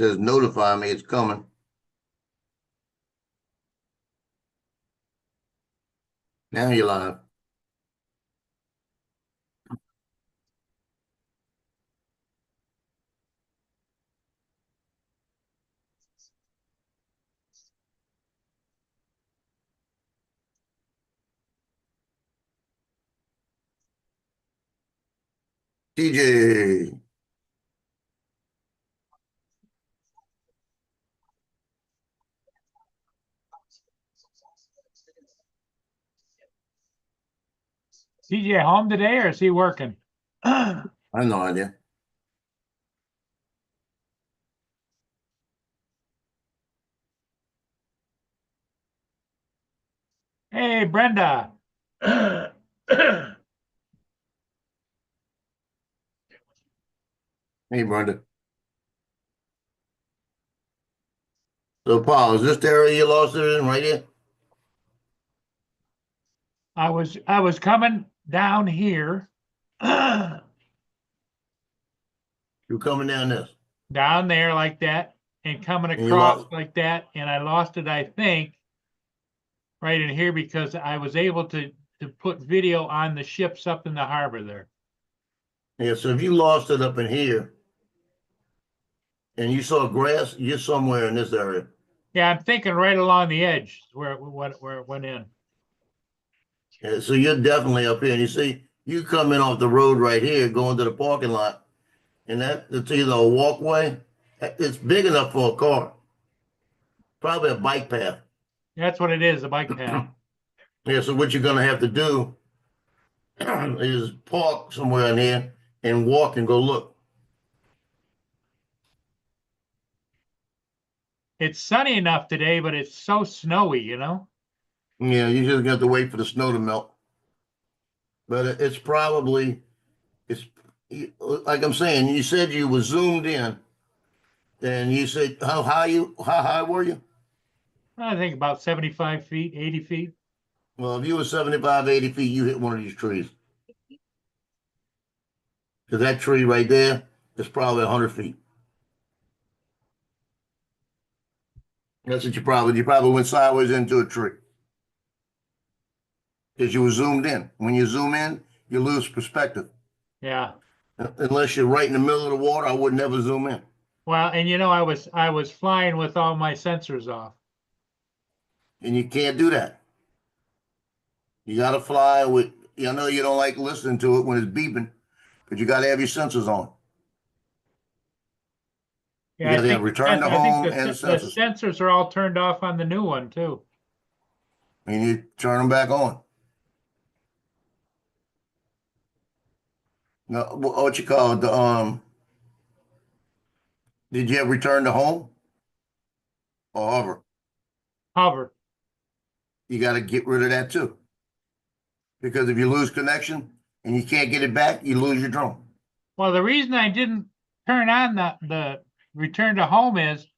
Says notify me it's coming. Now you're live. DJ. TJ home today or is he working? I have no idea. Hey, Brenda. Hey, Brenda. So, Paul, is this the area you lost it in right here? I was coming down here, You're coming down this. down there like that, and coming And you across lost. like that, and I lost it, I think, right in here because I was able to put video on the ships up in the harbor there. Yeah, so if you lost it up in here and you saw grass, you're somewhere in this area. Yeah, I'm thinking right along the edge where it went in. Yeah, so you're definitely up here. And you see, you come in off the road right here, going to the parking lot, and it's either a walkway. It's big enough for a car. Probably a bike path. That's what it is, a bike path. Yeah, so what you're gonna have to do is park somewhere in here and walk and go look. It's sunny enough today, but it's so snowy, you know? Yeah, you just have to wait for the snow to melt. But it's probably it's like I'm saying. You said you were zoomed in, and you said how high were you? I think about 75 feet, 80 feet. Well, if you were 75, 80 feet, you hit one of these trees. Because that tree right there is probably 100 feet. That's what you probably went sideways into a tree. Because you were zoomed in. When you zoom in, you lose perspective. Yeah. Unless you're right in the middle of the water, I would never zoom in. Well, and you know, I was flying with all my sensors off. And you can't do that. You got to fly with, I know you don't like listening to it when it's beeping, but you got to have your sensors on. Yeah, You got to have return to I think home and the sensors. sensors are all turned off on the new one too. And you turn them back on. No, what you call it? Did you have return to home or hover? Hover. You got to get rid of that too. Because if you lose connection and you can't get it back, you lose your drone. Well, the reason I didn't turn on the return to home is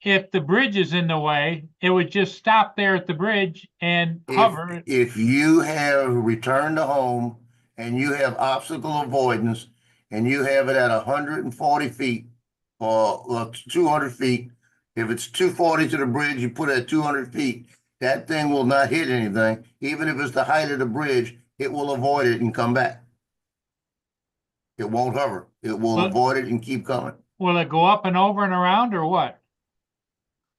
if the bridge is in the way, it would just stop there at the bridge and hover. If you have return to home and you have obstacle avoidance and you have it at 140 feet or 200 feet, if it's 240 to the bridge, you put it at 200 feet, that thing will not hit anything. Even if it's the height of the bridge, it will avoid it and come back. It won't hover. It will avoid it and keep coming. Will it go up and over and around or what?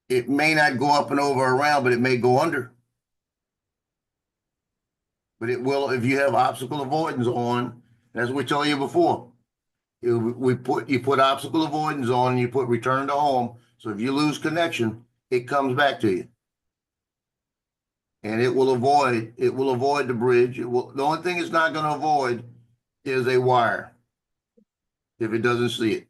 It may not go up and over around, but it may go under. But it will if you have obstacle avoidance on. As we told you before, you put obstacle avoidance on and you put return to home. So if you lose connection, it comes back to you. And it will avoid the bridge. The only thing it's not going to avoid is a wire if it doesn't see it.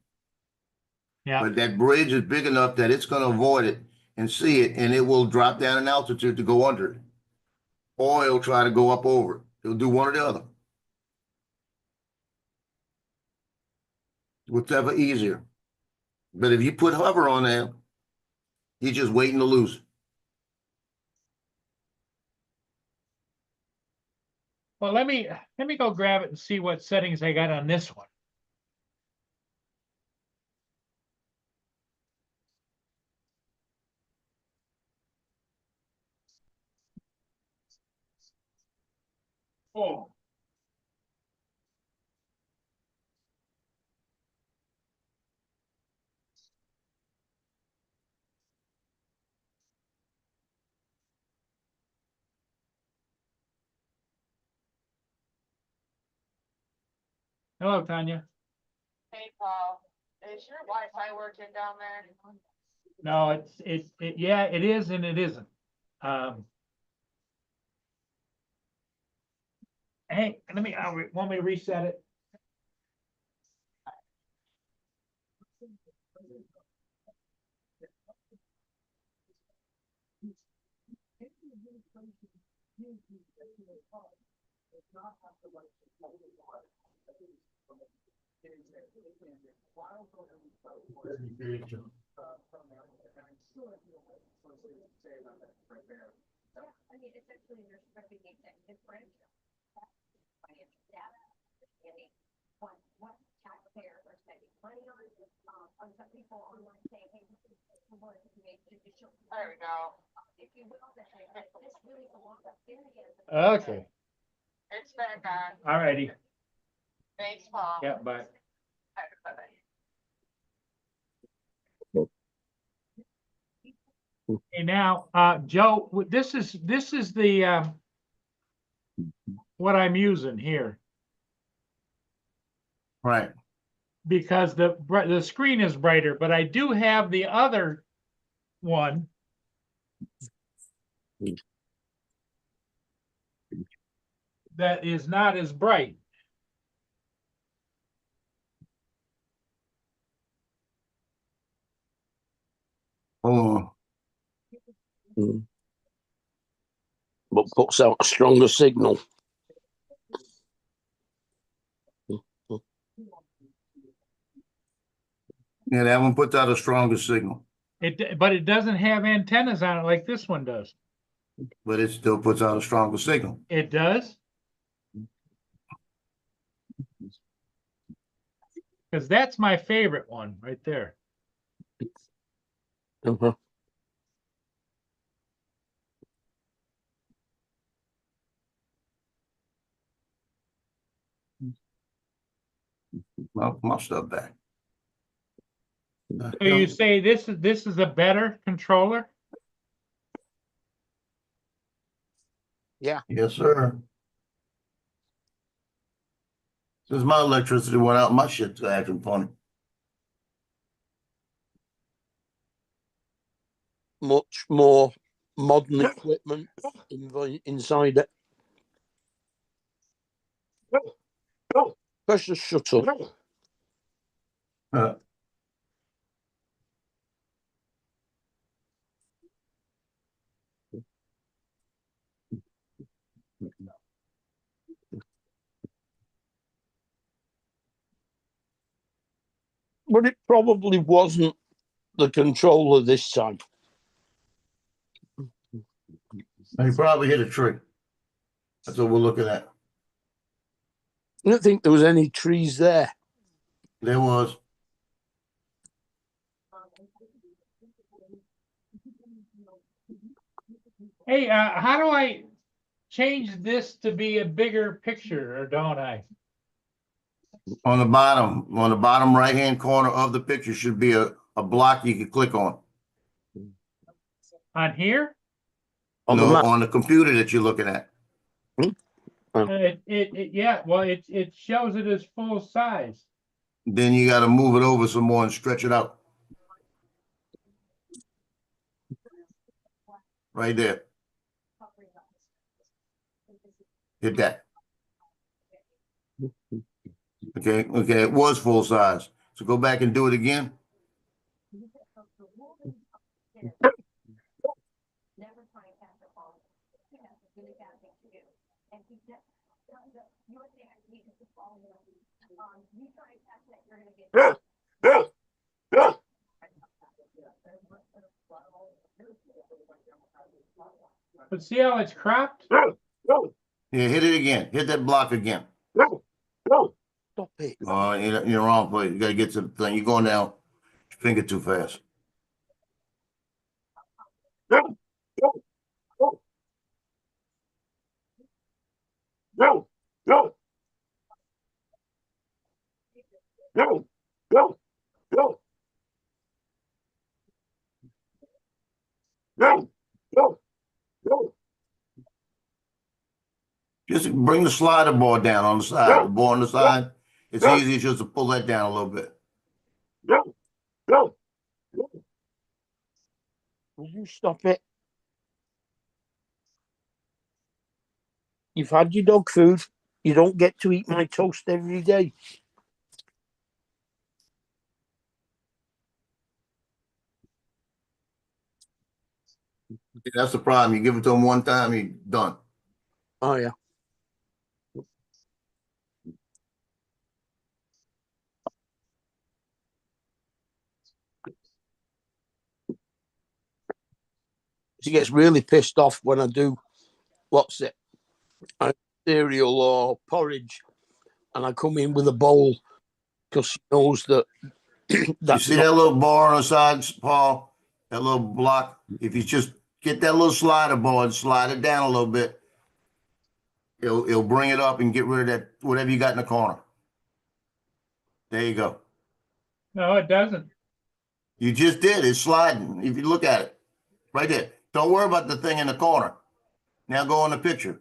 Yeah. But that bridge is big enough that it's going to avoid it and see it, and it will drop down in altitude to go under it. Or it'll try to go up over it. It'll do one or the other. Whatever easier. But if you put hover on there, you're just waiting to lose. Well, let me go grab it and see what settings I got on this one. Oh. Hello, Tanya. Hey, Paul, is your Wi-Fi working down there? No, yeah, it is and it isn't. Hey, want me to reset it? I mean, essentially, they're stripping the executive branch of financial data, understanding what taxpayers are spending money on some people online saying, hey, this is more information to show. There we go. If you will, that this really belongs up there. Okay, It's back on. all righty. Thanks, Paul. Yeah, bye. Bye-bye. Okay, now, Joe, this is the, what I'm using here, Right. because the screen is brighter, but I do have the other one. That is not as bright. Hold on. But puts out a stronger signal. Yeah, that one puts out a stronger signal, But it doesn't have antennas on it like this one does. but it still puts out a stronger signal. It does? Because that's my favorite one right there. Uh-huh. My stuff back. So you say this is a better controller? Yeah. Yes, sir. Since my electricity went out, my shit's acting funny. Much more modern equipment inside it. Press the shutter. But it probably wasn't the controller this time. You probably hit a tree. That's what we're looking at. I don't think there was any trees there. There was. Hey, how do I change this to be a bigger picture, or don't I? On the bottom right-hand corner of the picture should be a block you can click on. On here? On No, the map. on the computer that you're looking at. Yeah, well, it shows it as full size. Then you got to move it over some more and stretch it out. Right there. Hit that. Okay, it was full size. So go back and do it again. Never try and catch a phone. That's a really bad thing to do. And you just, you would say, I need to follow you try and catch that, you're gonna get. But see how it's cropped? Yeah, hit it again. Hit that block again. Stop it. You're in the wrong place. You got to get to the thing. You're going down your finger too fast. Go. Go. Go. Go. Go. Go. Go. Just bring the slider board down on the side, the board on the side. It's easy just to pull that down a little bit. Go. Go. Go. Will you stop it? You've had your dog food. You don't get to eat my toast every day. That's the problem. You give it to him one time, he's done. Oh, yeah. She gets really pissed off when I do, what's it, cereal or porridge, and I come in with a bowl because she knows that You that's see not, that little bar on the side, Paul? That little block? If you just get that little slider board, slide it down a little bit, it'll bring it up and get rid of that, whatever you got in the corner. There you go. No, it doesn't. You just did. It's sliding. If you look at it, right there. Don't worry about the thing in the corner. Now go on the picture.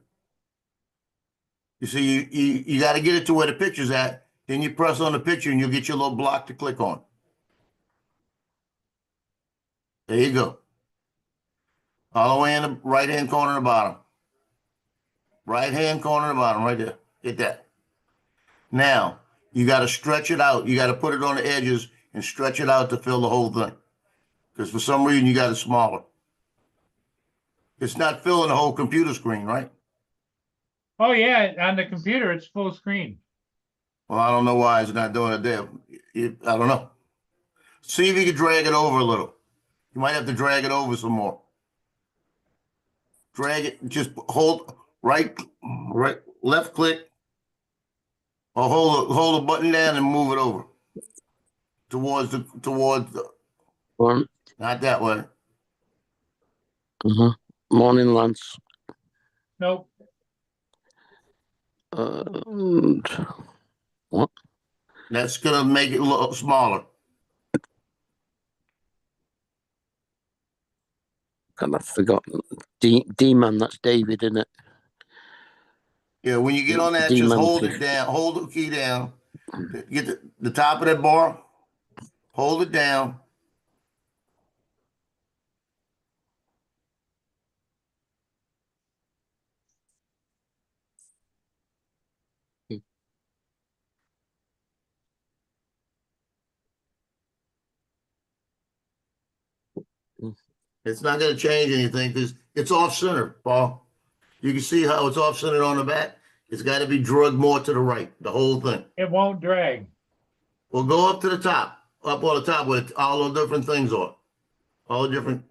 You see, you got to get it to where the picture's at. Then you press on the picture and you'll get your little block to click on. There you go. All the way in the right-hand corner of the bottom. Right-hand corner of the bottom, right there. Hit that. Now, you got to stretch it out. You got to put it on the edges and stretch it out to fill the whole thing. Because for some reason, you got it smaller. It's not filling the whole computer screen, right? Oh, yeah, on the computer, it's full screen. Well, I don't know why it's not doing it there. I don't know. See if you can drag it over a little. You might have to drag it over some more. Drag it, just hold right, left click, or hold the button down and move it over towards the one. not that way. Morning, Lance. Nope. And what? That's gonna make it look smaller. And I forgot. D-Man, that's David, isn't it? Yeah, when you get on that, D-Man just hold 50. it down, hold the key down, get the top of that bar, hold it down. It's not going to change anything because it's off center, Paul. You can see how it's off centered on the back. It's got to be drugged more to the right, the whole thing. It won't drag. Well, go up to the top, up on the top with all the different things on. All the different.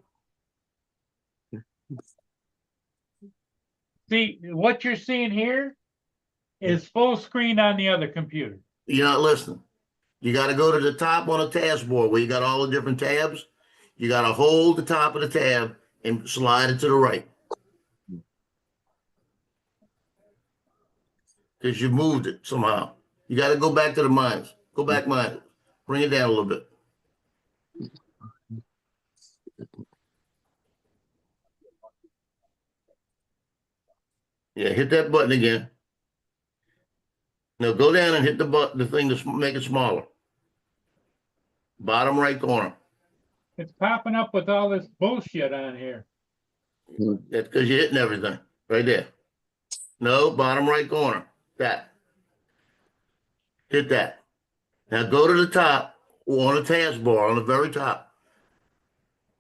See, what you're seeing here is full screen on the other computer. You're not listening. You got to go to the top on a taskboard where you got all the different tabs. You got to hold the top of the tab and slide it to the right. Because you moved it somehow. You got to go back to the minus. Go back minus. Bring it down a little bit. Yeah, hit that button again. Now go down and hit the button, the thing to make it smaller. Bottom right corner. It's popping up with all this bullshit on here. That's because you're hitting everything right there. No, bottom right corner. That. Hit that. Now go to the top on the taskbar on the very top.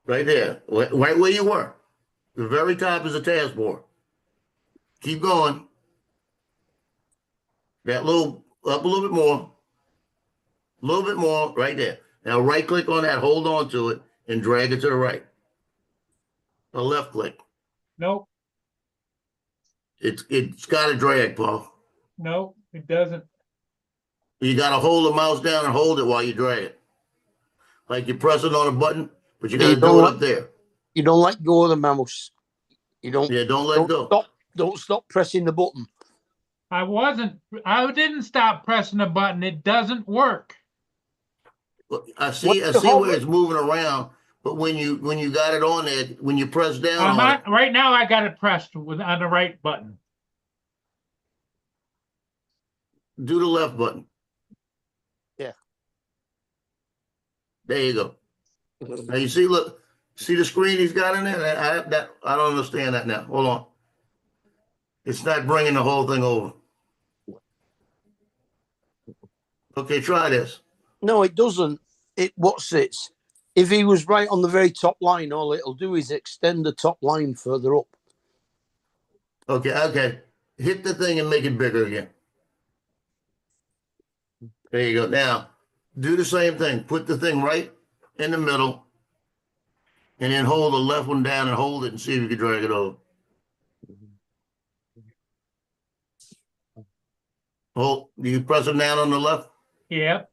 Right there. Right where you were. The very top is a taskbar. Keep going. That little, up a little bit more. A little bit more, right there. Now right click on that, hold on to it, and drag it to the right. Or left click. Nope, It's got to drag, Paul. nope, it doesn't. You got to hold the mouse down and hold it while you drag it. Like you're pressing on a button, but you got to do it up there. You don't let go of the mouse. You don't. Yeah, don't let go. Don't stop pressing the button. I didn't stop pressing the button. It doesn't work. Look, I When see you where hover, it's moving around, but when you got it on there, when you press down I'm on it, on, right now I got it pressed on the right button. do the left button. Yeah. There you go. Now you see, look, see the screen he's got in there? I don't understand that now. Hold on. It's not bringing the whole thing over. Okay, try this. no, it doesn't. If he was right on the very top line, all it'll do is extend the top line further up. Okay. Hit the thing and make it bigger again. There you go. Now, do the same thing. Put the thing right in the middle and then hold the left one down and hold it and see if you can drag it over. Hold, do you press it down on the left? Yep.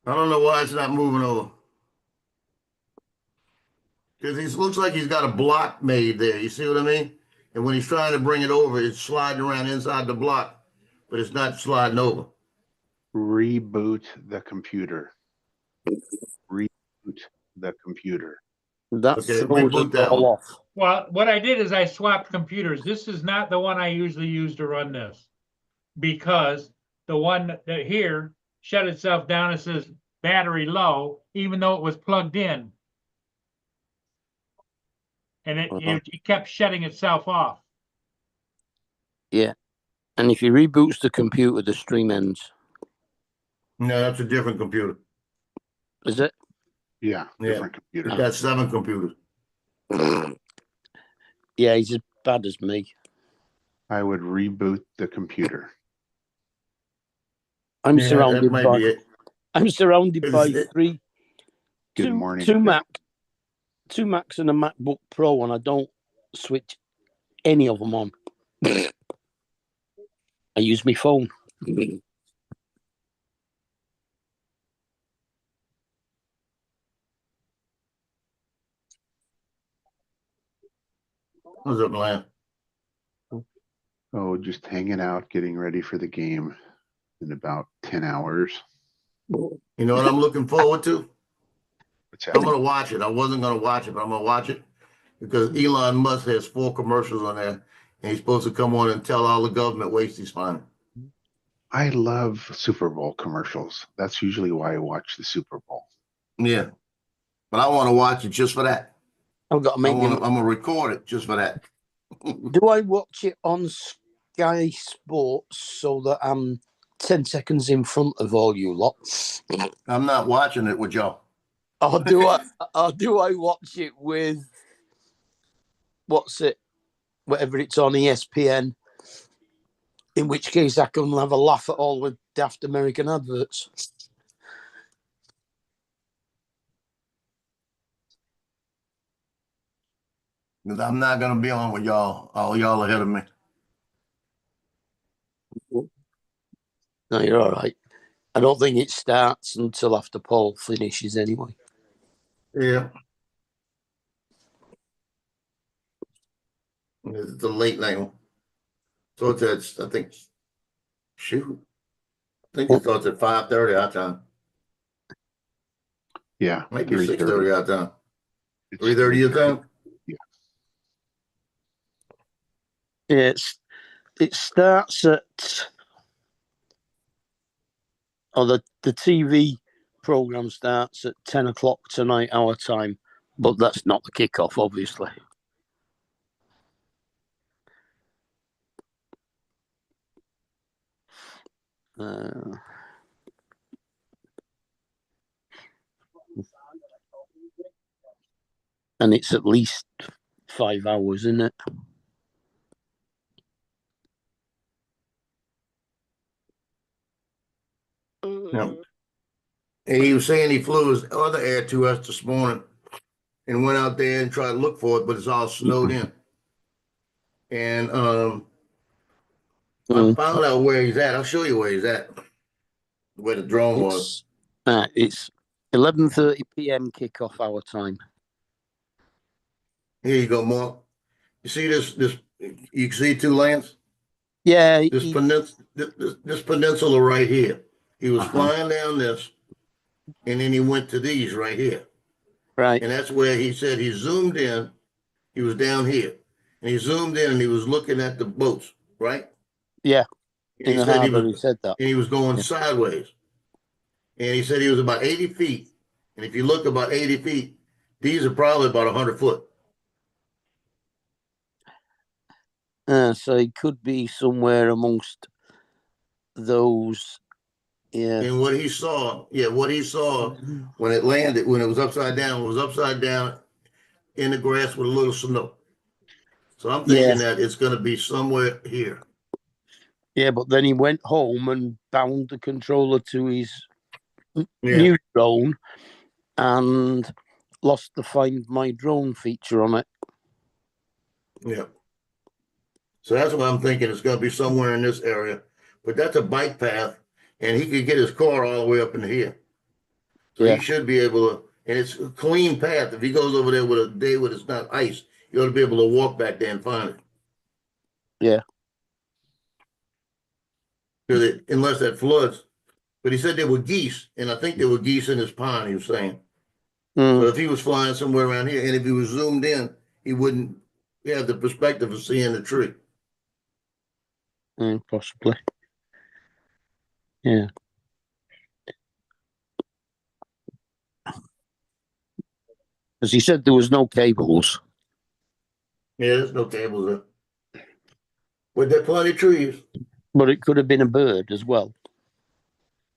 I don't know why it's not moving over. Because he looks like he's got a block made there. You see what I mean? And when he's trying to bring it over, it's sliding around inside the block, but it's not sliding over. Reboot the computer. Reboot the computer. That Okay, throws reboot it that all one. off. Well, what I did is I swapped computers. This is not the one I usually use to run this, because the one that here shut itself down. It says battery low, even though it was plugged in. And it kept shutting itself off. Yeah. And if he reboots the computer, the stream ends. No, that's a different computer. Is it? Yeah, Yeah. different He's computer. got 7 computers. Yeah, he's as bad as me. I would reboot the computer. I'm Yeah, that surrounded might by be it. I'm surrounded by Is it- Good two morning. two Macs and a MacBook Pro, and I don't switch any of them on. I use my phone. What's up, Milan? Oh, just hanging out, getting ready for the game in about 10 hours. You know what I'm looking forward to? What's I'm happening? going to watch it. I wasn't going to watch it, but I'm going to watch it because Elon Musk has 4 commercials on there, and he's supposed to come on and tell all the government waste he's finding. I love Super Bowl commercials. That's usually why I watch the Super Bowl. Yeah, but I want to watch it just for that. I've got to I'm make them. going to record it just for that. Do I watch it on Sky Sports so that I'm 10 seconds in front of all you lot? I'm not watching it with y'all. Or do I watch it with whatever it's on ESPN? In which case I can have a laugh at all the daft American adverts. Because I'm not going to be on with y'all. All y'all ahead of me. No, you're all right. I don't think it starts until after Paul finishes anyway. Yeah. It's the late night one. So it's at, I think, shoot. I think it starts at 5:30 our time. Yeah, Might be 3:30. 6:30 our time. It's 3:30 your time? Yeah, it starts at, or the TV program starts at 10 o'clock tonight, our time, but that's not the kickoff, obviously. And it's at least 5 hours, isn't it? Yeah. And he was saying he flew his other Air 2S this morning and went out there and tried to look for it, but it's all snowed in. And I found out where he's at. I'll show you where he's at. Where the drone was. It's 11:30 p.m. kickoff our time. Here you go, Mark. You see this? You can see 2 lands? Yeah, This this peninsula right here. He was Uh-huh. flying down this, and then he went to these right here. right. And that's where he said he zoomed in. He was down here. And he zoomed in and he was looking at the boats, right? Yeah, And in he the said harbour, he said that. going Yeah. sideways. And he said he was about 80 feet. And if you look about 80 feet, these are probably about 100 foot. So he could be somewhere amongst those. Yeah. And what he saw when it landed, when it was upside down in the grass with a little snow. So I'm Yeah. thinking that it's going to be somewhere here. Yeah, but then he went home and bound the controller to his Yeah. new drone and lost the Find My Drone feature on it. Yeah. So that's what I'm thinking. It's going to be somewhere in this area. But that's a bike path, and he could get his car all the way up in here. So Yeah. he should be able to, and it's a clean path. If he goes over there with a day when it's not ice, you ought to be able to walk back there and find it. Yeah. Unless that floods. But he said there were geese, and I think there were geese in his pond, he was saying. So if he was flying somewhere around here, and if he was zoomed in, he wouldn't have the perspective of seeing the tree. Possibly. Yeah. As he said, there was no cables. Yeah, there's no cables there. But there are plenty of trees. But it could have been a bird as well.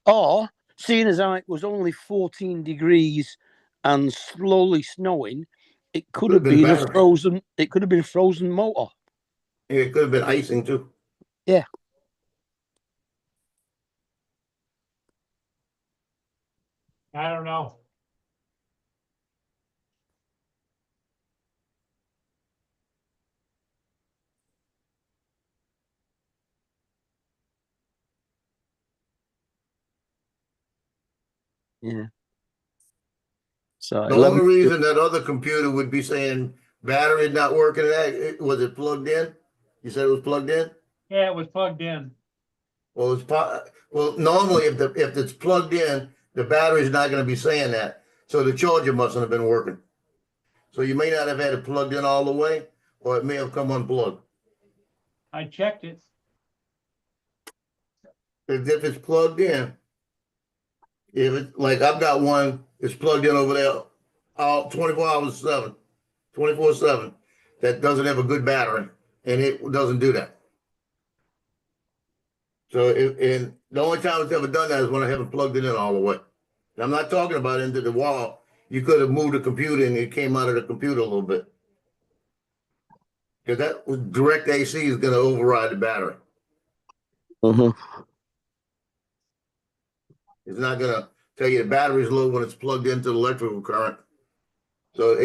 Or, seeing as how it was only 14 degrees and slowly snowing, it could have been a frozen. It could have been a frozen motor. Yeah, it could have been icing too. Yeah. I don't know. Yeah. So The only reason that other computer would be saying battery not working, was it plugged in? You said it was plugged in? Yeah, it was plugged in. Well, normally if it's plugged in, the battery's not going to be saying that. So the charger mustn't have been working. So you may not have had it plugged in all the way, or it may have come unplugged. I checked it. If it's plugged in, if it's like I've got one, it's plugged in over there all 24 hours 7, 24/7, that doesn't have a good battery, and it doesn't do that. So and the only time it's ever done that is when I haven't plugged it in all the way. And I'm not talking about into the wall. You could have moved the computer and it came out of the computer a little bit. Because that direct AC is going to override the battery. It's not going to tell you the battery's low when it's plugged into the electrical current. So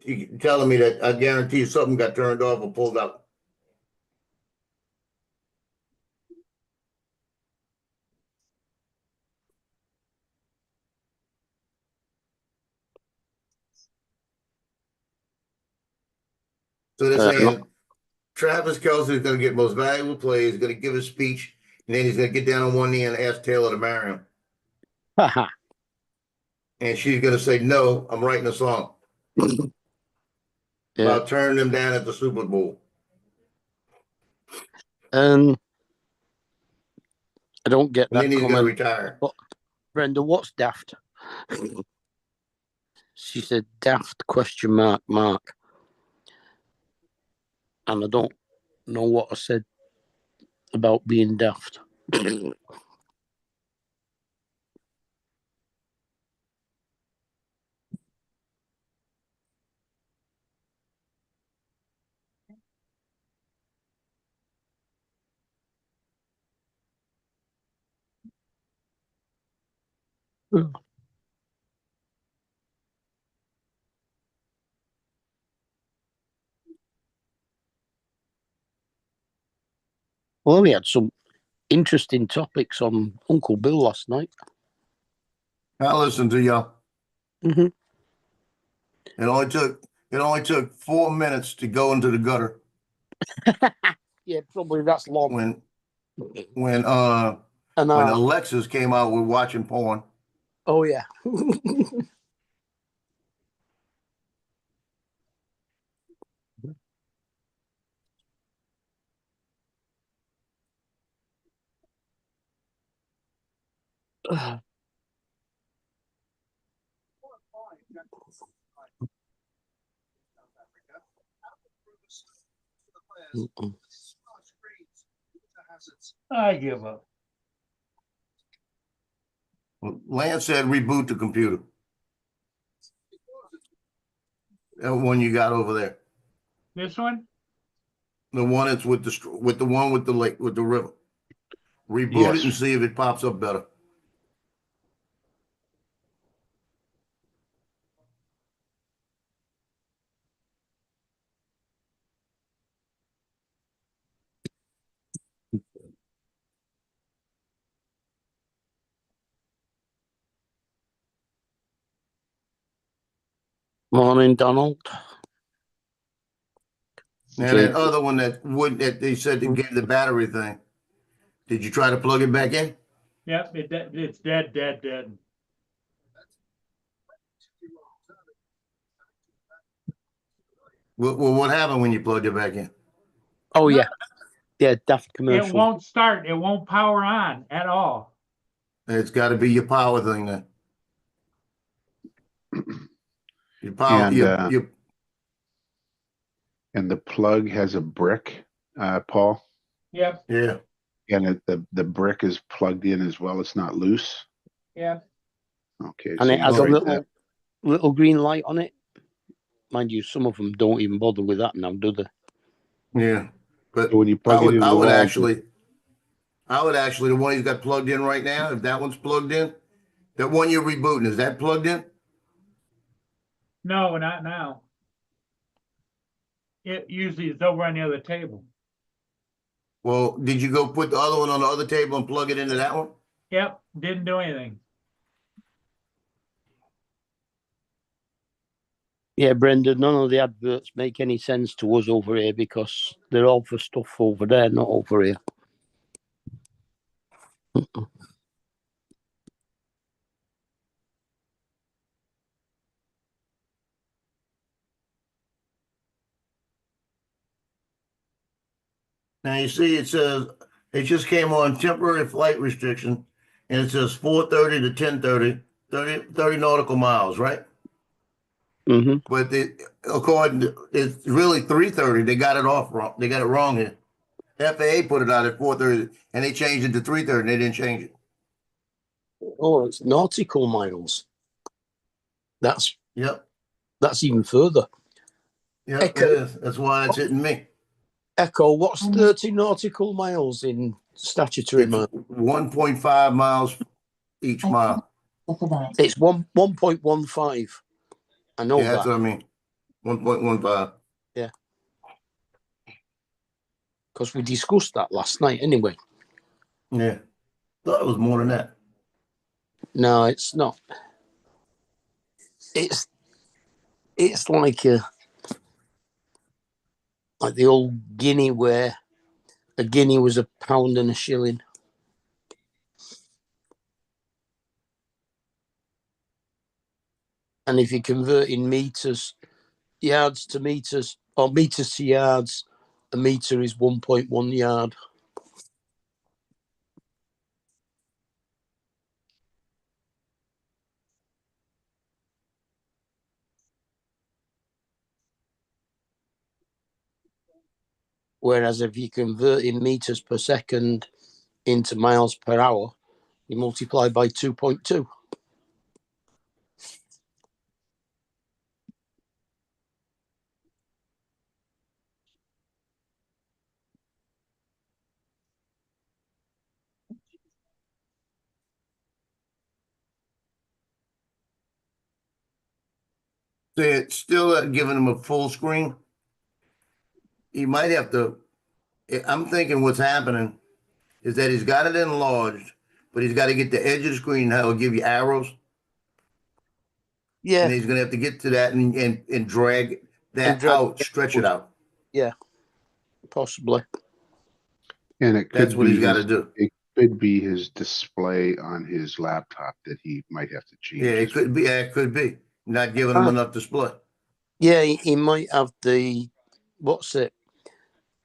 you're telling me that I guarantee something got turned off or pulled out. So they're saying Travis Kelce is going to get most valuable play. He's going to give a speech, and then he's going to get down on one knee and ask Taylor to marry him. And she's going to say, "No, I'm writing a song about turning them down at the Super Bowl." I don't get that. And then he's going to retire. But Brenda, what's daft? She said daft ? And I don't know what I said about being daft. Well, we had some interesting topics on Uncle Bill last night. I listened to y'all. Mm-hmm. It only took 4 minutes to go into the gutter. Yeah, probably that's long. when And when Alexis came out with watching porn. oh yeah. Mm-mm. I give up. Lance said reboot the computer. That one you got over there. This one? The one that's with the one with the lake, with the river. Reboot it Yes. and see if it pops up better. Morning, Donald. Now that other one that they said that gave the battery thing, did you try to plug it back in? Yep, it's dead. Well, what happened when you plugged it back in? Oh yeah. Yeah, daft It commercial. won't start. It won't power on at all. It's got to be your power thing then. Your power, And, your And the plug has a brick, Paul, Yep, yeah. and the brick is plugged in as well. It's not loose. yep. Okay. And so it you has a break that. little green light on it. Mind you, some of them don't even bother with that now, do they? Yeah, but So when you plug it into I the would wall, actually, the one he's got plugged in right now, if that one's plugged in, that one you're rebooting, is that plugged in? No, not now. It usually is over on the other table. Well, did you go put the other one on the other table and plug it into that one? Yep, didn't do anything. Yeah, Brendan, none of the adverts make any sense to us over here because they're all for stuff over there, not over here. Now you see, it says, it just came on temporary flight restriction, and it says 4:30 to 10:30, 30 nautical miles, right? Mm-hmm. But it's really 3:30. They got it off wrong. They got it wrong here. FAA put it out at 4:30, and they changed it to 3:30, and they didn't change it. Oh, it's nautical miles. That's Yep, even further. yep, Echo. it is. That's why it's hitting me. Echo, what's 30 nautical miles in statutory It's miles? 1.5 miles each mile. It's 1.15. I know Yeah, that's that what I mean. 1.15. because we discussed that last night anyway. Yeah, thought it was more than that. No, it's not. It's like the old guinea where a guinea was a pound and a shilling. And if you convert in meters, yards to meters, or meters to yards, a meter is 1.1 yard. Whereas if you convert in meters per second into miles per hour, you multiply by 2.2. It's still giving them a full screen. He might have to. I'm thinking what's happening is that he's got it enlarged, but he's got to get the edge of the screen. How it'll give you arrows, and Yeah, he's going to have to get to that and drag that And drag out, stretch it out. yeah, possibly. And it That's could what be he's gotta his, do. it could be his display on his laptop that he might have to change. Yeah, it could be, yeah, it could be. Not giving him enough display. Yeah, he might have the what's it?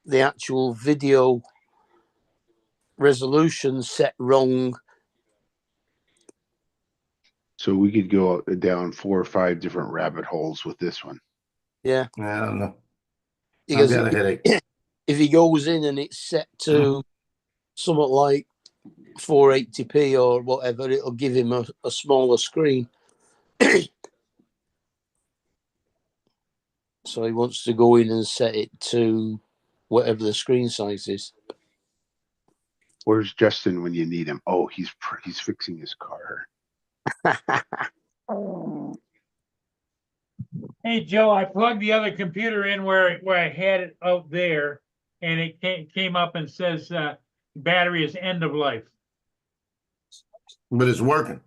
The actual video resolution set wrong. So we could go down 4 or 5 different rabbit holes with this one. Yeah, I don't know. I've because got a headache. if he goes in and it's set to something like 480p or whatever, it'll give him a smaller screen. So he wants to go in and set it to whatever the screen size is. Where's Justin when you need him? Oh, he's fixing his car. Hey, Joe, I plugged the other computer in where I had it out there, and it came up and says, battery is end of life. But it's working.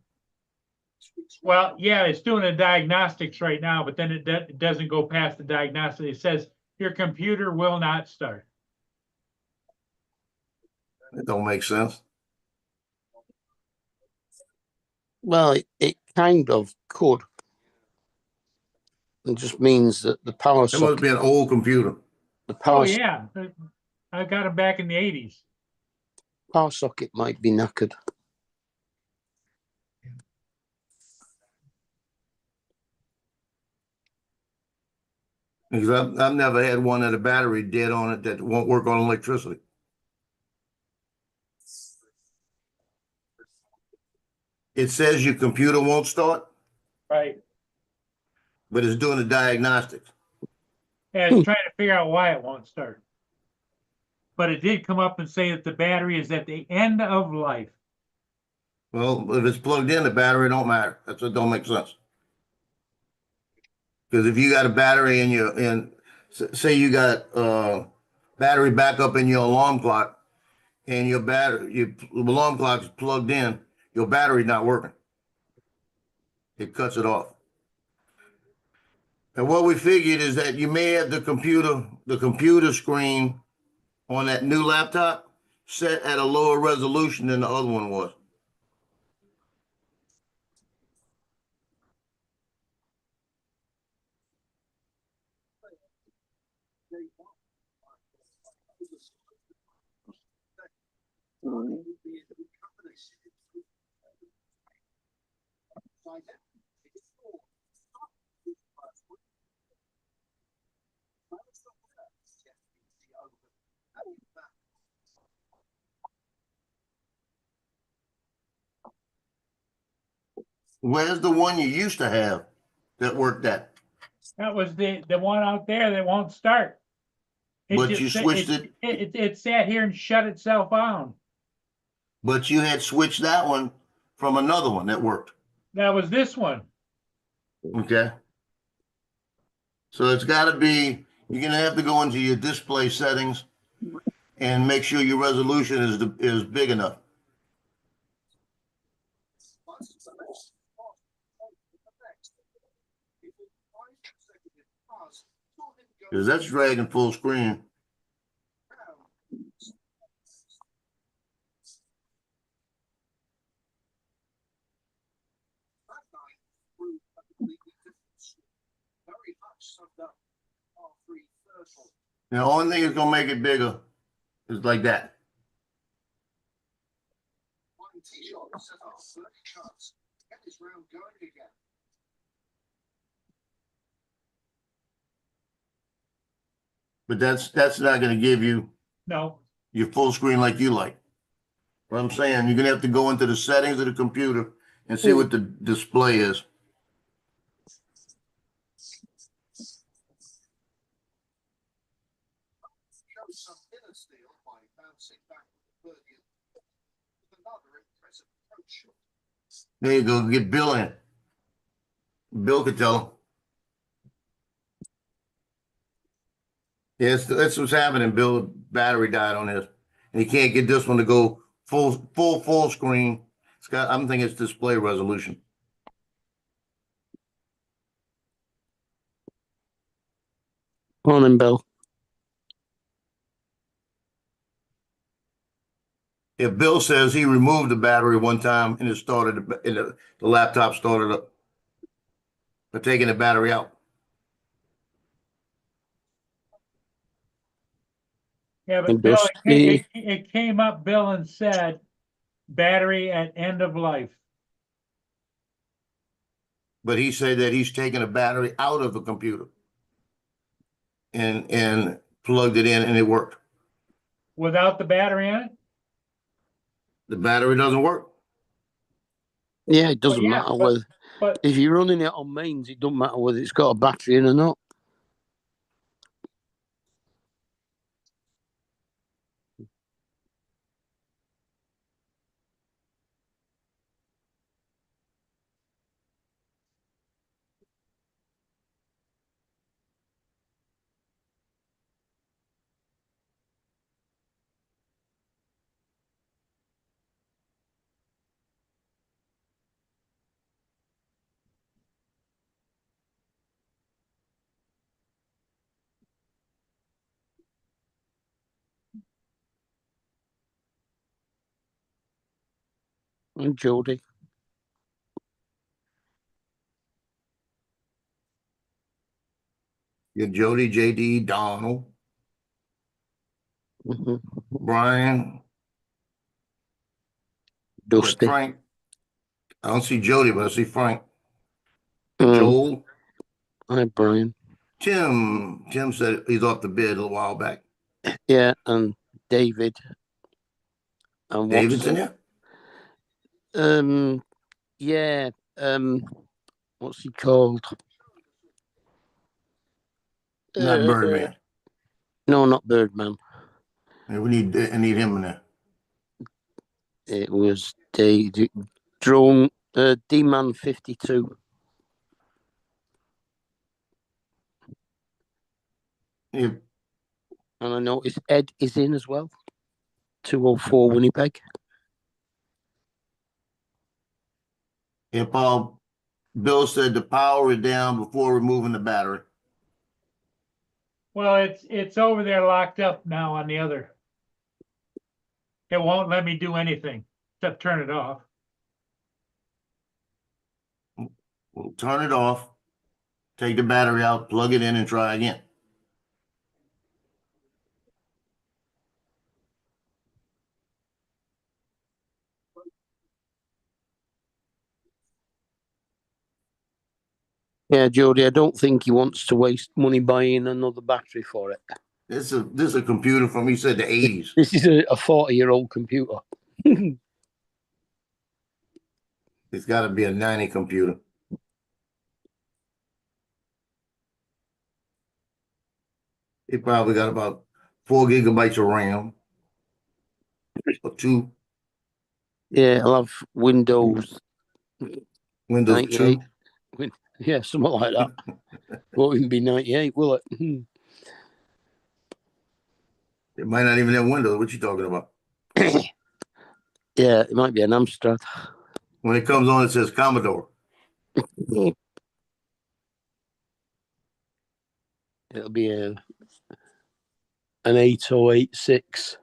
Well, yeah, it's doing the diagnostics right now, but then it doesn't go past the diagnostic. It says your computer will not start. It don't make sense. Well, it kind of could. It just means that the power It must socket, be an old computer. the Oh, power, yeah. I got it back in the 80s. power socket might be knackered. Because I've never had one that a battery dead on it that won't work on electricity. It says your computer won't start, Right. but it's doing the diagnostics. And it's trying to figure out why it won't start. But it did come up and say that the battery is at the end of life. Well, if it's plugged in, the battery don't matter. That's what don't make sense. Because if you got a battery say you got battery backup in your alarm clock, and your alarm clock is plugged in, your battery not working. It cuts it off. And what we figured is that you may have the computer screen on that new laptop set at a lower resolution than the other one was. Where's the one you used to have that worked that? That was the one out there that won't start. But just you sa- switched it. It sat here and shut itself down. But you had switched that one from another one that worked. That was this one. Okay. So it's got to be, you're going to have to go into your display settings and make sure your resolution is big enough. Because that's dragging full screen. The only thing that's gonna make it bigger is like that. But that's not gonna give you No, your full screen like you like. What I'm saying, you're gonna have to go into the settings of the computer and see what the display is. There you go, get Bill in. Bill could tell him. Yes, that's what's happening. Bill battery died on his, and he can't get this one to go full screen. I'm thinking it's display resolution. Morning, Bill. If Bill says he removed the battery one time and it started, the laptop started up for taking the battery out. Yeah, but And Bill, Dusty, it came up, Bill, and said battery at end of life. But he said that he's taken a battery out of the computer and plugged it in and it worked. Without the battery in it? The battery doesn't work. yeah, it doesn't yeah, matter whether But if you're running it on mains, it doesn't matter whether it's got a battery in or not. And Jody, You Jody, JD, Donald, hmm Brian, Dusty, Frank. I don't see Jody, but I see Frank. mm, Joel, hi Brian, Tim. Tim said he's off the bid a little while back. yeah, and David, and David's in there? yeah, what's he called? Not Birdman. No, not Birdman. We need him in there. It was Drone D-Man 52. If And I noticed Ed is in as well. 204 Winnipeg. if Bill said the power is down before removing the battery. well, it's over there locked up now on the other. It won't let me do anything except turn it off. We'll turn it off, take the battery out, plug it in, and try again. Yeah, Jody, I don't think he wants to waste money buying another battery for it. This is a computer from, he said, the 80s. This is a 40-year-old computer. It's got to be a 90 computer. It probably got about 4 gigabytes of RAM. Or 2. Yeah, I'll have Windows Windows 98. 2. Yeah, something like that. Won't even be 98, will it? It might not even have Windows. What you talking about? Yeah, it might be an Amstrad. When it comes on, it says Commodore. It'll be an 8086.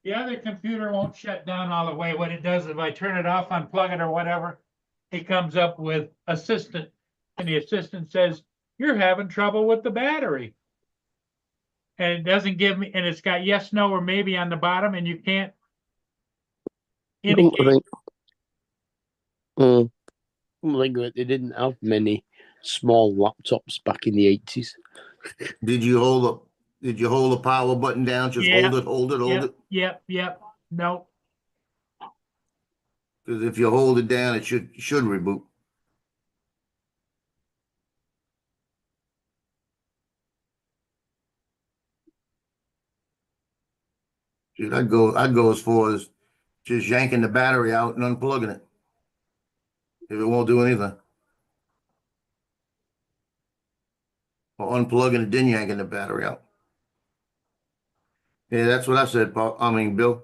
The other computer won't shut down all the way. What it does, if I turn it off, unplug it or whatever, it comes up with assistant. And the assistant says, you're having trouble with the battery. And it doesn't give me, and it's got yes, no, or maybe on the bottom, and you can't I think indicate. I think that they didn't have many small laptops back in the 80s. Did you hold the power button down? Just Yeah. hold it. Yep. No, Because if you hold it down, it should reboot. Dude, I'd go as far as just yanking the battery out and unplugging it. If it won't do anything. Or unplugging it, then yanking the battery out. Yeah, that's what I said, Paul. I mean, Bill.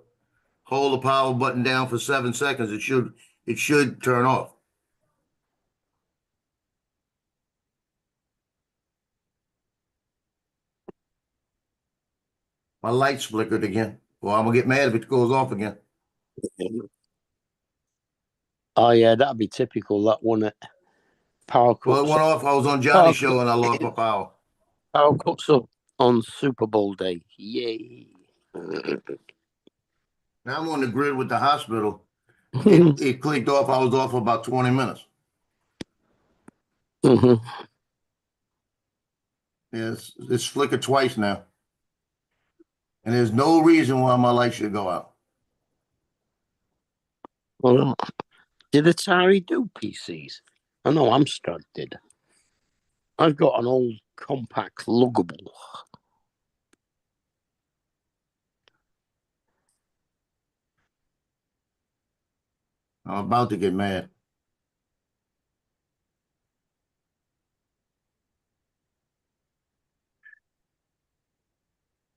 Hold the power button down for 7 seconds. It should turn off. My light's flickered again. Well, I'm gonna get mad if it goes off again. Oh yeah, that'd be typical. That one at power Well, it cuts. went off. I was on Power Johnny's show and I lost my power. Power cuts up on Super Bowl day. Yay! Now I'm on the grid with the hospital. It clicked off. I was off for about 20 minutes. Mhm. Yes, it's flickered twice now. And there's no reason why my light should go out. Well, did Atari do PCs? I know Amstrad did. I've got an old compact luggable. I'm about to get mad.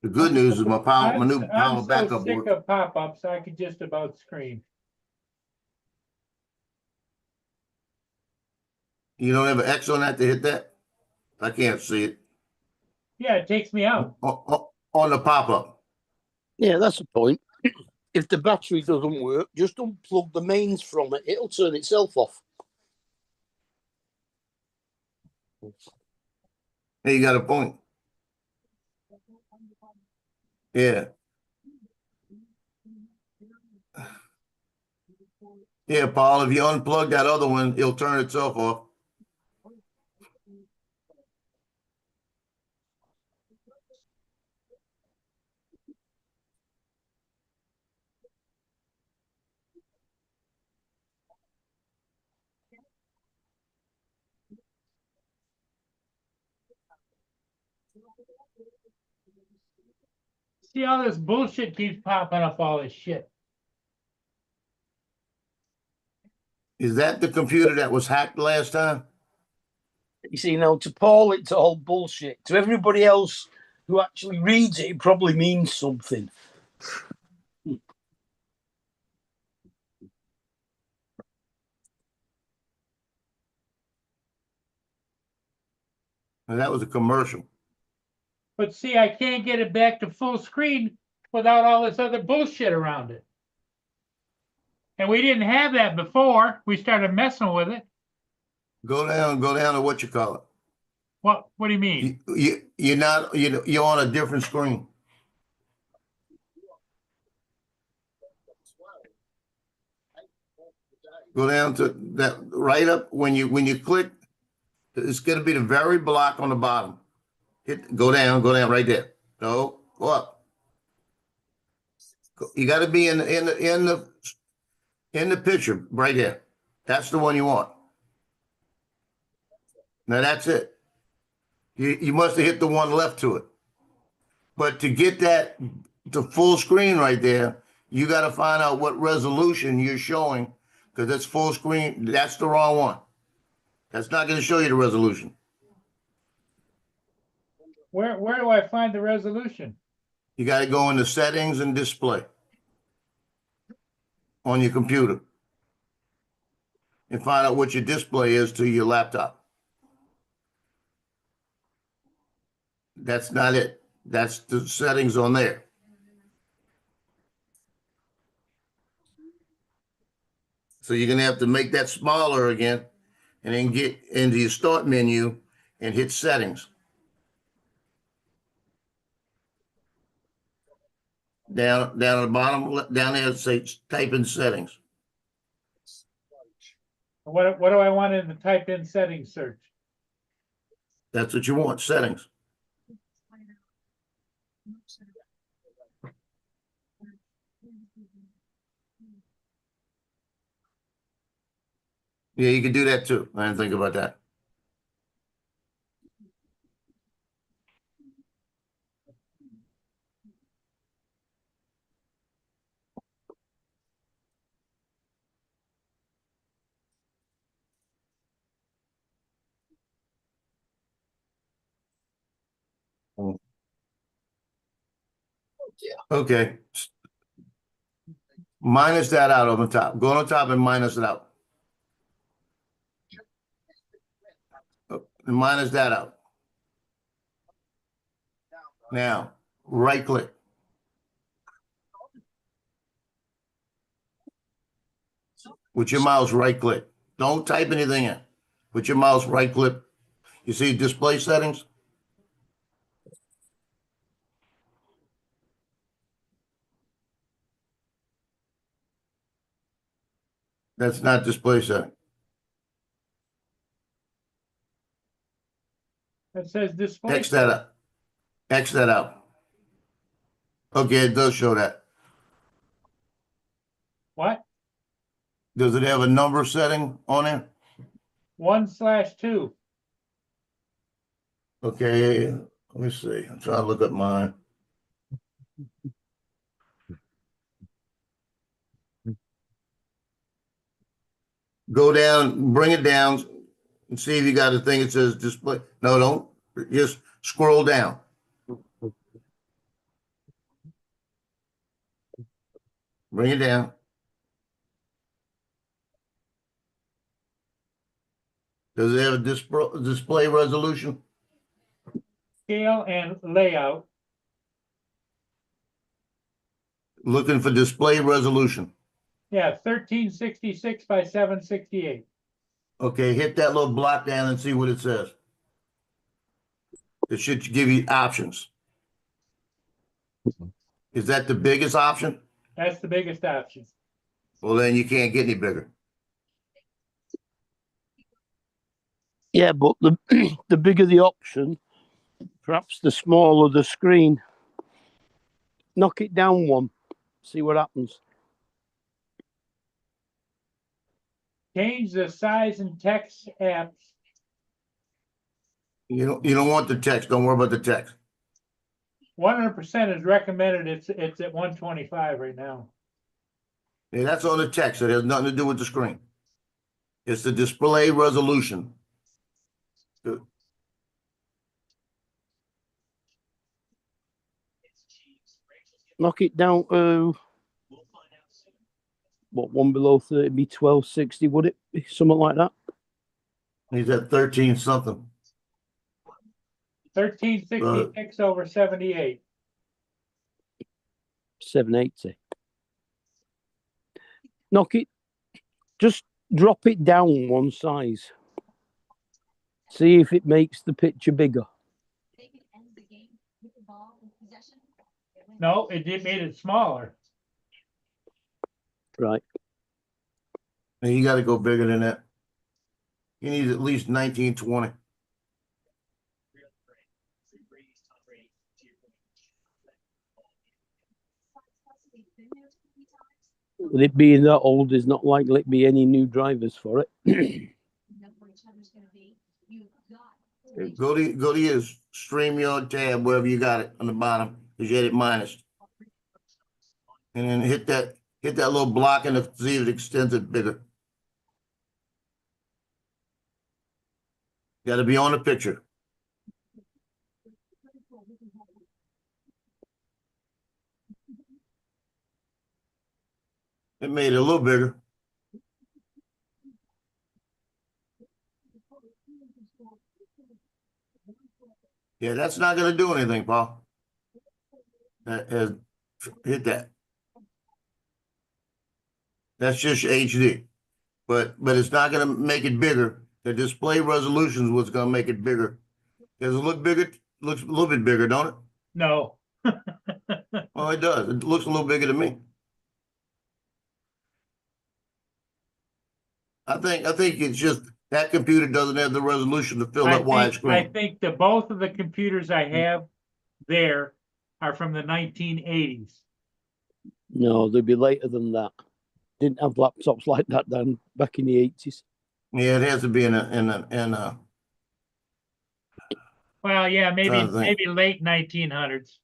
The good news is my power, my new power I'm so backup sick works. of pop-ups, I could just about scream. You don't have an X on that to hit that? I can't see it. Yeah, it takes me out. On the pop-up. Yeah, that's the point. If the battery doesn't work, just unplug the mains from it. It'll turn itself off. Hey, you got a point. Yeah. Yeah, Paul, if you unplug that other one, it'll turn itself off. See, all this bullshit keeps popping up, all this shit. Is that the computer that was hacked last time? You see, now to Paul, it's all bullshit. To everybody else who actually reads it, it probably means something. And that was a commercial. But see, I can't get it back to full screen without all this other bullshit around it. And we didn't have that before we started messing with it. Go down to what you call it. What do you mean? You're not, you're on a different screen. Go down to that right up when you click, it's gonna be the very block on the bottom. Go down right there. No, go up. You gotta be in the picture right there. That's the one you want. Now that's it. You must have hit the one left to it. But to get that to full screen right there, you got to find out what resolution you're showing, because it's full screen. That's the wrong one. That's not going to show you the resolution. Where do I find the resolution? You got to go into settings and display on your computer and find out what your display is to your laptop. That's not it. That's the settings on there. So you're going to have to make that smaller again and then get into your start menu and hit settings. Down at the bottom, down there, say type in settings. What do I want in the type in settings search? That's what you want, settings. Yeah, you can do that too. I didn't think about that. Okay. Minus that out on the top. Go on the top and minus it out. And minus that out. Now, right click. With your mouse, right click. Don't type anything in. With your mouse, right click. You see display settings? That's not display setting. It says display. X that out. X that out. Okay, it does show that. What? Does it have a number setting on it? 1/2. Okay, let me see. I'm trying to look at mine. Go down, bring it down, and see if you got a thing that says display. No, don't. Just scroll down. Bring it down. Does it have a display resolution? Scale and layout. Looking for display resolution. Yeah, 1366 by 768. Okay, hit that little block down and see what it says. It should give you options. Is that the biggest option? That's the biggest option. Well, then you can't get any bigger. Yeah, but the the bigger the option, perhaps the smaller the screen. Knock it down one, see what happens. Change the size and text apps. You don't want the text. Don't worry about the text. 100% is recommended. It's at 125 right now. Yeah, that's on the text. It has nothing to do with the screen. It's the display resolution. Knock it down to what, one below 30, be 1260, would it be something like that? He's at 13 something. 1366 over 78. 780. Knock it, just drop it down one size. See if it makes the picture bigger. No, it did made it smaller. Right. And you got to go bigger than that. You need at least 1920. With it being that old, there's not likely to be any new drivers for it. Go to your StreamYard tab, wherever you got it on the bottom, because you had it minus. And then hit that little block and see if it extends it bigger. Got to be on the picture. It made it a little bigger. Yeah, that's not going to do anything, Paul. Hit that. That's just HD, but it's not going to make it bigger. The display resolution is what's going to make it bigger. Does it look bigger? Looks a little bit bigger, don't it? No. Well, it does. It looks a little bigger to me. I think it's just that computer doesn't have the resolution to fill that wide I screen. think that both of the computers I have there are from the 1980s. No, they'd be later than that. Didn't have laptops like that then back in the 80s. Yeah, it has to be in a. Well, yeah, Trying to think. maybe late 1900s.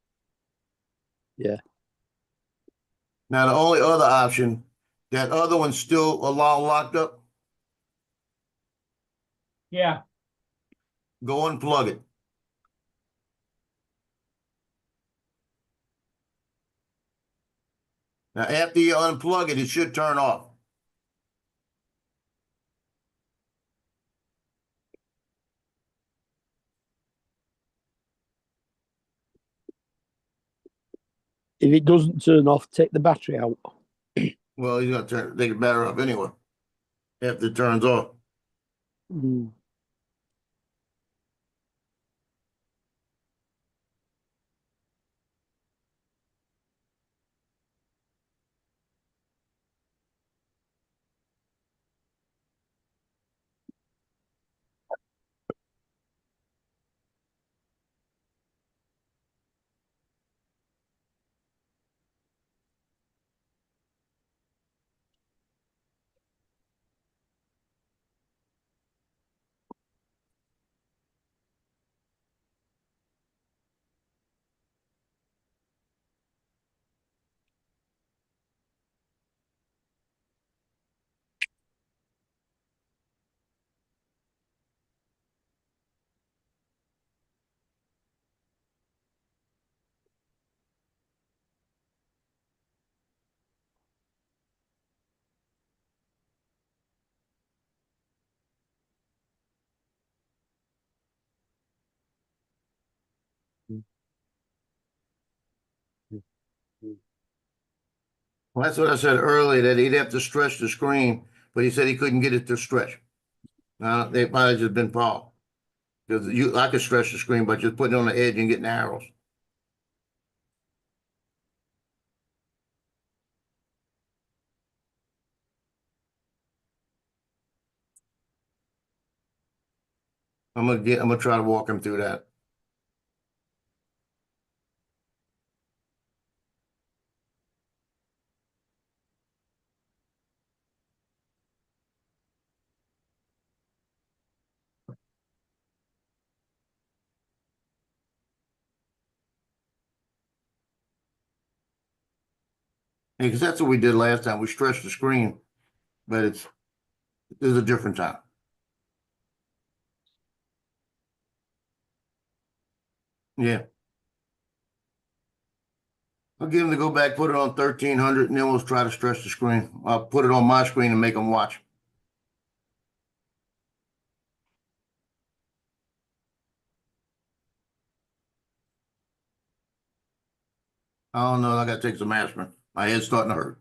Yeah. Now the only other option, that other one's still locked up. Yeah. Go unplug it. Now, after you unplug it, it should turn off. If it doesn't turn off, take the battery out. Well, you got to take the battery off anyway. after it turns off. Mm. Well, that's what I said earlier, that he'd have to stretch the screen, but he said he couldn't get it to stretch. They probably just been Paul. Because I could stretch the screen, but just putting it on the edge and getting arrows. I'm gonna try to walk him through that. Because that's what we did last time. We stretched the screen, but it's a different time. Yeah. I'll get him to go back, put it on 1300, and then we'll try to stretch the screen. I'll put it on my screen and make him watch. I don't know. I gotta take some aspirin. My head's starting to hurt.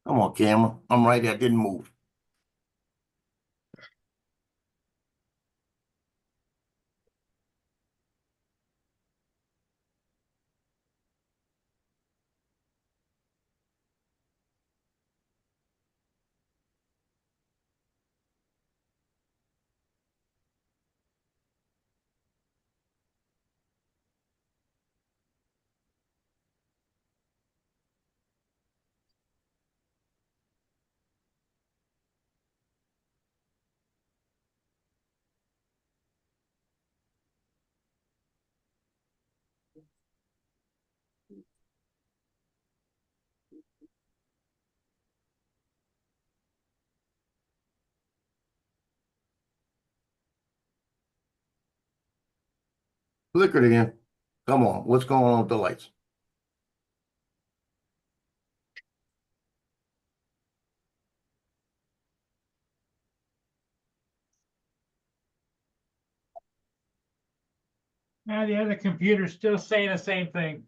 Come on, camera. I'm right there. Didn't move. Flickered again. Come on. What's going on with the lights? Now the other computer's still saying the same thing.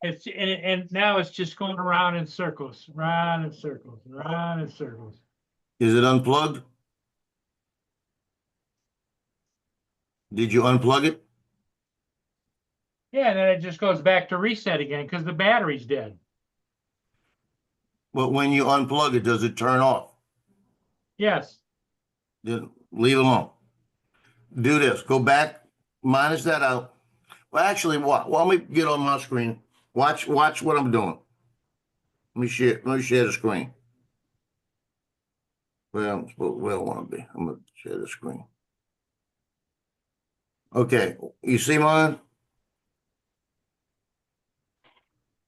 And now it's just going around in circles, round in circles, round in circles. Is it unplugged? Did you unplug it? Yeah, and then it just goes back to reset again because the battery's dead. But when you unplug it, does it turn off? Yes. Then leave it alone. Do this. Go back, minus that out. Well, actually, let me get on my screen. Watch what I'm doing. Let me share the screen. Where I want to be. I'm gonna share the screen. Okay, you see mine?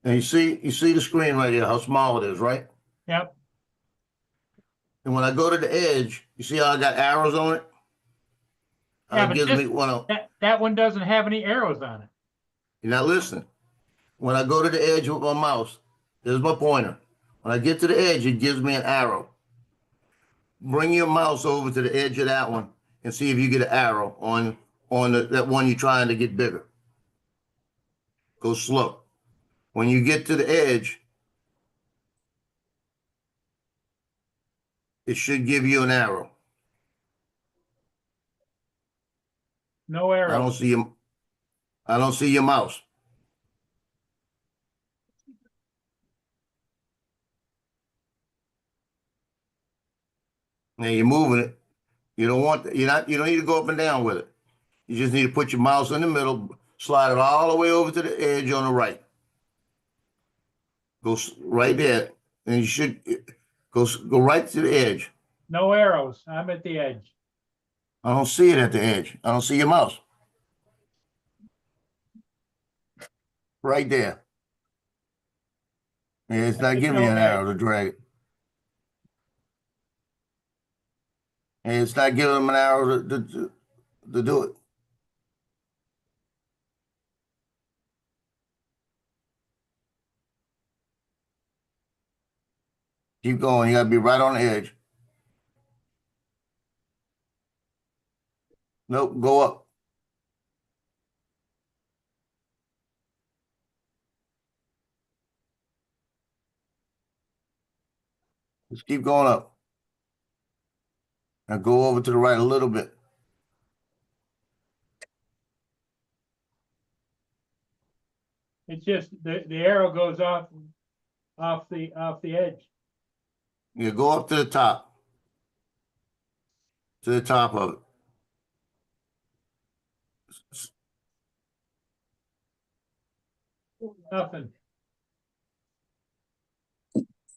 And you see the screen right here, how small it is, right? Yep. And when I go to the edge, you see how I got arrows on it? Yeah, It but gives me one. that one doesn't have any arrows on it. You're not listening. When I go to the edge with my mouse, there's my pointer. When I get to the edge, it gives me an arrow. Bring your mouse over to the edge of that one and see if you get an arrow on that one you're trying to get bigger. Go slow. When you get to the edge, it should give you an arrow. No I don't arrows. see your, I don't see your mouse. Now you're moving it. You don't want, you don't need to go up and down with it. You just need to put your mouse in the middle, slide it all the way over to the edge on the right. Go right there, and you should go right to the edge. No arrows. I'm at the edge. I don't see it at the edge. I don't see your mouse. Right there. Yeah, it's not giving you an arrow to drag it. And it's not giving them an arrow to do it. Keep going. You gotta be right on the edge. Nope, go up. Just keep going up. Now go over to the right a little bit. It's just the arrow goes off the edge. Yeah, go up to the top. To the top of it. Nothing.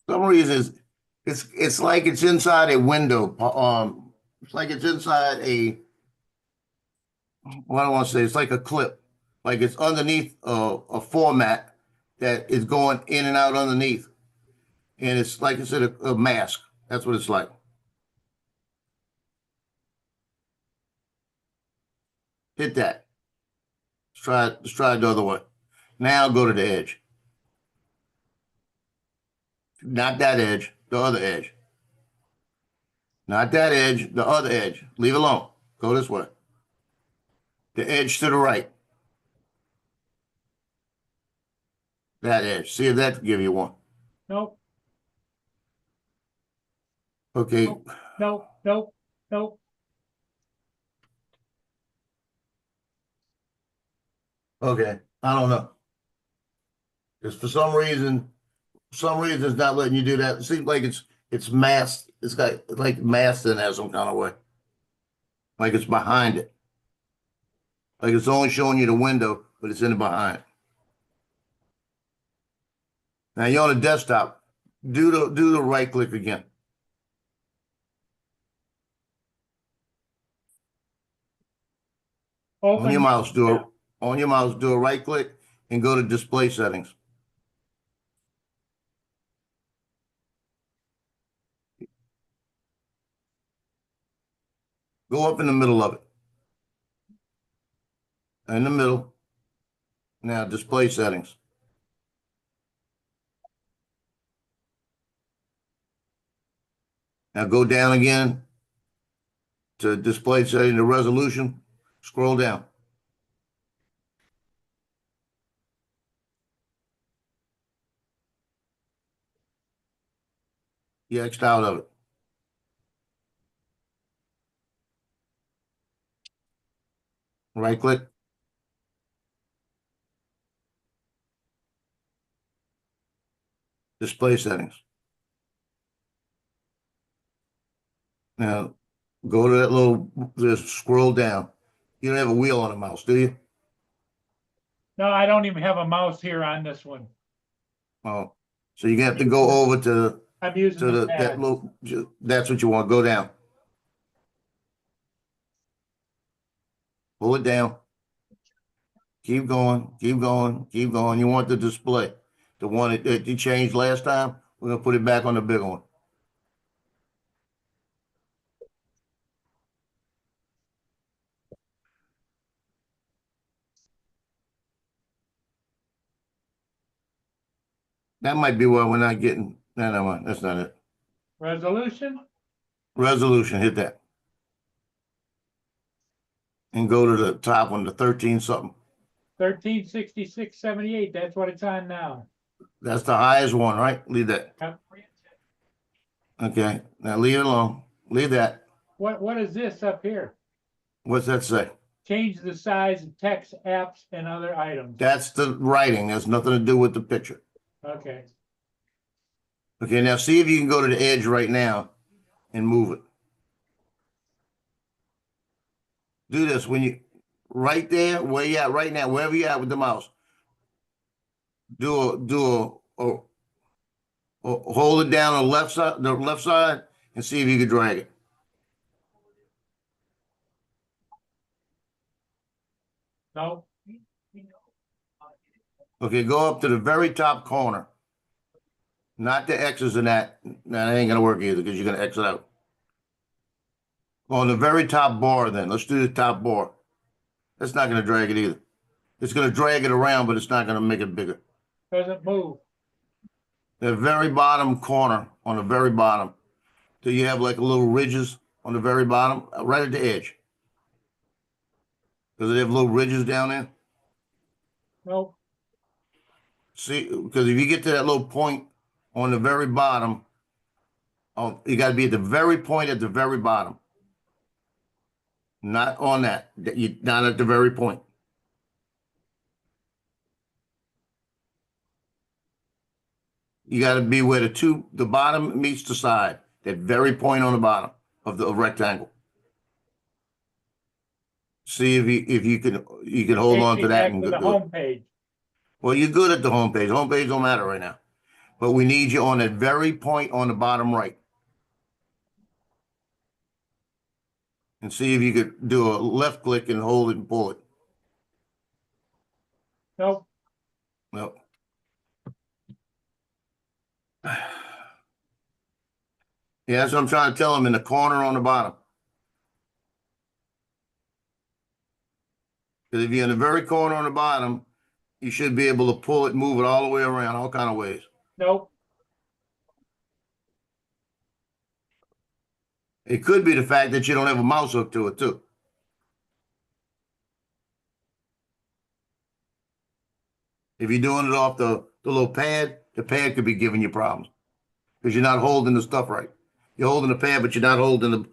Some reason it's like it's inside a window. It's like it's inside a, what do I want to say? It's like a clip, like it's underneath a format that is going in and out underneath, and it's like I said, a mask. That's what it's like. Hit that. Let's try it the other way. Now go to the edge. Not that edge, the other edge. Not that edge, the other edge. Leave it alone. Go this way. The edge to the right. That edge. See if that give you one. Nope. Okay. Nope. Nope. Nope. Okay. I don't know. Because for some reason it's not letting you do that. It seems like it's masked. It's got like masked in there some kind of way. Like it's behind it. Like it's only showing you the window, but it's in the behind. Now you're on the desktop. Do the right click again. On your mouse, on your mouse, do a right click and go to display settings. Go up in the middle of it. In the middle. Now display settings. Now go down again to display setting, the resolution. Scroll down. You X'd out of it. Right click. Display settings. Now go to that little, just scroll down. You don't have a wheel on the mouse, do you? No, I don't even have a mouse here on this one. Oh, so you have to go over to I'm using the that pad. little, that's what you want. Go down. Pull it down. Keep going, keep going, keep going. You want the display. The one that you changed last time, we're gonna put it back on the big one. That might be why we're not getting, no, never mind, that's not it. Resolution? Resolution, hit that. And go to the top one, the 13 something. 1366.78, that's what it's on now. That's the highest one, right? Leave that. Yep. Okay, now leave it alone. Leave that. What is this up here? What's that say? Change the size of text, apps, and other items. That's the writing. Has nothing to do with the picture. Okay, Okay, now see if you can go to the edge right now and move it. Do this when you, right there, where you at right now, wherever you at with the mouse. Hold it down on the left side, and see if you can drag it. no, Okay, go up to the very top corner. Not the X's in that. That ain't gonna work either because you're gonna exit out. On the very top bar, then let's do the top bar. That's not gonna drag it either. It's gonna drag it around, but it's not gonna make it bigger. doesn't move. The very bottom corner, on the very bottom, do you have like little ridges on the very bottom, right at the edge? Does it have little ridges down there? No, See, because if you get to that little point on the very bottom, oh, you got to be at the very point at the very bottom. Not on that. You not at the very point. You got to be where the bottom meets the side. That very point on the bottom of the rectangle. See if you can hold takes on me to that back and to the go. home page. Well, you're good at the homepage. Homepage don't matter right now. But we need you on that very point on the bottom right. And see if you could do a left click and hold it and pull it. Nope, No. Yeah, that's what I'm trying to tell him in the corner on the bottom. Because if you're in the very corner on the bottom, you should be able to pull it, move it all the way around, all kind of ways. nope, It could be the fact that you don't have a mouse hook to it too. If you're doing it off the little pad, the pad could be giving you problems because you're not holding the stuff right. You're holding the pad, but you're not holding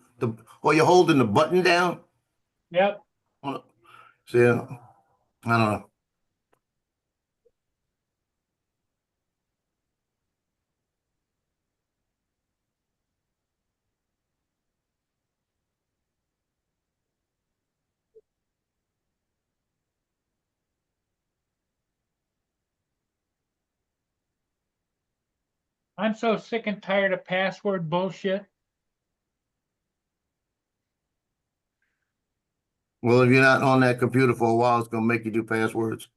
or you're holding the button down. yep. See, I don't know. I'm so sick and tired of password bullshit. Well, if you're not on that computer for a while, it's gonna make you do passwords.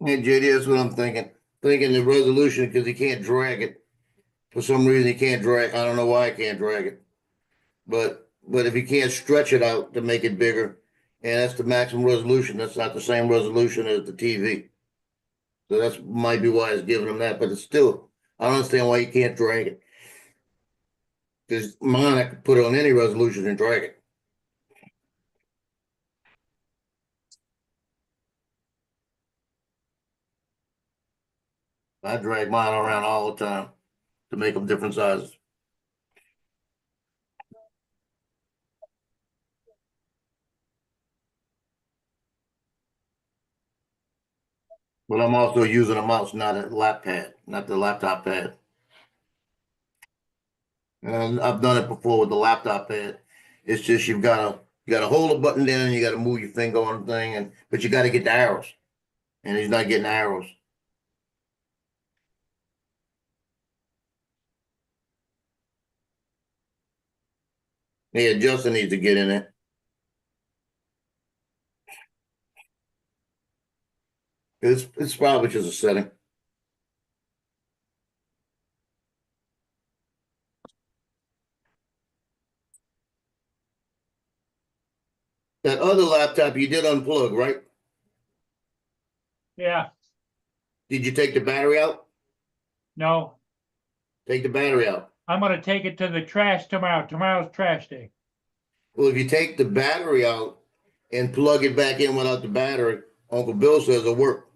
Yeah, JD, that's what I'm thinking. Thinking the resolution because he can't drag it. For some reason, he can't drag. I don't know why I can't drag it. But if you can't stretch it out to make it bigger, and that's the maximum resolution, that's not the same resolution as the TV. So that's might be why it's giving him that, but it's still, I don't understand why you can't drag it. Because mine, I could put it on any resolution and drag it. I drag mine around all the time to make them different sizes. But I'm also using a mouse, not a lap pad, not the laptop pad. And I've done it before with the laptop pad. It's just you gotta hold the button down and you gotta move your finger on the thing but you gotta get the arrows. And he's not getting arrows. Yeah, Justin needs to get in it. It's probably just a setting. That other laptop you did unplug, right? Yeah, Did you take the battery out? no, Take the battery out. I'm gonna take it to the trash tomorrow. Tomorrow's trash day. Well, if you take the battery out and plug it back in without the battery, Uncle Bill says it'll work.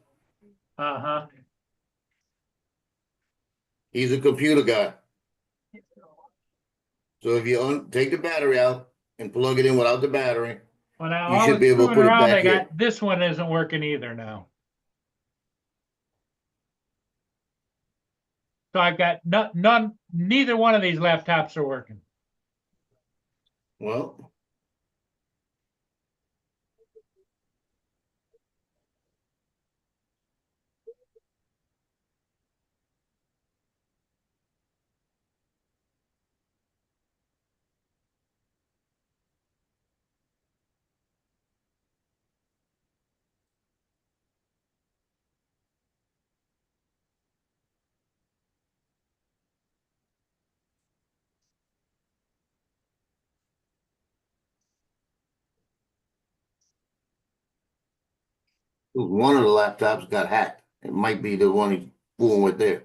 Uh-huh. He's a computer guy. So if you take the battery out and plug it in without the battery, Well, now you all should the be able to screwing put it around I back in. got, this one isn't working either now. So I've got neither one of these laptops are working. Well, one of the laptops got hacked. It might be the one he's fooling with there.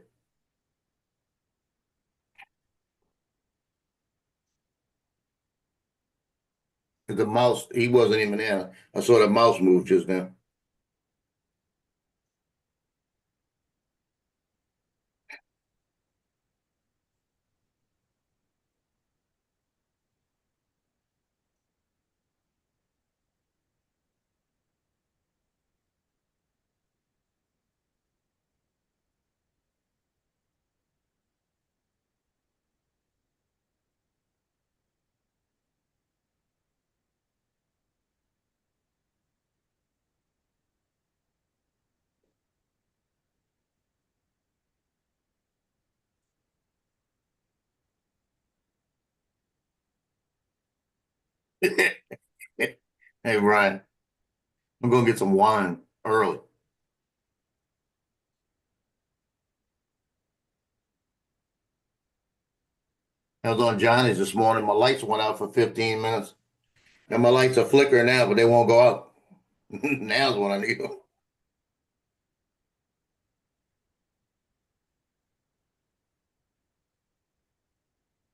The mouse, he wasn't even there. I saw the mouse move just now. Hey, Ryan, I'm gonna get some wine early. I was on Johnny's this morning. My lights went out for 15 minutes. And my lights are flickering now, but they won't go out. Now's when I need them.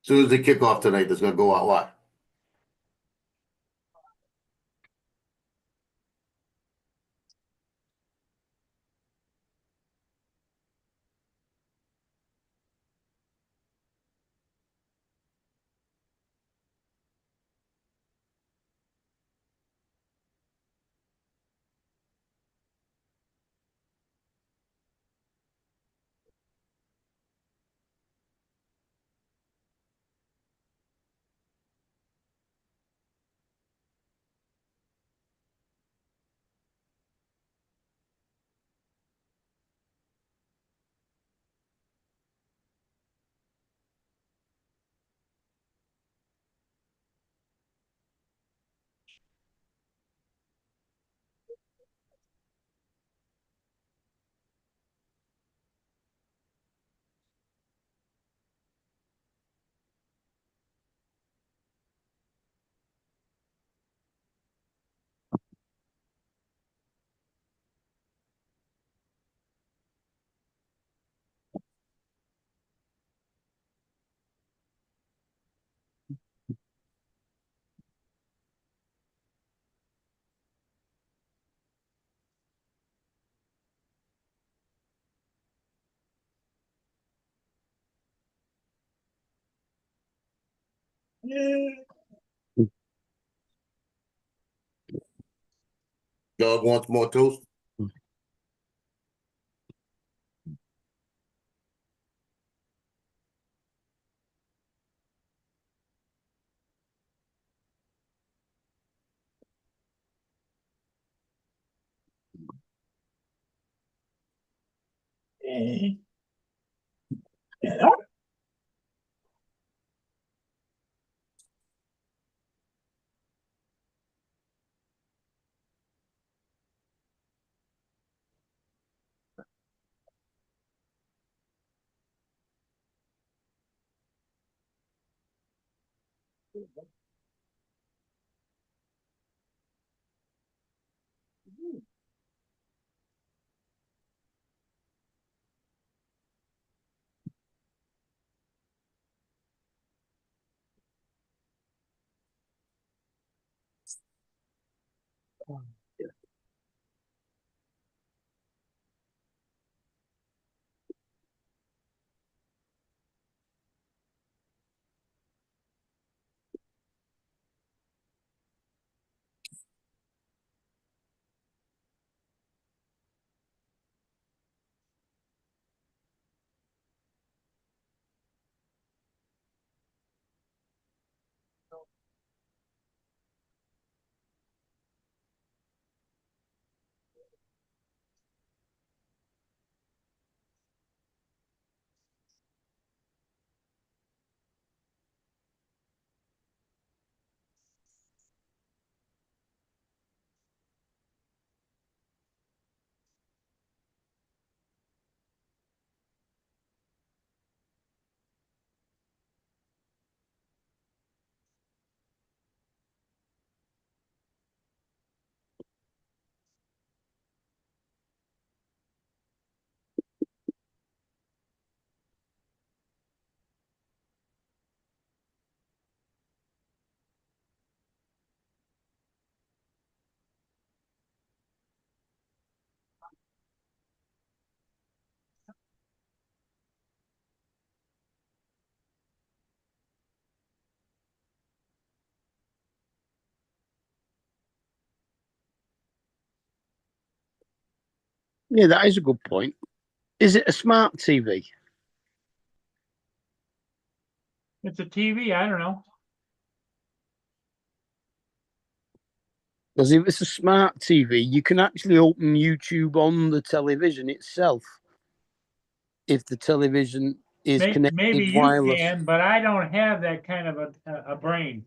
As soon as they kick off tonight, that's gonna go out. What? Dog wants more toast? Yeah, that is a good point. Is it a smart TV? It's a TV. I don't know. Because if it's a smart TV, you can actually open YouTube on the television itself if the television is Maybe connected you wireless. can, but I don't have that kind of a brain.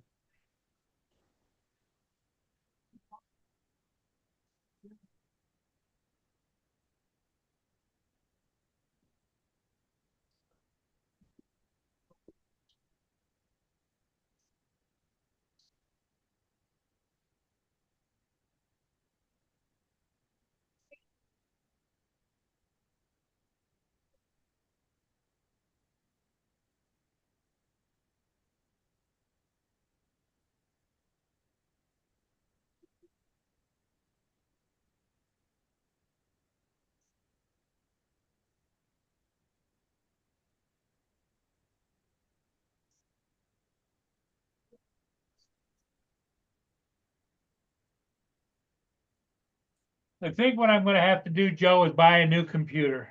I think what I'm going to have to do, Joe, is buy a new computer.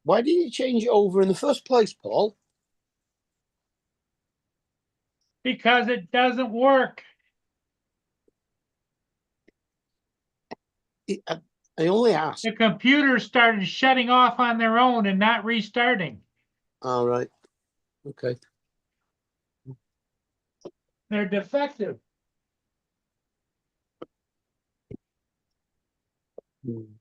Why did you change it over in the first place, Paul? Because it doesn't work. I only asked. The computers started shutting off on their own and not restarting. All right. Okay. They're defective. Hmm.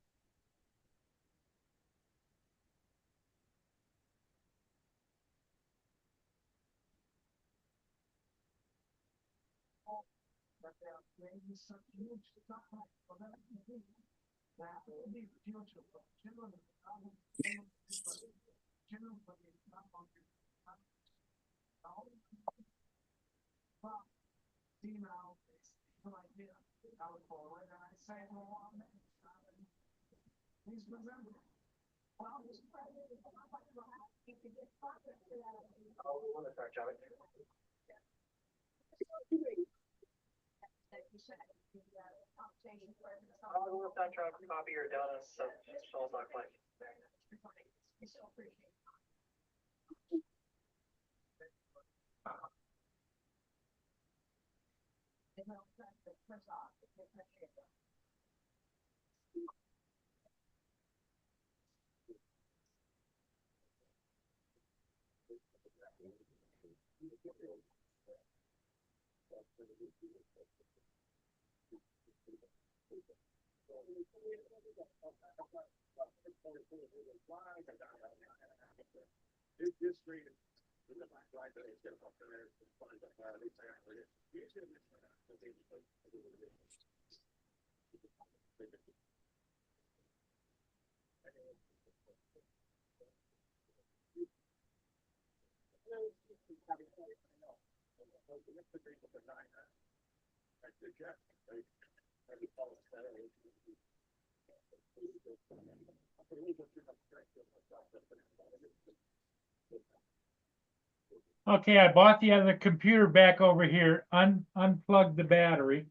Okay, I bought the other computer back over here, unplugged the battery.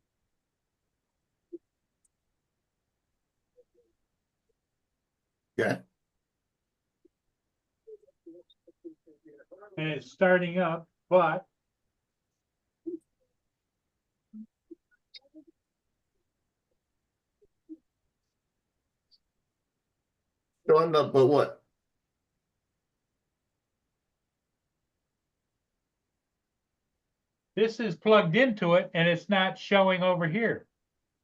Yeah. And it's starting up, but Showing up, but what? this is plugged into it and it's not showing over here.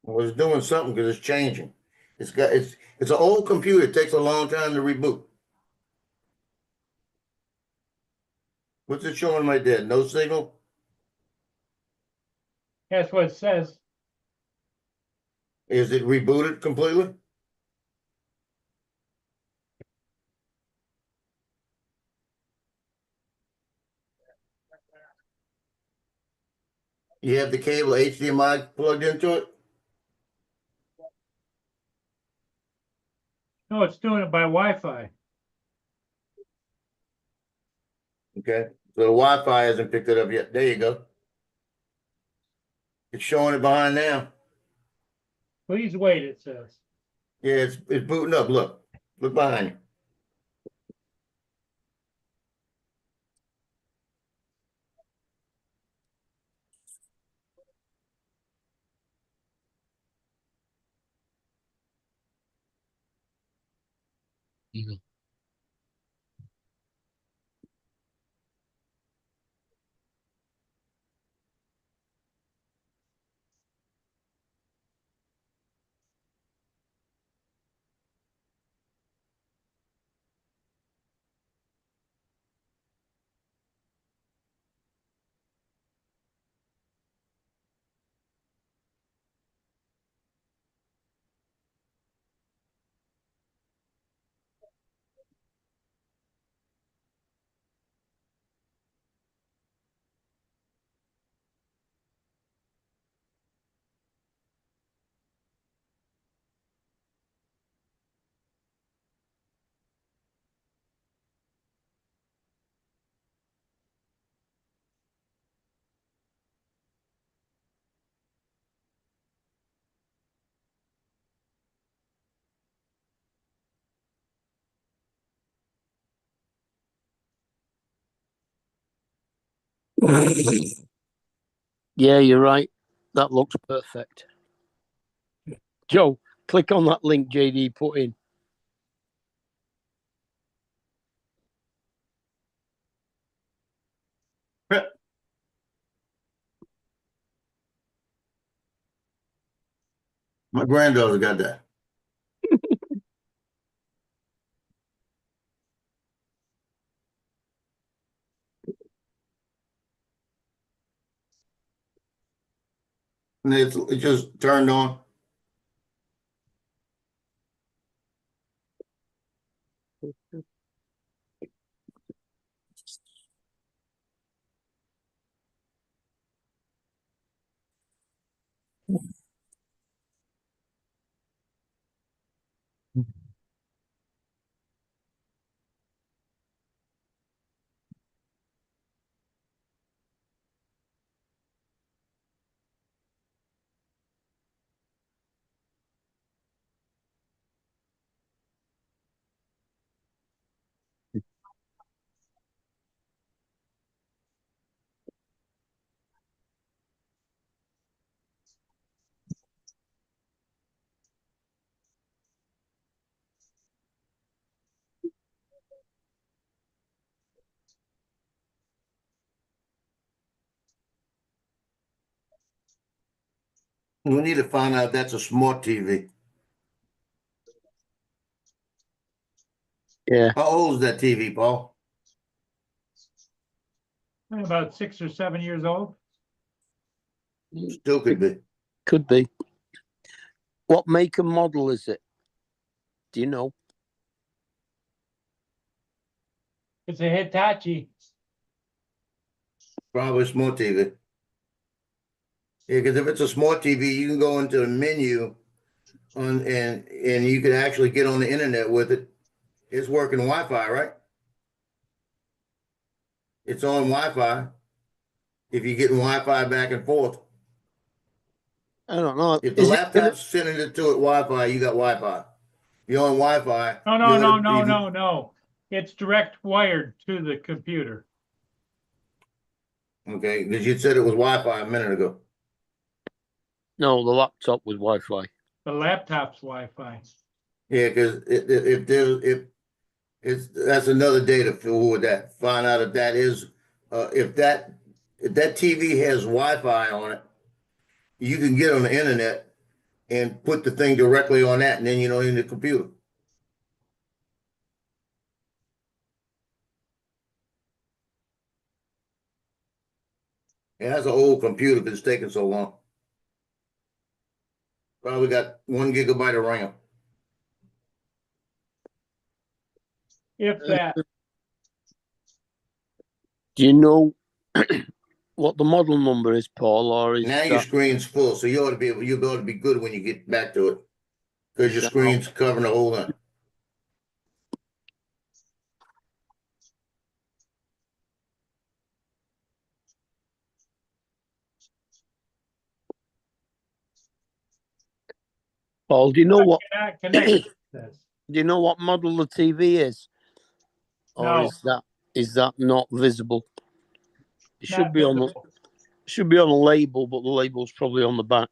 Well, it's doing something because it's changing. It's an old computer. It takes a long time to reboot. What's it showing right there? No signal? That's what it says. Is it rebooted completely? You have the cable HDMI plugged into it? No, it's doing it by Wi-Fi. Okay, so the Wi-Fi hasn't picked it up yet. There you go. It's showing it behind now. Please wait, it says. Yeah, it's booting up. Look behind you. Yeah, you're right. That looks perfect. Joe, click on that link JD put in. My granddaughter got that. And it just turned on. We need to find out that's a smart TV. Yeah. How old is that TV, Paul? About 6 or 7 years old. Still could be. Could be. What make and model is it? Do you know? It's a Hitachi. Probably a smart TV. Yeah, because if it's a smart TV, you can go into the menu and you can actually get on the internet with it. It's working Wi-Fi, right? It's on Wi-Fi. If you're getting Wi-Fi back and forth. I don't know. If the Is it? laptop's sending it to it Wi-Fi, you got Wi-Fi. You're on Wi-Fi. No. It's direct wired to the computer. Okay, because you said it was Wi-Fi a minute ago. No, the laptop with Wi-Fi. The laptop's Wi-Fi. Yeah, because if it's that's another day to fool with that. Find out if that is if that TV has Wi-Fi on it, you can get on the internet and put the thing directly on that, and then you don't need the computer. Yeah, that's an old computer, but it's taking so long. Probably got 1 gigabyte of RAM. If that, Do you know what the model number is, Paul, or is Now your that? screen's full, so you'll be able to be good when you get back to it, because your Shut screen's covering the whole thing. Paul, do you know what? cannot connect this. Do you know what model the TV is, or No. is that not visible? It should Not be on the visible. should be on a label, but the label's probably on the back.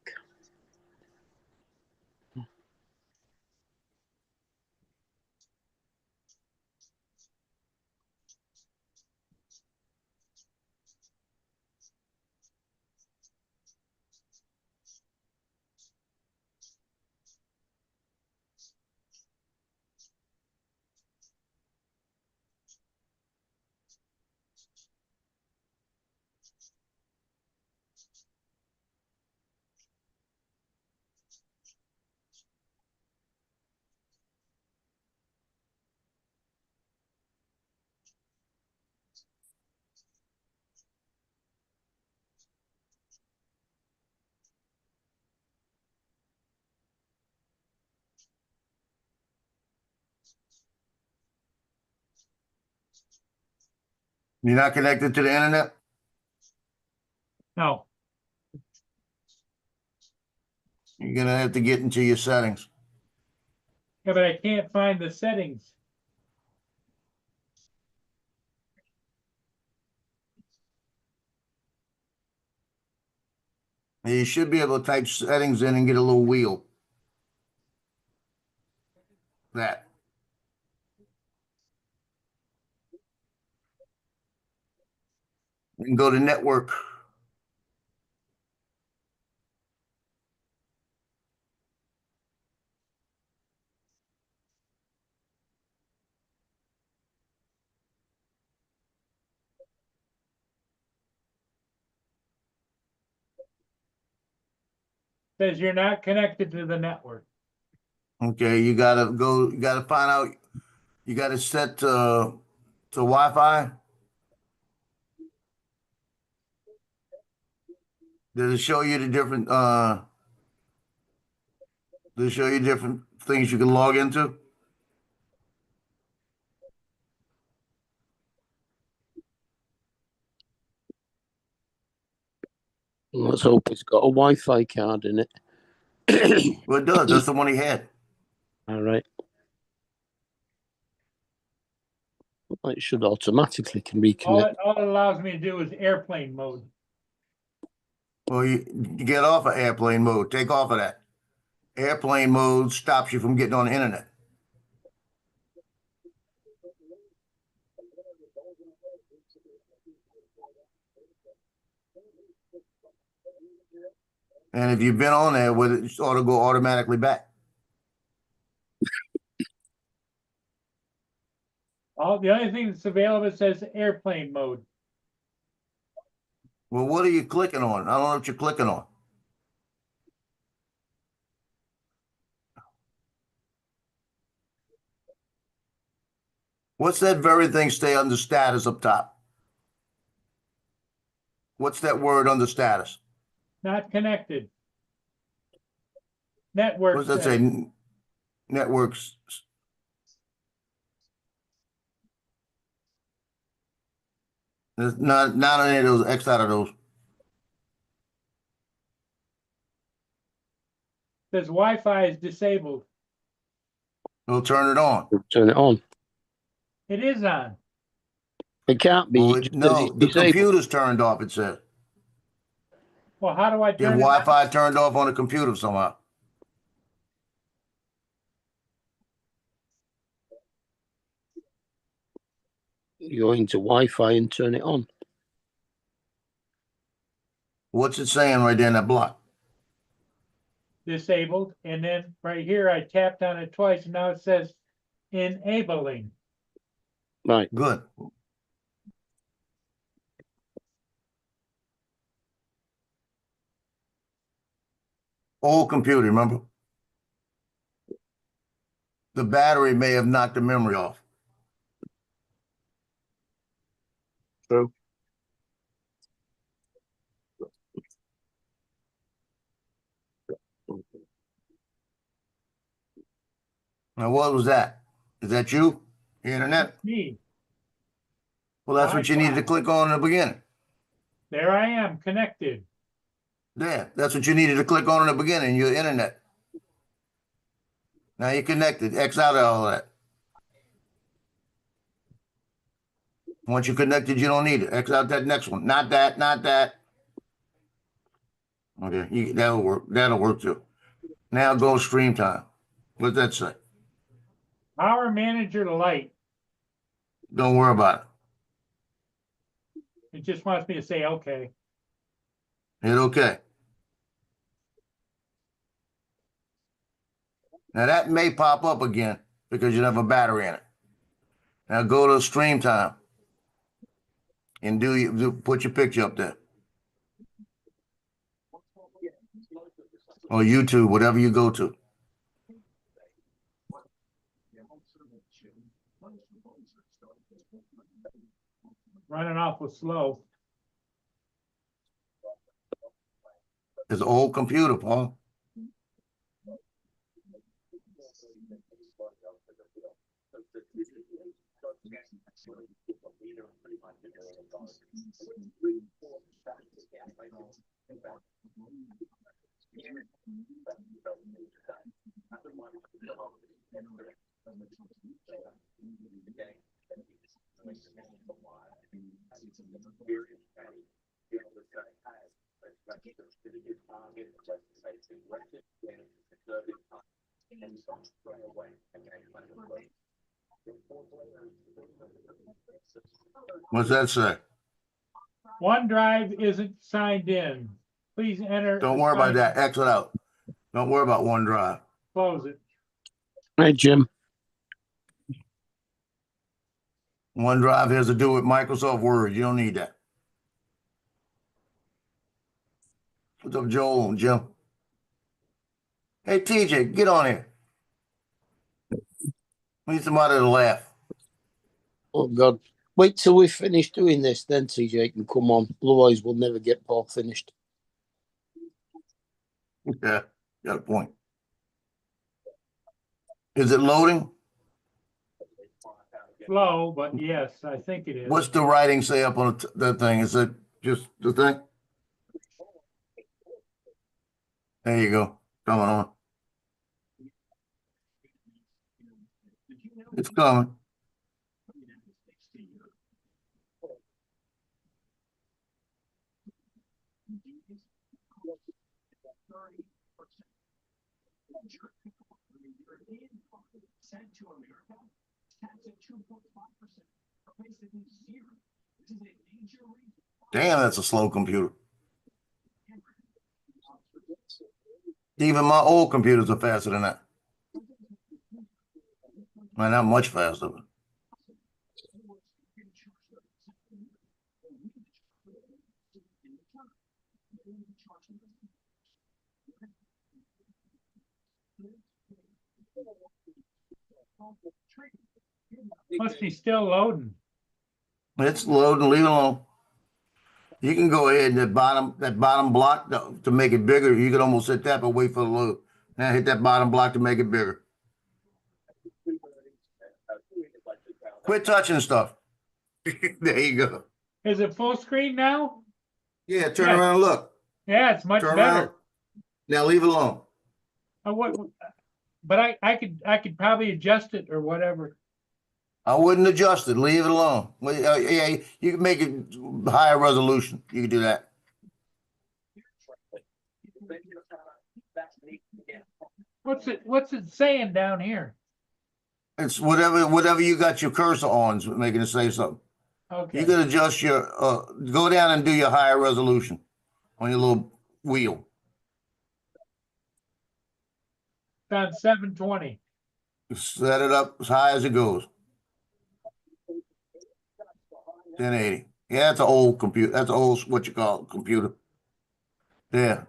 You're not connected to the internet? No. You're gonna have to get into your settings. Yeah, but I can't find the settings. You should be able to type settings in and get a little wheel. That. You can go to network. Says you're not connected to the network. Okay, you gotta go, you gotta find out, you gotta set to Wi-Fi. Does it show you the different, does it show you different things you can log into? Let's hope it's got a Wi-Fi card in it. Well, it does. That's the one he had. All right. Well, it should automatically can reconnect. All it allows me to do is airplane mode. Well, you get off of airplane mode. Take off of that. Airplane mode stops you from getting on the internet. And if you've been on there with it, it ought to go automatically back. The only thing that's available says airplane mode. Well, what are you clicking on? I don't know what you're clicking on. What's that very thing stay under status up top? What's that word under status? Not connected. Network. What does that settings. say? Networks. There's not any of those, X out of those. Says Wi-Fi is disabled. We'll turn it on. Turn it on. It is on. It can't be. Well, It just says no, it's the disabled. computer's turned off, it says. Well, how do I You have turn it on? Wi-Fi turned off on the computer somehow. You go into Wi-Fi and turn it on. What's it saying right there in that block? Disabled, and then right here I tapped on it twice, and now it says enabling. Right. Good. Old computer, remember? The battery may have knocked the memory off. True. Now, what was that? Is that you? The internet? Me, Well, that's what you needed to click on in the beginning. there I am connected. There, that's what you needed to click on in the beginning, your internet. Now you're connected. X out of all of that. Once you're connected, you don't need it. X out that next one. Not that, not that. Okay, that'll work. That'll work too. Now go stream time. What's that say? Power manager light. Don't worry about It just wants me to say, okay. it. Hit okay. Now that may pop up again because you have a battery in it. Now go to stream time and put your picture up there. Or YouTube, whatever you go to. Running awful slow. It's an old computer, Paul. What's that say? OneDrive isn't signed in. Please enter. Don't the worry about sign- that. Exit out. Don't worry about OneDrive. Close it. Hey, Jim. OneDrive has to do with Microsoft Word. You don't need that. What's up, Joel and Jim? Hey, TJ, get on here. We need somebody to laugh. Oh, God. Wait till we finish doing this, then TJ can come on. Otherwise, we'll never get Paul finished. Yeah, got a point. Is it loading? Slow, but yes, I think it is. What's the writing say up on that thing? Is it just the thing? There you go. Coming on. It's coming. Damn, that's a slow computer. Even my old computers are faster than that. Man, not much faster. Must be still loading. It's loading, leave it alone. You can go ahead and that bottom block to make it bigger. You can almost hit that, but wait for the load. Now hit that bottom block to make it bigger. Quit touching stuff. There you go. Is it full screen now? Yeah, turn Yeah. around and look. Yeah, it's much Turn better. around. Now leave it alone. But I could probably adjust it or whatever. I wouldn't adjust it. Leave it alone. Yeah, you can make it higher resolution. You can do that. What's it saying down here? It's whatever you got your cursor on is making it say something. Okay. You can adjust your go down and do your higher resolution on your little wheel. It's on 720. Set it up as high as it goes. 1080. Yeah, that's an old computer. That's an old what you call it, computer. Yeah.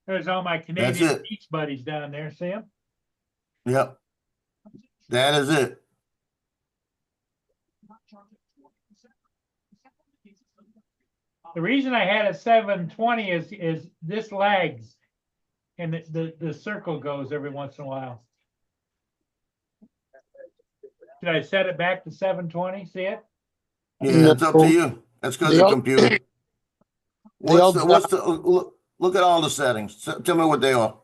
There's all my Canadian it. beach buddies down there, see 'em? Yep. That is it. The reason I had a 720 is this lags. And the circle goes every once in a while. Should I set it back to 720? See it? Yeah, it's up to you. That's because The of the old- computer. odds Look at all the settings. Tell me what they are.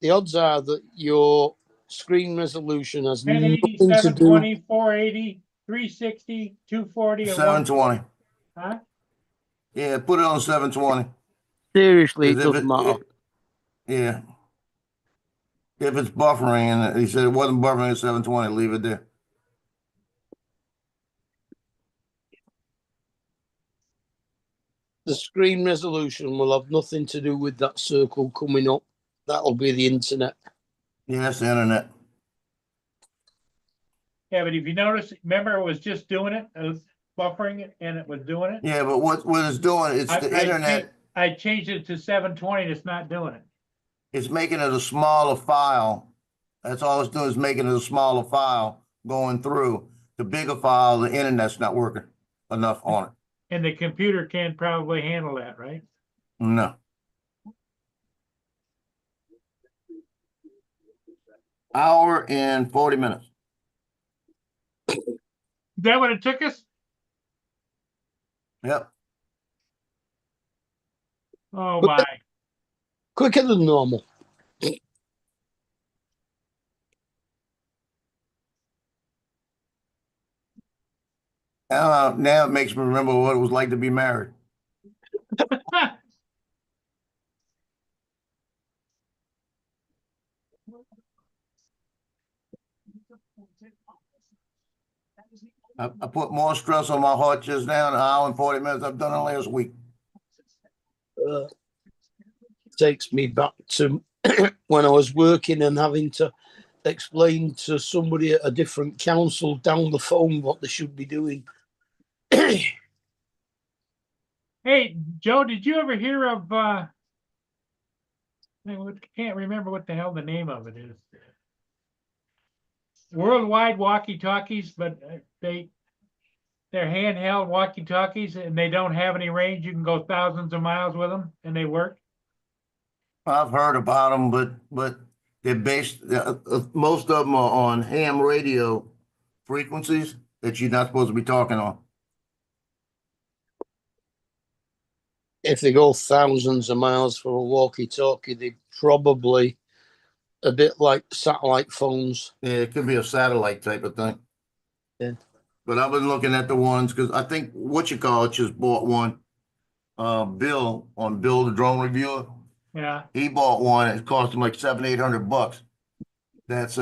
The odds are that your screen resolution has 1080, nothing to do. 720, 480, 360, 240, and 720. Huh? Yeah, put it on 720. Seriously, it 'Cause if doesn't matter. Yeah. If it's buffering, and he said it wasn't buffering at 720, leave it there. The screen resolution will have nothing to do with that circle coming up. That'll be the internet. Yeah, that's the internet. Yeah, but if you notice, remember it was just doing it, it was buffering it, and it was doing it. Yeah, but what it's doing, it's the internet. I changed it to 720, and it's not doing it. It's making it a smaller file. That's all it's doing is making it a smaller file going through. The bigger file, the internet's not working enough on it. And the computer can probably handle that, right? No. Hour and 40 minutes. Is that what it took us? Yep. Oh my. Quicker than normal. Now it makes me remember what it was like to be married. I put more stress on my heart just now in an hour and 40 minutes I've done it last week. Takes me back to when I was working and having to explain to somebody at a different council down the phone what they should be doing. Hey, Joe, did you ever hear of, I can't remember what the hell the name of it is. Worldwide walkie-talkies, but they're handheld walkie-talkies and they don't have any range. You can go thousands of miles with them and they work. I've heard about them, but they're based, most of them are on ham radio frequencies that you're not supposed to be talking on. If they go thousands of miles for a walkie-talkie, they probably a bit like satellite phones. Yeah, it could be a satellite type of thing. Yeah. But I've been looking at the ones because I think just bought one. Bill the drone reviewer. Yeah. He bought one. It cost him like $700-800. That's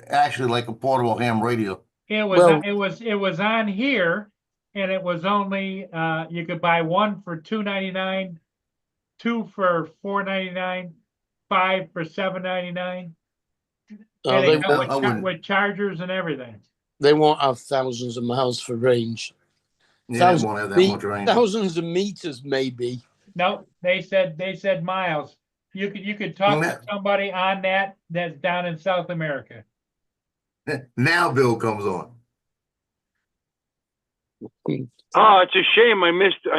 actually like a portable ham radio. It was on here and it was only, you could buy one for $2.99, two for $4.99, 5 for $7.99. And They it come with chargers and everything. They won't have thousands of miles for range. Yeah, they won't have that much range. Thousands of meters, maybe. No, they said miles. You could talk to somebody on that's down in South America. Now Bill comes on. Oh, it's a shame. I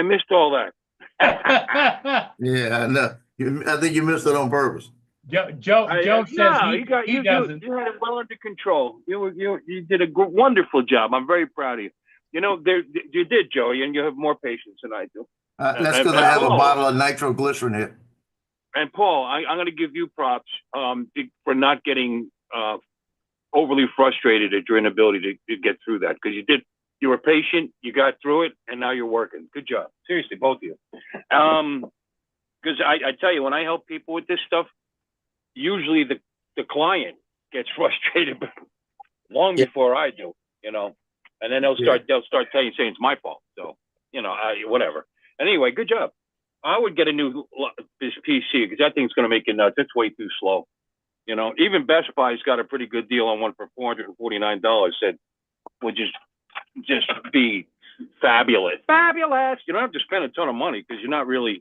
missed all that. Yeah, I know. I think you missed it on purpose. Joe says no, he you doesn't. You had it well under control. You did a wonderful job. I'm very proud of you. You know, you did, Joey, and you have more patience than I do. That's because I have a bottle of nitroglycerin here. And Paul, I'm going to give you props for not getting overly frustrated at your inability to get through that, because you were patient, you got through it, and now you're working. Good job. Seriously, both of you. Because I tell you, when I help people with this stuff, usually the client gets frustrated long before I do, you know, and then they'll start saying it's my fault. So, you know, whatever. Anyway, good job. I would get a new this PC because that thing's going to make it nuts. It's way too slow. You know, even Best Buy's got a pretty good deal on one for $449. Said would just be fabulous. Fabulous. You don't have to spend a ton of money because you're not going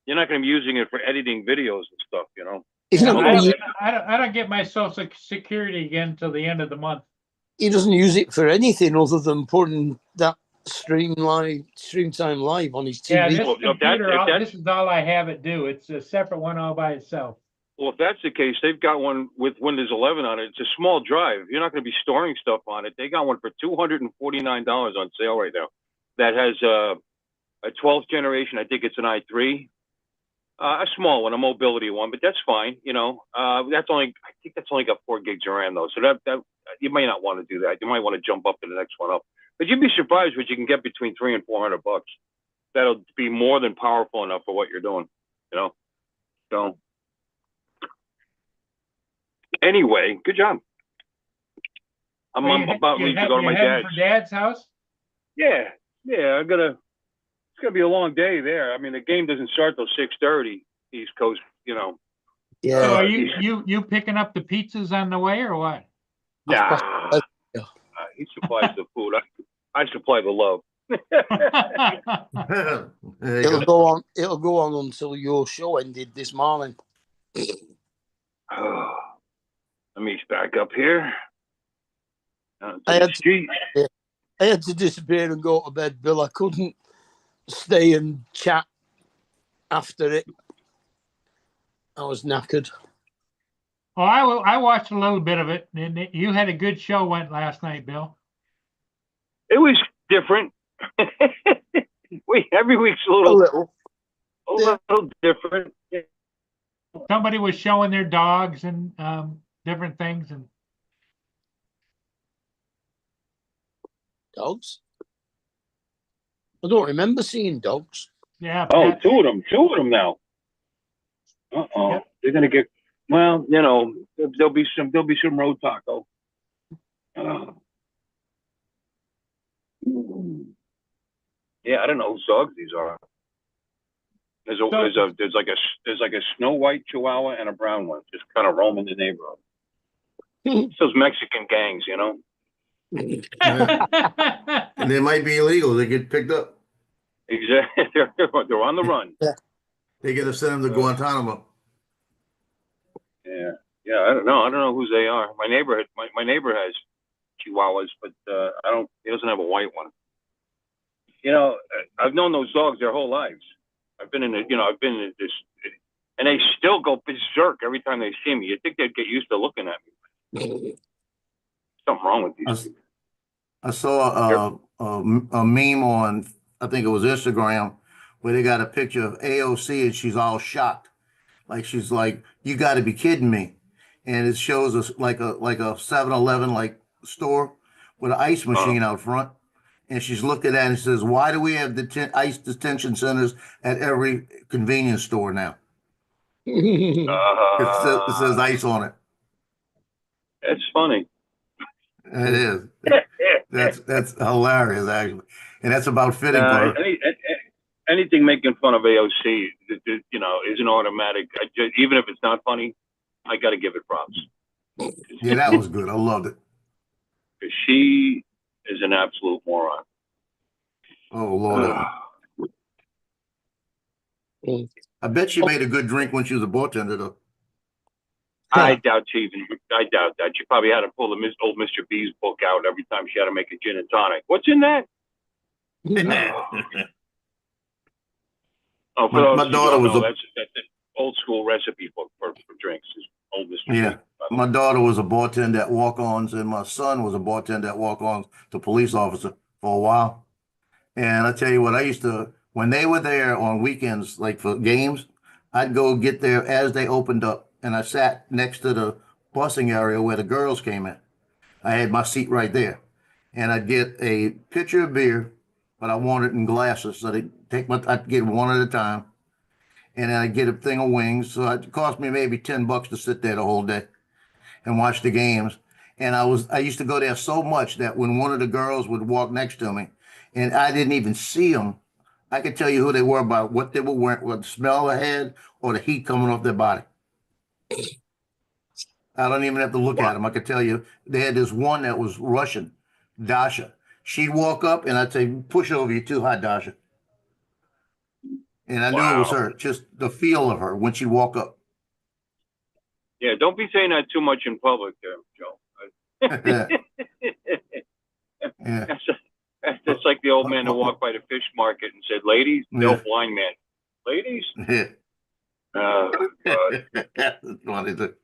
to be using it for editing videos and stuff, you know. I don't get my Social Security again till the end of the month. He doesn't use it for anything other than putting that stream time live on his TV. Yeah, this computer, this is all I have it do. It's a separate one all by itself. Well, if that's the case, they've got one with Windows 11 on it. It's a small drive. You're not going to be storing stuff on it. They got one for $249 on sale right now. That has a 12th generation. I think it's an i3. A small one, a mobility one, but that's fine. You know, I think that's only got 4 gigs of RAM though. So that you may not want to do that. You might want to jump up to the next one up. But you'd be surprised what you can get between $300 and $400. That'll be more than powerful enough for what you're doing. You know. So anyway, good job. I'm about ready to go to my dad's house. Yeah. It's gonna be a long day there. I mean, the game doesn't start till 6:30 East Coast. You know. Yeah. So are you picking up the pizzas on the way or what? Yeah. He supplies the food. I supply the love. It'll go on until your show ended this morning. Let me back up here. I had to disappear and go to bed, Bill. I couldn't stay and chat after it. I was knackered. Well, I watched a little bit of it. And you had a good show went last night, Bill. It was different. Every week's a little different. Somebody was showing their dogs and different things and dogs. I don't remember seeing dogs. Yeah. Oh, two of them now. Yep. They're gonna get Well, you know, there'll be some road taco. Yeah, I don't know whose dogs these are. There's like a Snow White Chihuahua and a brown one just kind of roaming the neighborhood. It's those Mexican gangs, you know. And they might be illegal. They get picked up. Exactly, they're on the run. They get to send them to Guantanamo. Yeah, yeah. I don't know whose they are. My neighbor has Chihuahuas, but he doesn't have a white one. You know, I've known those dogs their whole lives. I've been in this, and they still go berserk every time they see me. You'd think they'd get used to looking at me. Something wrong with these people. I saw a meme on, I think it was Instagram, where they got a picture of AOC and she's all shocked. Like she's like, you got to be kidding me. And it shows us like a 7-Eleven like store with an ice machine out front. And she's looking at it and says, why do we have ice detention centers at every convenience store now? It says ice on it. It's funny. It is. That's hilarious, actually. And that's about fitting for her. Anything making fun of AOC, you know, is an automatic. Even if it's not funny, I got to give it props. Yeah, that was good. I loved it. Because she is an absolute moron. Oh, Lord. I bet she made a good drink when she was a bartender, though. I doubt that. She probably had to pull the old Mr. B's book out every time she had to make a gin and tonic. What's in that? Oh, for my daughter was that's an old school recipe book for drinks. Old Mr. Yeah. B. My daughter was a bartender at walk-ons, and my son was a bartender at walk-ons to police officer for a while. And I tell you what, I used to, when they were there on weekends, like for games, I'd go get there as they opened up, and I sat next to the busing area where the girls came in. I had my seat right there, and I'd get a pitcher of beer, but I wanted it in glasses, so I'd get one at a time, and then I'd get a thing of wings. So it cost me maybe $10 to sit there the whole day and watch the games. And I used to go there so much that when one of the girls would walk next to me, and I didn't even see them, I could tell you who they were by what they were wearing, what the smell they had, or the heat coming off their body. I don't even have to look at them. I could tell you they had this one that was Russian, Dasha. She'd walk up and I'd say, push over, you're too hot, Dasha. And I knew it was her, just the feel of her when she'd walk up. Yeah, don't be saying that too much in public there, Joe. Yeah. That's like the old man who walked by the fish market and said, ladies, no blind man. Ladies? That's funny too.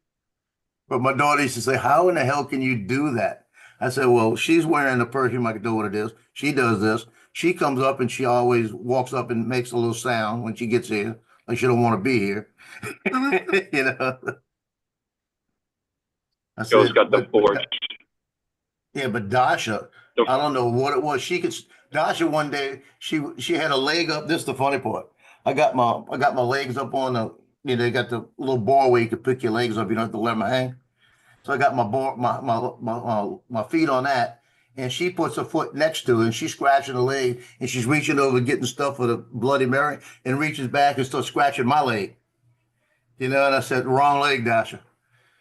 But my daughter used to say, how in the hell can you do that? I said, well, she's wearing the perfume. I can know what it is. She does this. She comes up and she always walks up and makes a little sound when she gets here, like she don't want to be here. You know. Joe's got the porch. Yeah, but Dasha, I don't know what it was. Dasha one day, she had a leg up. This is the funny part. I got my legs up on the, you know, they got the little bar where you can pick your legs up. You don't have to let them hang. So I got my feet on that, and she puts her foot next to it, and she's scratching the leg, and she's reaching over getting stuff for the Bloody Mary, and reaches back and starts scratching my leg. You know, and I said, wrong leg, Dasha.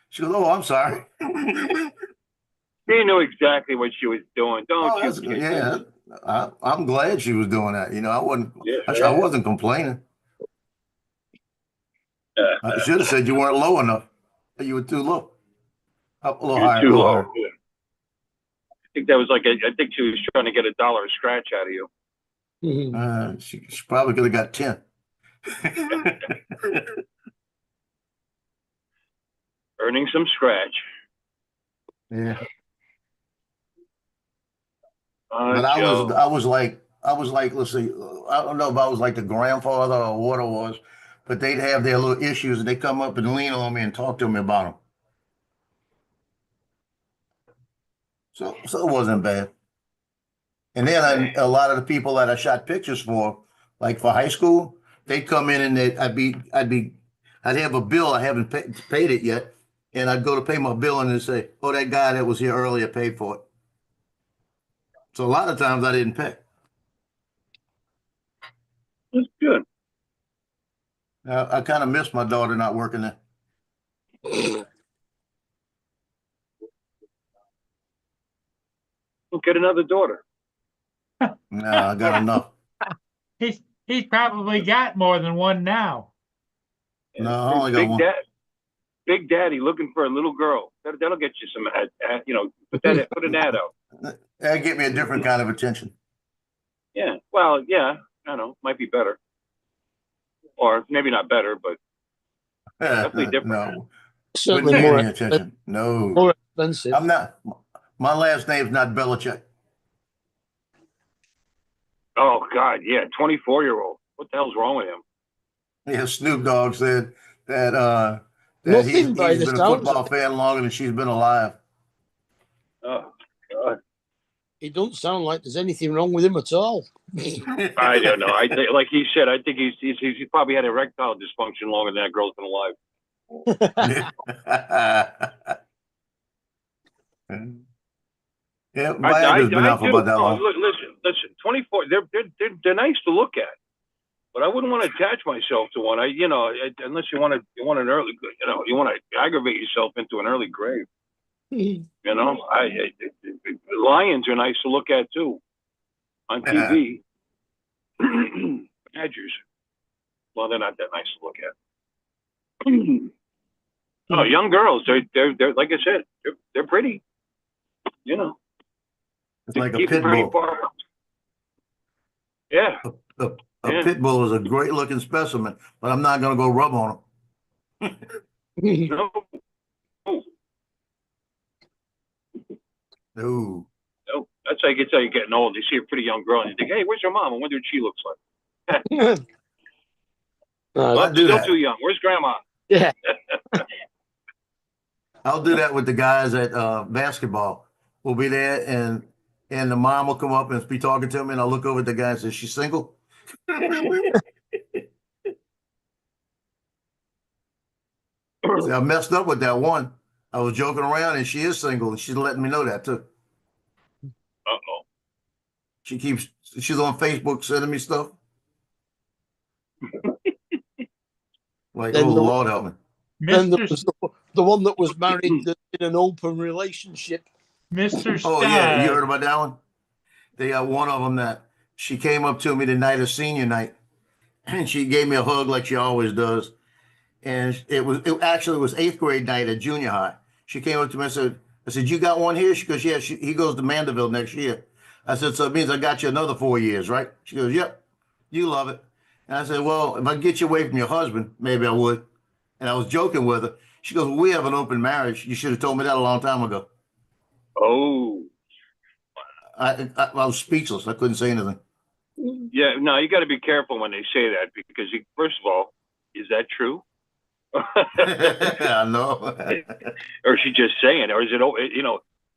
She goes, oh, I'm sorry. She knew exactly what she was doing, don't you? Yeah, I'm glad she was doing that. You know, I wasn't complaining. I should have said you weren't low enough. You were too low. Up a little higher. Too low. Yeah. I think that was I think she was trying to get $1 a scratch out of you. She probably could have got 10. Earning some scratch. Yeah. But I was like, let's see, I don't know if I was like the grandfather or what it was, but they'd have their little issues and they come up and lean on me and talk to me about them. So it wasn't bad. And then a lot of the people that I shot pictures for, like for high school, they'd come in and I'd have a bill, I haven't paid it yet, and I'd go to pay my bill and they'd say, oh, that guy that was here earlier paid for it. So a lot of times I didn't pay. That's good. I kind of miss my daughter not working there. We'll get another daughter. No, I got enough. He's probably got more than one now. No, I only got one. Big Daddy looking for a little girl. That'll get you some, put an ad out. That'd get me a different kind of attention. Yeah. Well, yeah. I know. Might be better, or maybe not better, but definitely different. No, wouldn't Certainly get more, any attention. No, more expensive. I'm not. My last name's not Belichick. Oh God, yeah. 24-year-old. What the hell's wrong with him? Yeah, Snoop Dogg said that Nothing he's by the been a sounds football of it. fan longer than she's been alive. Oh God. It doesn't sound like there's anything wrong with him at all. I don't know. I think, like he said, I think he's probably had erectile dysfunction longer than that girl's been alive. Yeah, Viagra's been out for about that long. Listen. 24. They're nice to look at, but I wouldn't want to attach myself to one. Unless you want an early, you want to aggravate yourself into an early grave. Lions are nice to look at too, on TV. Badgers, well, they're not that nice to look at. Oh, young girls, they're like I said, they're pretty. It's like a Keep pit them pretty bull. far. Yeah. A Yeah. pit bull is a great looking specimen, but I'm not going to go rub on him. No. No. No, that's how you're getting old. You see a pretty young girl and you think, hey, where's your mom? I wonder what she looks like. No, I'll do Still that. too young. Where's grandma? yeah. I'll do that with the guys at basketball. We'll be there and the mom will come up and be talking to me and I'll look over at the guy and say, she's single? See, I messed up with that one. I was joking around and she is single and she's letting me know that too. Uh-oh. She's on Facebook sending me stuff. Like, Then oh, the- Lord help me. Then there Mr. was the one that was married in an open relationship. Mr. Oh, yeah, you Stein. heard about that one? They got one of them that she came up to me the night of senior night and she gave me a hug like she always does. And it actually was 8th grade night at junior high. She came up to me and I said, you got one here? She goes, yeah, he goes to Mandeville next year. I said, so it means I got you another 4 years, right? She goes, yep, you love it. And I said, well, if I get you away from your husband, maybe I would. And I was joking with her. She goes, well, we have an open marriage. You should have told me that a long time ago. Oh. I was speechless. I couldn't say anything. Yeah, no, you got to be careful when they say that because, first of all, is that true? I know. Or is she just saying, or is it,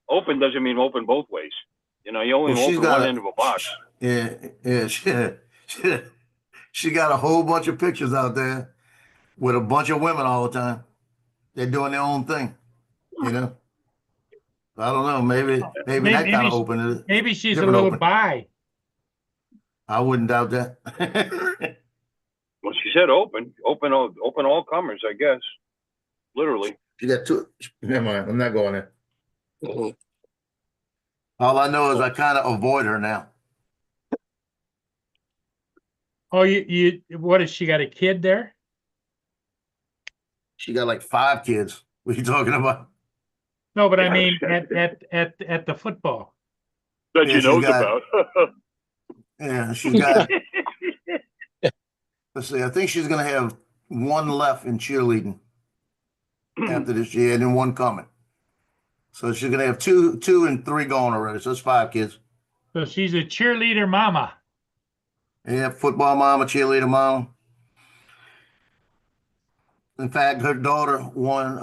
open doesn't mean open both ways. You only Well, she's open got one end of a box. Yeah. She got a whole bunch of pictures out there with a bunch of women all the time. They're doing their own thing, I don't know. Maybe that Maybe kind of she- open. Maybe she's a Different little open. bi. I wouldn't doubt that. Well, she said open all comers, I guess. Literally. She got two. Never mind. I'm not going there. All I know is I kind of avoid her now. Oh, what is she got a kid there? She got like 5 kids. What are you talking about? No, but I mean at the football. That Yeah, she she knows got- about. Yeah, she's got. Let's see. I think she's gonna have 1 left in cheerleading after this year, and then 1 coming. So she's gonna have 2 and 3 going already. So it's 5 kids. So she's a cheerleader mama. Yeah, football mom, a cheerleader mom. In fact, her daughter won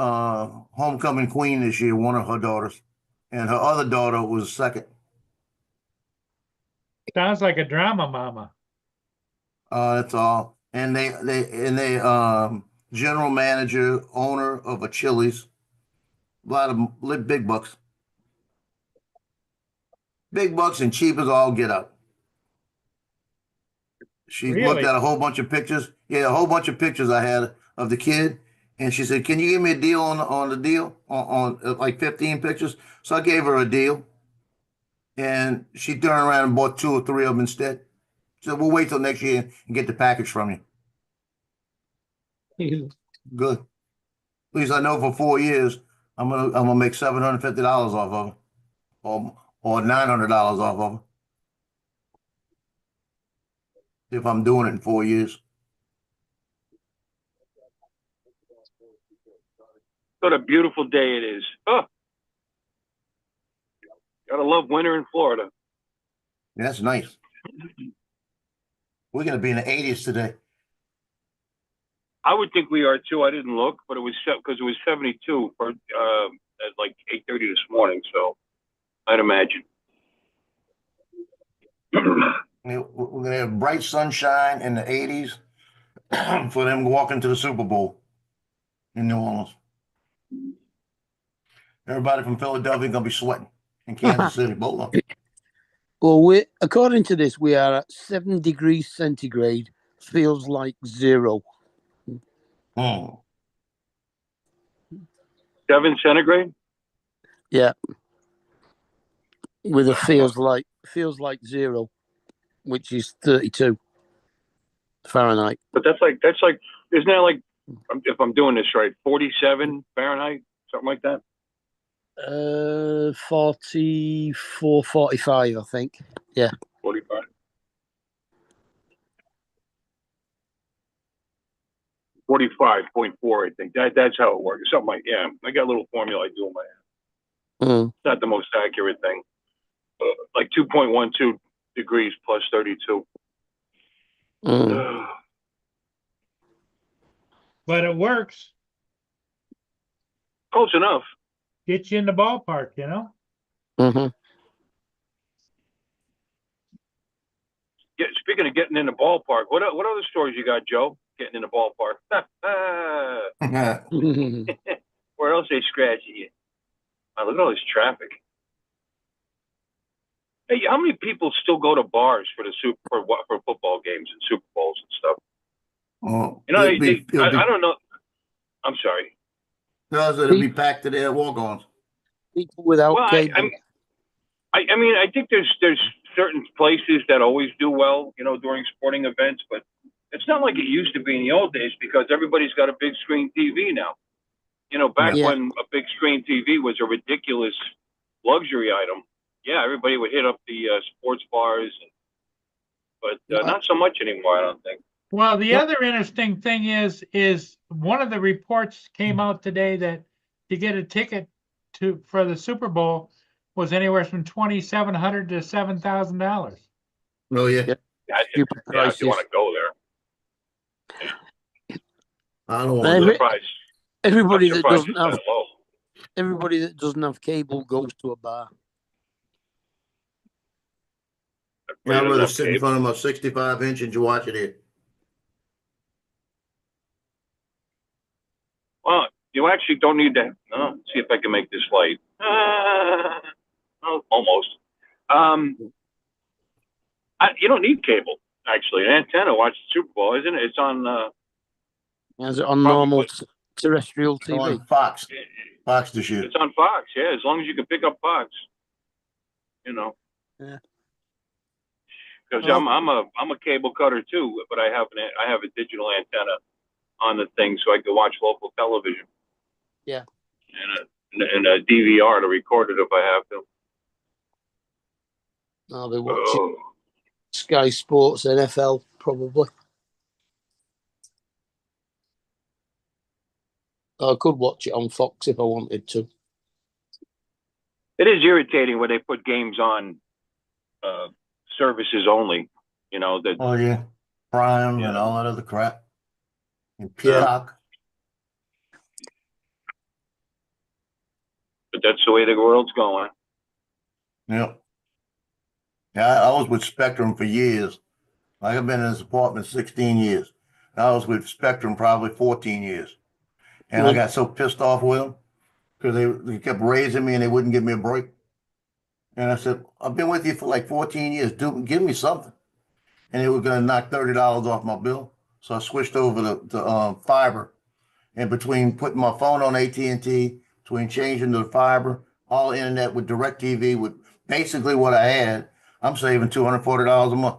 homecoming queen this year. One of her daughters, and her other daughter was second. Sounds like a drama mama. That's all. And they general manager, owner of a Chili's. A lot of big bucks. Big bucks and cheap as all get out. She looked Really? at a whole bunch of pictures. Yeah, a whole bunch of pictures I had of the kid. And she said, "Can you give me a deal on the deal on like 15 pictures?" So I gave her a deal. And she turned around and bought 2 or 3 of them instead. She said, "We'll wait till next year and get the package from you." Good. At least I know for 4 years I'm gonna make $750 off of her, or $900 off of her if I'm doing it in 4 years. What a beautiful day it is. Oh, gotta love winter in Florida. Yeah, that's nice. We're gonna be in the 80s today. I would think we are too. I didn't look, but it was because it was 72 for at like 8:30 this morning. So I'd imagine. We're gonna have bright sunshine in the 80s for them walking to the Super Bowl in New Orleans. Everybody from Philadelphia gonna be sweating in Kansas City. Both of them. Well, according to this, we are at 7 degrees centigrade. Feels like 0. 7 centigrade. Yeah. With a feels like 0, which is 32 Fahrenheit. But that's like isn't that like, if I'm doing this right, 47 Fahrenheit, something like that? 44, 45, I think. Yeah. 45. .4, I think. That's how it works. Something like, yeah. I got a little formula I do in my head. It's not the most accurate thing. Like 2.12 degrees plus 32. But it works. Close enough. Get you in the ballpark, you know? Yeah, speaking of getting in the ballpark, what other stories you got, Joe? Getting in the ballpark. Where else they scratching you? Oh, look at all this traffic. Hey, how many people still go to bars for for football games and Super Bowls and stuff? You know, I don't know. I'm sorry. No, it'll be packed to their walk-ons. People without cable. I mean, I think there's certain places that always do well, you know, during sporting events, but it's not like it used to be in the old days because everybody's got a big screen TV now. You know, back when a big screen TV was a ridiculous luxury item, yeah, everybody would hit up the sports bars, but not so much anymore, I don't think. Well, the other interesting thing is one of the reports came out today that to get a ticket for the Super Bowl was anywhere from $2,700 to $7,000. Oh yeah. Yeah, if you want to go there. I don't want to. Everybody that doesn't have cable goes to a bar. Yeah, I'd rather sit in front of my 65-inch and watch it here. Well, you actually don't need to. See if I can make this light. Almost. You don't need cable, actually. An antenna watch the Super Bowl, isn't it? It's on. Is it on normal terrestrial TV? On Fox. Fox this year. It's on Fox, yeah. As long as you can pick up Fox, you know. Yeah. Because I'm a cable cutter too, but I have a digital antenna on the thing so I can watch local television. Yeah. And a DVR to record it if I have to. I'll be watching Sky Sports NFL probably. I could watch it on Fox if I wanted to. It is irritating when they put games on services only. You know that. Oh yeah, Prime and all that other crap. And Peacock. But that's the way the world's going. Yep. Yeah, I was with Spectrum for years. Like I've been in this apartment 16 years. I was with Spectrum probably 14 years. And I Well- got so pissed off with them because they kept raising me and they wouldn't give me a break. And I said, I've been with you for like 14 years. Give me something. And they were going to knock $30 off my bill. So I switched over to fiber. And between putting my phone on AT&T, between changing to the fiber, all internet with DirecTV, with basically what I had, I'm saving $240 a month.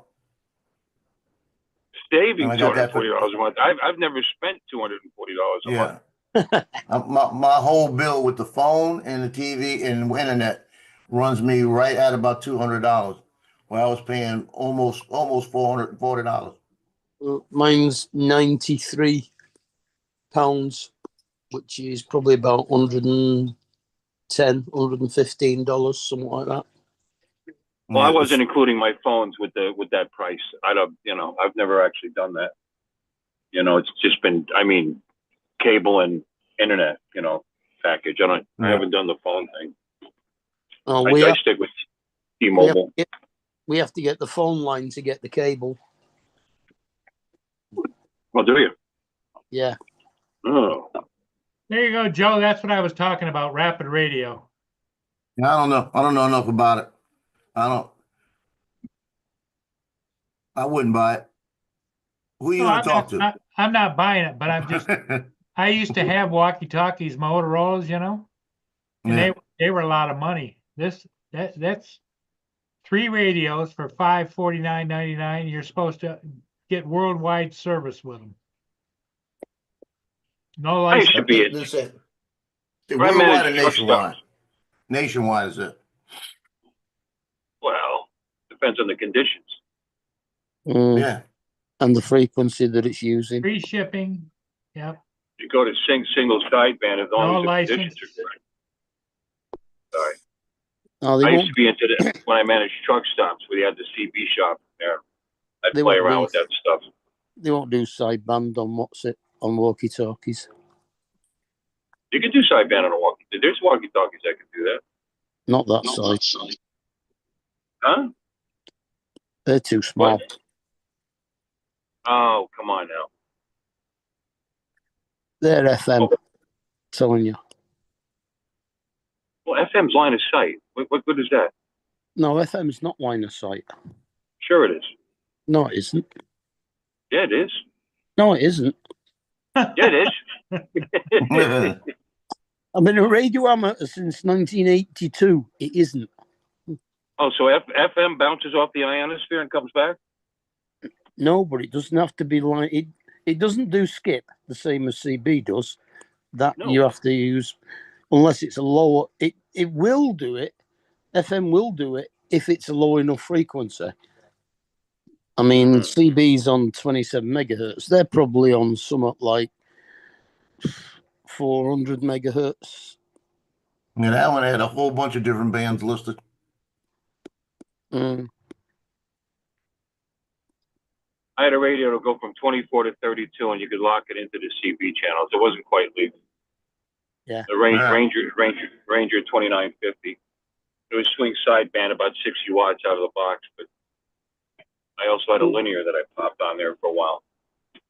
Saving And I two got hundred that for- $40 a month. I've never spent $240 a month. Yeah. My whole bill with the phone and the TV and the internet runs me right at about $200. Where I was paying almost $440. Mine's £93, which is probably about $110, $115, something like that. Well, I wasn't including my phones with that price. I don't, I've never actually done that. It's just been, cable and internet, package. I haven't done the phone thing. I stick with T-Mobile. We have to get the phone line to get the cable. Well, do you? Yeah. Oh. There you go, Joe. That's what I was talking about, rapid radio. I don't know. I don't know enough about it. I wouldn't buy it. Who are you No, going to talk to? I'm not buying it, but I used to have walkie-talkies, Motorola's, and Yeah. they were a lot of money. That's 3 radios for $549.99. You're supposed to get worldwide service with them. No I used license. to be This is I worldwide managed or truck nationwide? stops. Nationwide is it? Well, depends on the conditions. Yeah. And the frequency that it's using. Free shipping. Yep. You go to single sideband as long No as the license. conditions are correct. Sorry. Oh, they I used won't. to be into the when I managed truck stops where you had the CB shop there. I'd They play won't around do- with that stuff. They won't do sideband on walkie-talkies. You can do sideband on a walkie. There's walkie-talkies that can do that. Not that side. Huh? They're too small. What? Oh, come on now. They're FM. Telling you. Well, FM's line of sight. What good is that? No, FM's not line of sight. Sure it is. No, it isn't. Yeah, it is. No, it isn't. Yeah, it is. I've been a radio amateur since 1982. It isn't. Oh, so FM bounces off the ionosphere and comes back? No, but it doesn't have to be line. It doesn't do skip the same as CB does. That No. you have to use, unless it's a lower. It will do it. FM will do it if it's a low enough frequency. I mean, CB's on 27 megahertz. They're probably on somewhat like 400 megahertz. Yeah, that one had a whole bunch of different bands listed. Mm. I had a radio to go from 24 to 32, and you could lock it into the CB channels. It wasn't quite legal. Yeah. The Yeah. Ranger 2950. It was swing sideband, about 60 watts out of the box, but I also had a linear that I popped on there for a while.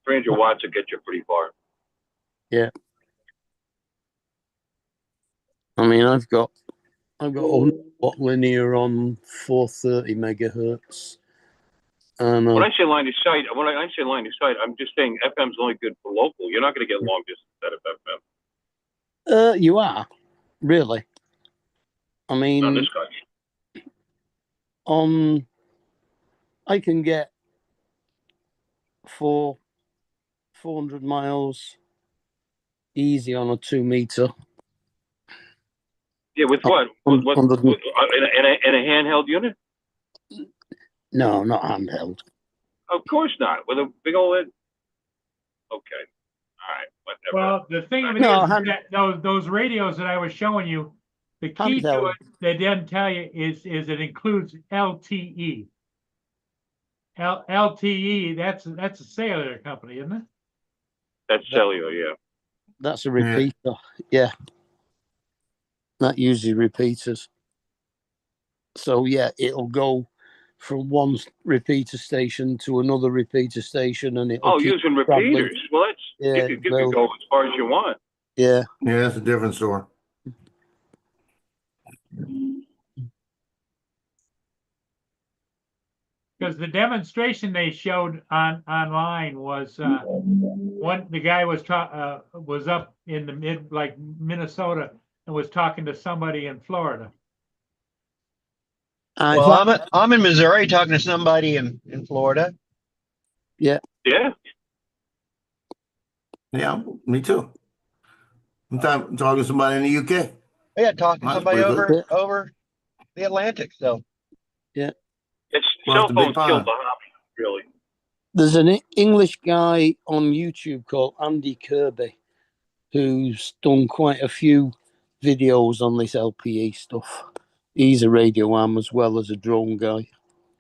300 watts will get you pretty far. Yeah. I mean, I've got 100 watt linear on 430 megahertz. And When I say line of sight, I'm just saying FM's only good for local. You're not going to get long distance out of FM. You are really. I mean, On this country. I can get 400 miles easy on a 2 meter. Yeah, with what? On- What on the- in a handheld unit? No, not handheld. Of course not. With a big old head. Okay. All right. Whatever. Well, the thing of it No, is hand- that those radios that I was showing you, the key to Handheld. it, they didn't tell you, is it includes LTE. LTE, that's a cellular company, isn't it? That's cellular, yeah. That's a repeater. Yeah. That usually repeaters. So yeah, it'll go from one repeater station to another repeater station, and it'll Oh, keep using traveling. repeaters. Well, that's Yeah, you could well, go as far as you want. yeah. Yeah, that's a different story. Because the demonstration they showed online was the guy was up in the like Minnesota and was talking to somebody in Florida. I Well, I'm in Missouri talking to somebody in Florida. Yeah. Yeah, me too. I'm talking to somebody in the UK. Yeah, talking to That's somebody pretty good. over the Atlantic. So It's Across cell the big phones killed pond. the hobby, really. There's an English guy on YouTube called Andy Kirby who's done quite a few videos on this LPE stuff. He's a radio am as well as a drone guy.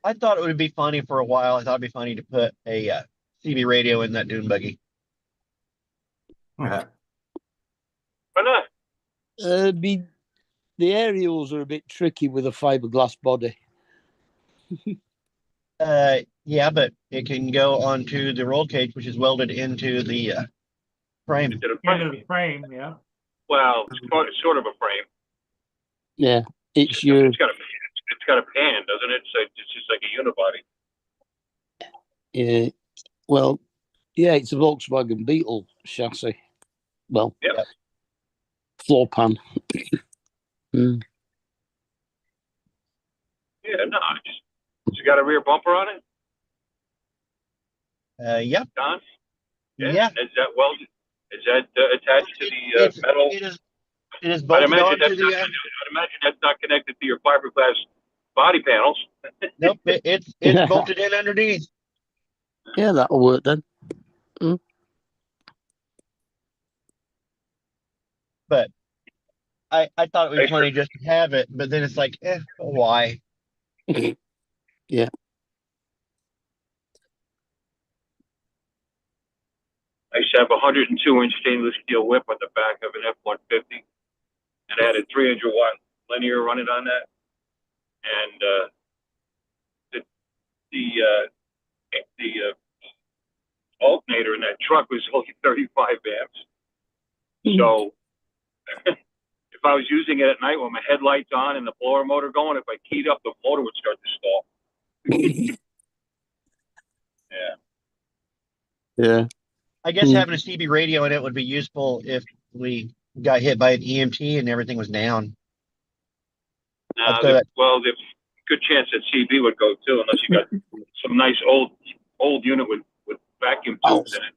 I thought it would be funny for a while. I thought it'd be funny to put a CB radio in that dune buggy. Yeah. Why not? The aerials are a bit tricky with a fiberglass body. Yeah, but it can go onto the roll cage, which is welded into the frame. Into the Into frame. the frame, yeah. Well, it's sort of a frame. Yeah, It's got a pan, doesn't it? So it's just like a unibody. yeah. Well, yeah, it's a Volkswagen Beetle chassis. Well, Yep. Floor pan. Mm. Yeah, no, it's got a rear bumper on it, Yep. Don? Yeah. Is that welded? Is that attached to the metal? It is I'd bolted imagine, onto the. I'd imagine that's not connected to your fiberglass body panels. Nope, it's bolted in underneath. Yeah, that'll work then. But I thought it would be funny just to have it, but then it's like, why? Yeah. I used to have a 102-inch stainless steel whip on the back of an F-150, and I had a 300-watt linear running on that, and the alternator in that truck was only 35 amps. So if I was using it at night with my headlights on and the blower motor going, if I keyed up, the motor would start to stall. Yeah. Yeah. I guess having a CB radio in it would be useful if we got hit by an EMT and everything was down. Well, there's a good chance that CB would go too, unless you got some nice old unit with vacuum tubes in it.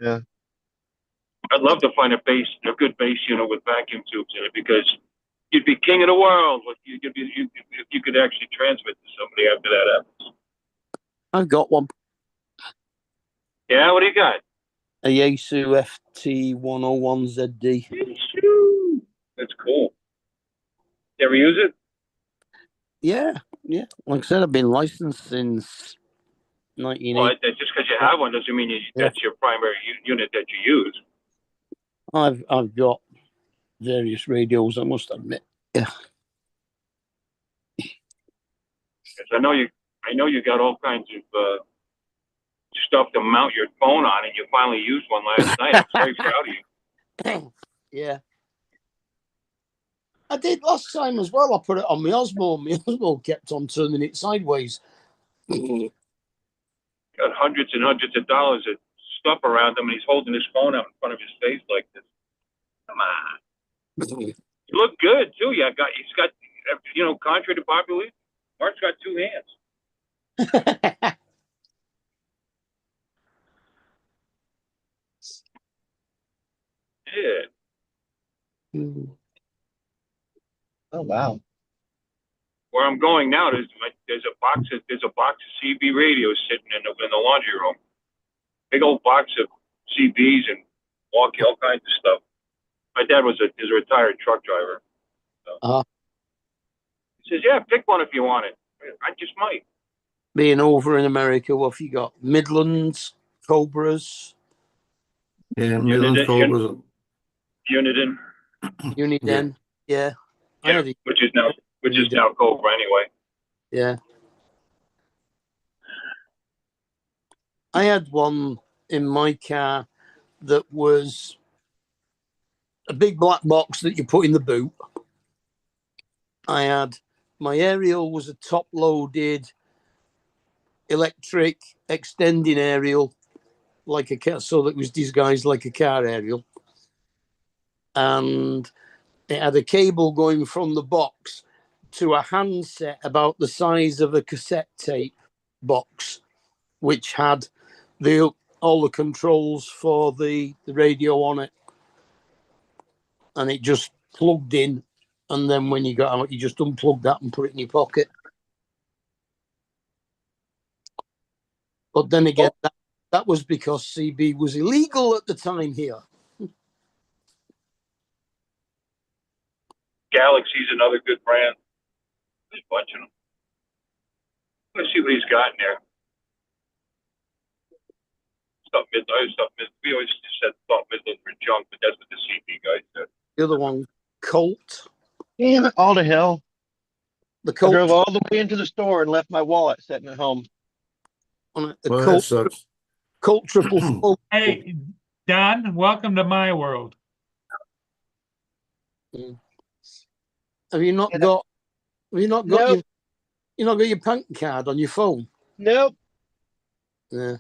Yeah. I'd love to find a good base unit with vacuum tubes in it, because you'd be king of the world if you could actually transmit to somebody after that happens. I've got one. Yeah, what do you got? A Yaesu FT101ZD. That's cool. You ever use it? Yeah. Like I said, I've been licensed since 1980. Well, just because you have one doesn't mean that's your primary unit that you use. I've got various radios, I must admit. Yeah. Yes, I know you got all kinds of stuff to mount your phone on, and you finally used one last night. I'm very proud of you. Yeah. I did last time as well. I put it on my Osmo. My Osmo kept on turning it sideways. Got hundreds and hundreds of dollars of stuff around him, and he's holding his phone out in front of his face like this. Come on. You look good too. He's got, contrary to popular belief, Mark's got two hands. Yeah. Oh wow. Where I'm going now, there's a box of CB radios sitting in the laundry room. Big old box of CBs and walkie, all kinds of stuff. My dad is a retired truck driver. So. He says, "Yeah, pick one if you want it." I just might. Being over in America, what have you got? Midlands, Cobras. Yeah, Midlands Cobras. Uniden. Uniden. Yeah. Which is now Cobra anyway. Yeah. I had one in my car that was a big black box that you put in the boot. I had my aerial was a top loaded electric extending aerial, like a car, so that it was disguised like a car aerial. And it had a cable going from the box to a handset about the size of a cassette tape box, which had all the controls for the radio on it. And it just plugged in. And then when you got out, you just unplugged that and put it in your pocket. But then again, that was because CB was illegal at the time here. Galaxy's another good brand. There's a bunch of them. Let's see what he's got in there. We always said thought Midland for junk, but that's what the CB guy said. The other one, Colt. Damn it, all to hell. The I drove Colt all the way into the store and left my wallet sitting at home. on it. The Well, that Colt, sucks. Colt triple full. Hey, Don, welcome to my world. Have you not Yeah. got? Have you not got Nope. you not got your PAN card on your phone? Nope. Yeah.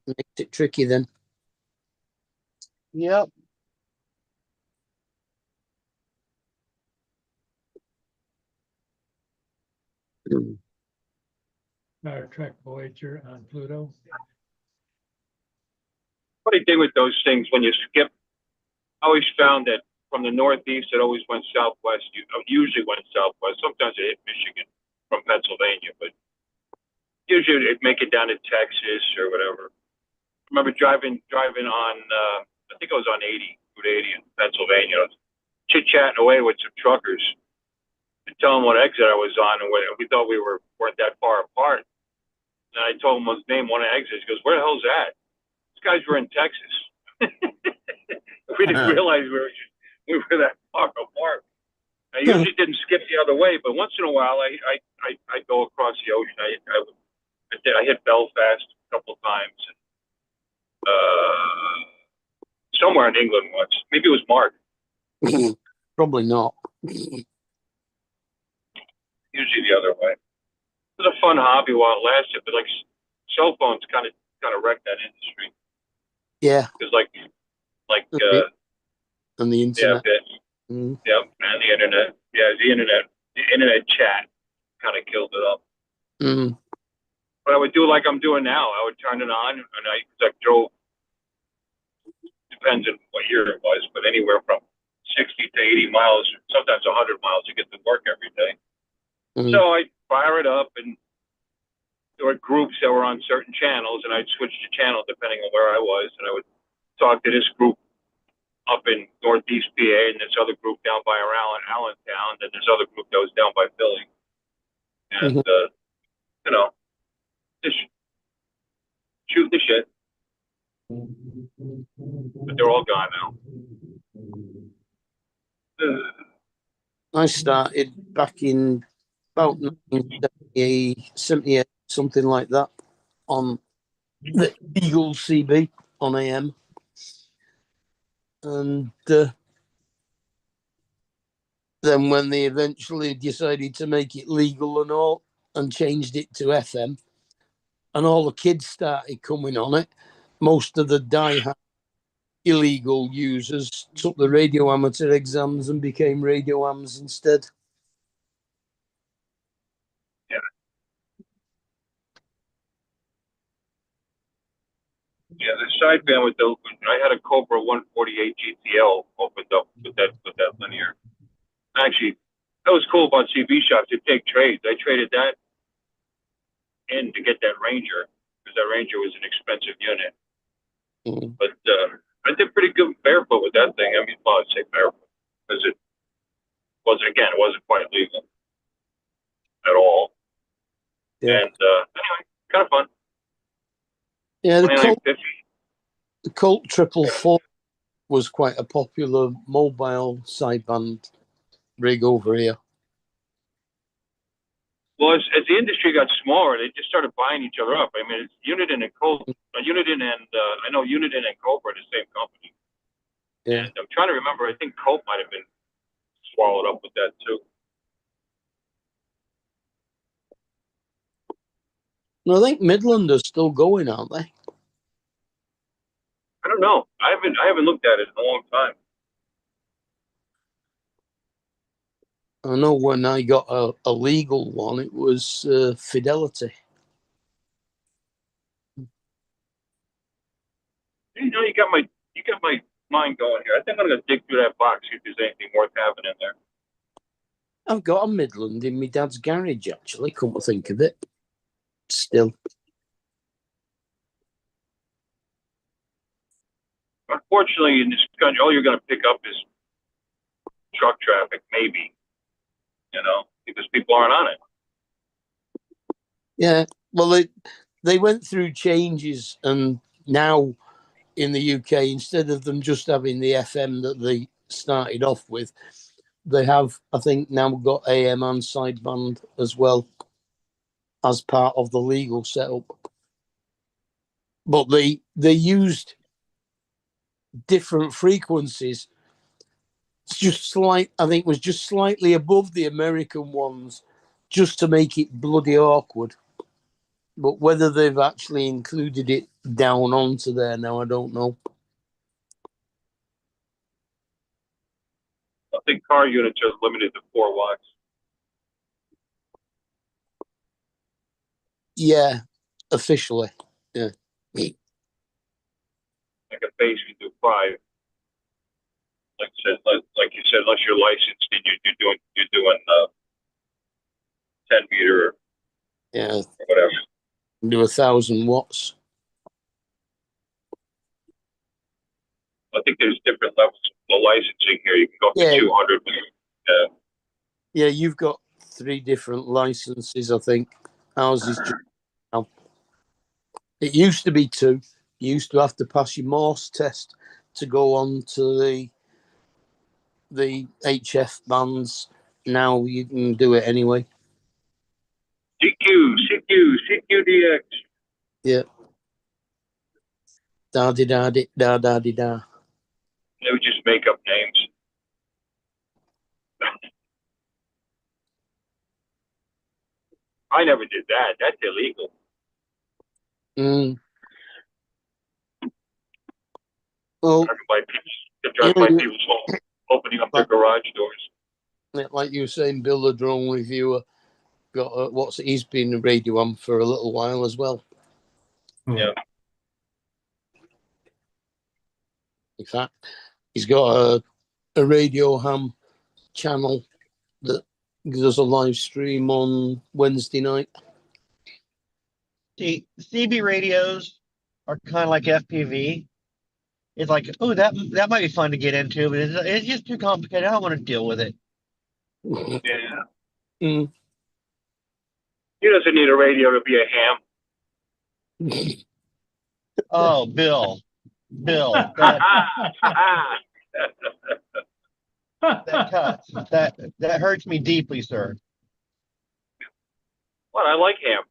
Makes it tricky then. Yep. Star Trek Voyager on Pluto. Funny thing with those things, when you skip, I always found that from the Northeast, it always went southwest. Usually went southwest. Sometimes it hit Michigan from Pennsylvania, but usually it'd make it down to Texas or whatever. I remember driving on, I think it was on 80, Route 80 in Pennsylvania. I was chit-chatting away with some truckers and telling them what exit I was on, and we thought we weren't that far apart. And I told him his name, one of the exits. He goes, "Where the hell's that?" These guys were in Texas. We didn't realize we were that far apart. I usually didn't skip the other way, but once in a while I go across the ocean. I hit Belfast a couple of times. Somewhere in England once. Maybe it was Mark. Probably not. Usually the other way. It was a fun hobby while it lasted, but like cell phones kind of wrecked that industry. Yeah. Because like And the yeah, internet. and the internet. Yeah, the internet chat kind of killed it up. Mm. But I would do like I'm doing now. I would turn it on, and I drove. Depends on what year it was, but anywhere from 60 to 80 miles, sometimes 100 miles to get to work every day. Mm. So I'd fire it up, and there were groups that were on certain channels, and I'd switch the channel depending on where I was, and I would talk to this group up in Northeast PA, and this other group down by around Allentown, and this other group that was down by Philly. And, you know, just shoot the shit. But they're all gone now. I started back in about 1978, something like that, on the Eagle CB on AM. And then when they eventually decided to make it legal and all, and changed it to FM, and all the kids started coming on it, most of the die-hard illegal users took the radio amateur exams and became radio ams instead. Yeah. Yeah, the sideband with I had a Cobra 148 GTL opened up with that linear. Actually, that was cool about CB shops. They take trades. I traded that in to get that Ranger because that Ranger was an expensive unit. Mm. But I did pretty good barefoot with that thing. I mean, well, I'd say barefoot because it wasn't quite legal at all. Yeah. And anyway, kind of fun. Yeah, the $29.50. Colt 444 was quite a popular mobile sideband rig over here. Well, as the industry got smaller, they just started buying each other up. I mean, it's Uniden and I know Uniden and Cobra are the same company. Yeah. And I'm trying to remember. I think Cope might have been swallowed up with that too. No, I think Midland are still going, aren't they? I don't know. I haven't looked at it in a long time. I know when I got a legal one, it was Fidelity. You know, you got my mind going here. I think I'm gonna dig through that box, see if there's anything worth having in there. I've got a Midland in my dad's garage, actually. Come to think of it. Still. Unfortunately, in this country, all you're gonna pick up is truck traffic, maybe. You know, because people aren't on it. Yeah. Well, they went through changes, and now in the UK, instead of them just having the FM that they started off with, they have, I think, now got AM and sideband as well as part of the legal setup. But they used different frequencies. It's just I think it was just slightly above the American ones, just to make it bloody awkward. But whether they've actually included it down onto there now, I don't know. I think car units are limited to 4 watts. Yeah, officially. Yeah. Like a base can do 5. Like you said, unless you're licensed and you're doing 10 meter Yeah. or whatever. Do 1,000 watts. I think there's different levels of licensing here. You can go up Yeah. to 200. Yeah, you've got 3 different licenses, I think. Ours is just now. It used to be 2. You used to have to pass your Morse test to go on to the HF bands. Now you can do it anyway. CQDX. Yeah. Da di da di da da di da. They would just make up names. I never did that. That's illegal. Well, To drive by people's homes, opening up their garage doors. like you were saying, Bill, the drone reviewer, got he's been a radio on for a little while as well. Yeah. In fact, he's got a Radio Ham channel that does a live stream on Wednesday night. See, CB radios are kind of like FPV. It's like, oh, that might be fun to get into, but it's just too complicated. I don't want to deal with it. Yeah. Mm. He doesn't need a radio to be a ham. Oh, Bill, that cuts. That hurts me deeply, sir. Well, I like ham.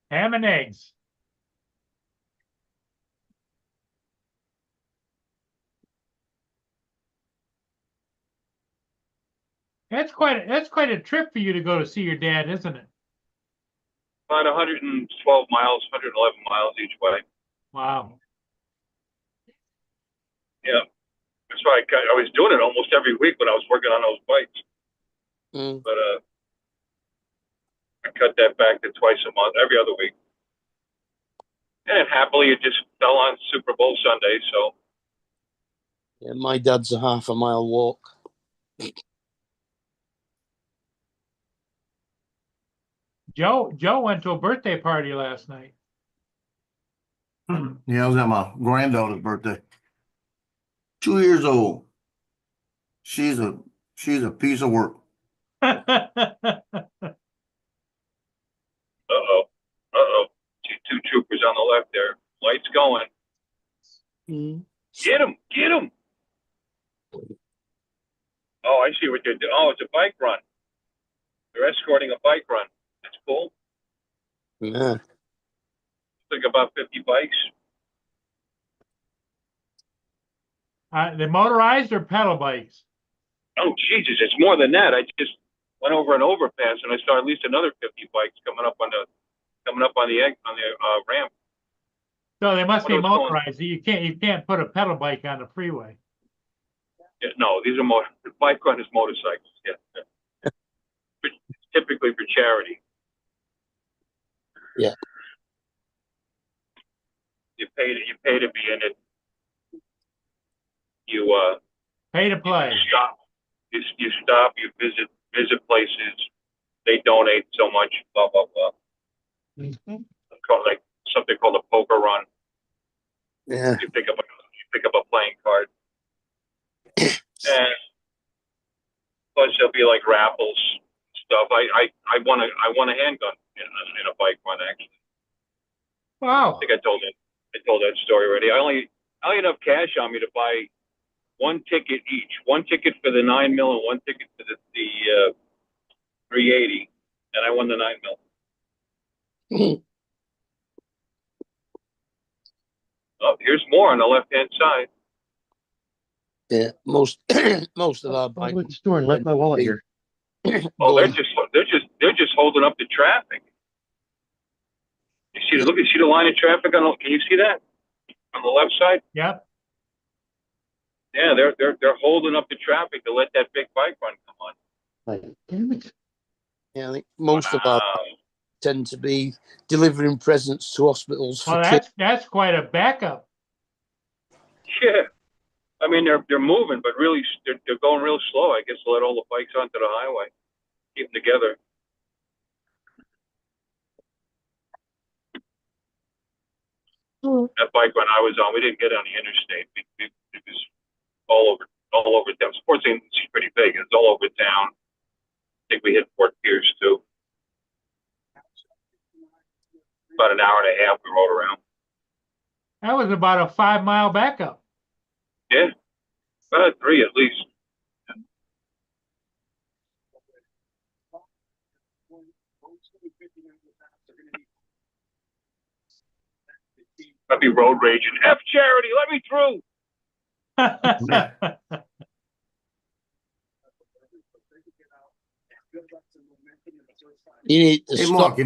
Ham and eggs. That's quite a trip for you to go to see your dad, isn't it? About 112 miles, 111 miles each way. Wow. Yeah. That's why I was doing it almost every week when I was working on those bikes. But I cut that back to twice a month, every other week. And happily, it just fell on Super Bowl Sunday, so. Yeah, my dad's a half a mile walk. Joe went to a birthday party last night. Yeah, I was at my granddaughter's birthday. 2 years old. She's a piece of work. Two troopers on the left there. Lights going. Get him! see what they're doing. Oh, it's a bike run. They're escorting a bike run. That's cool. Yeah. Think about 50 bikes. The motorized or pedal bikes? Oh, Jesus, it's more than that. I just went over an overpass and I saw at least another 50 bikes coming up on the ramp. So they must What be are those called? motorized. You can't put a pedal bike on the freeway. Yeah, no, these are the bike run is motorcycles. Yeah, yeah. But typically for charity. Yeah. You pay to be in it. You Pay to play. stop. You stop. You visit places. They donate so much. Blah blah blah. Mhm. Like something called a poker run. Yeah. You pick up a playing card, and plus there'll be like raffles stuff. I won a handgun in a bike run actually. Wow. I think I told that story already. I only had enough cash on me to buy one ticket each. One ticket for the 9mm and one ticket for the 380, and I won the 9mm. Oh, here's more on the left-hand side. Yeah. Most of our I bike. went to the store and left my wallet here. Oh, they're going- just holding up the traffic. You see, see the line of traffic on. Can you see that on the left side? Yep. Yeah, they're holding up the traffic to let that big bike run come on. Like, damn it. Yeah, I think most of our Wow. tend to be delivering presents to hospitals for Well, kids. that's quite a backup. Yeah, I mean they're moving, but really they're going real slow. I guess to let all the bikes onto the highway, keep them together. That bike run I was on, we didn't get on the interstate. It was all over town. Sports Agency's pretty big. It's all over town. I think we hit Fort Pierce too. About an hour and a half we rode around. That was about a 5-mile backup. Yeah, about 3 at least. I'd be road raging. F charity, let me through. You need to Hey, stop. Mark,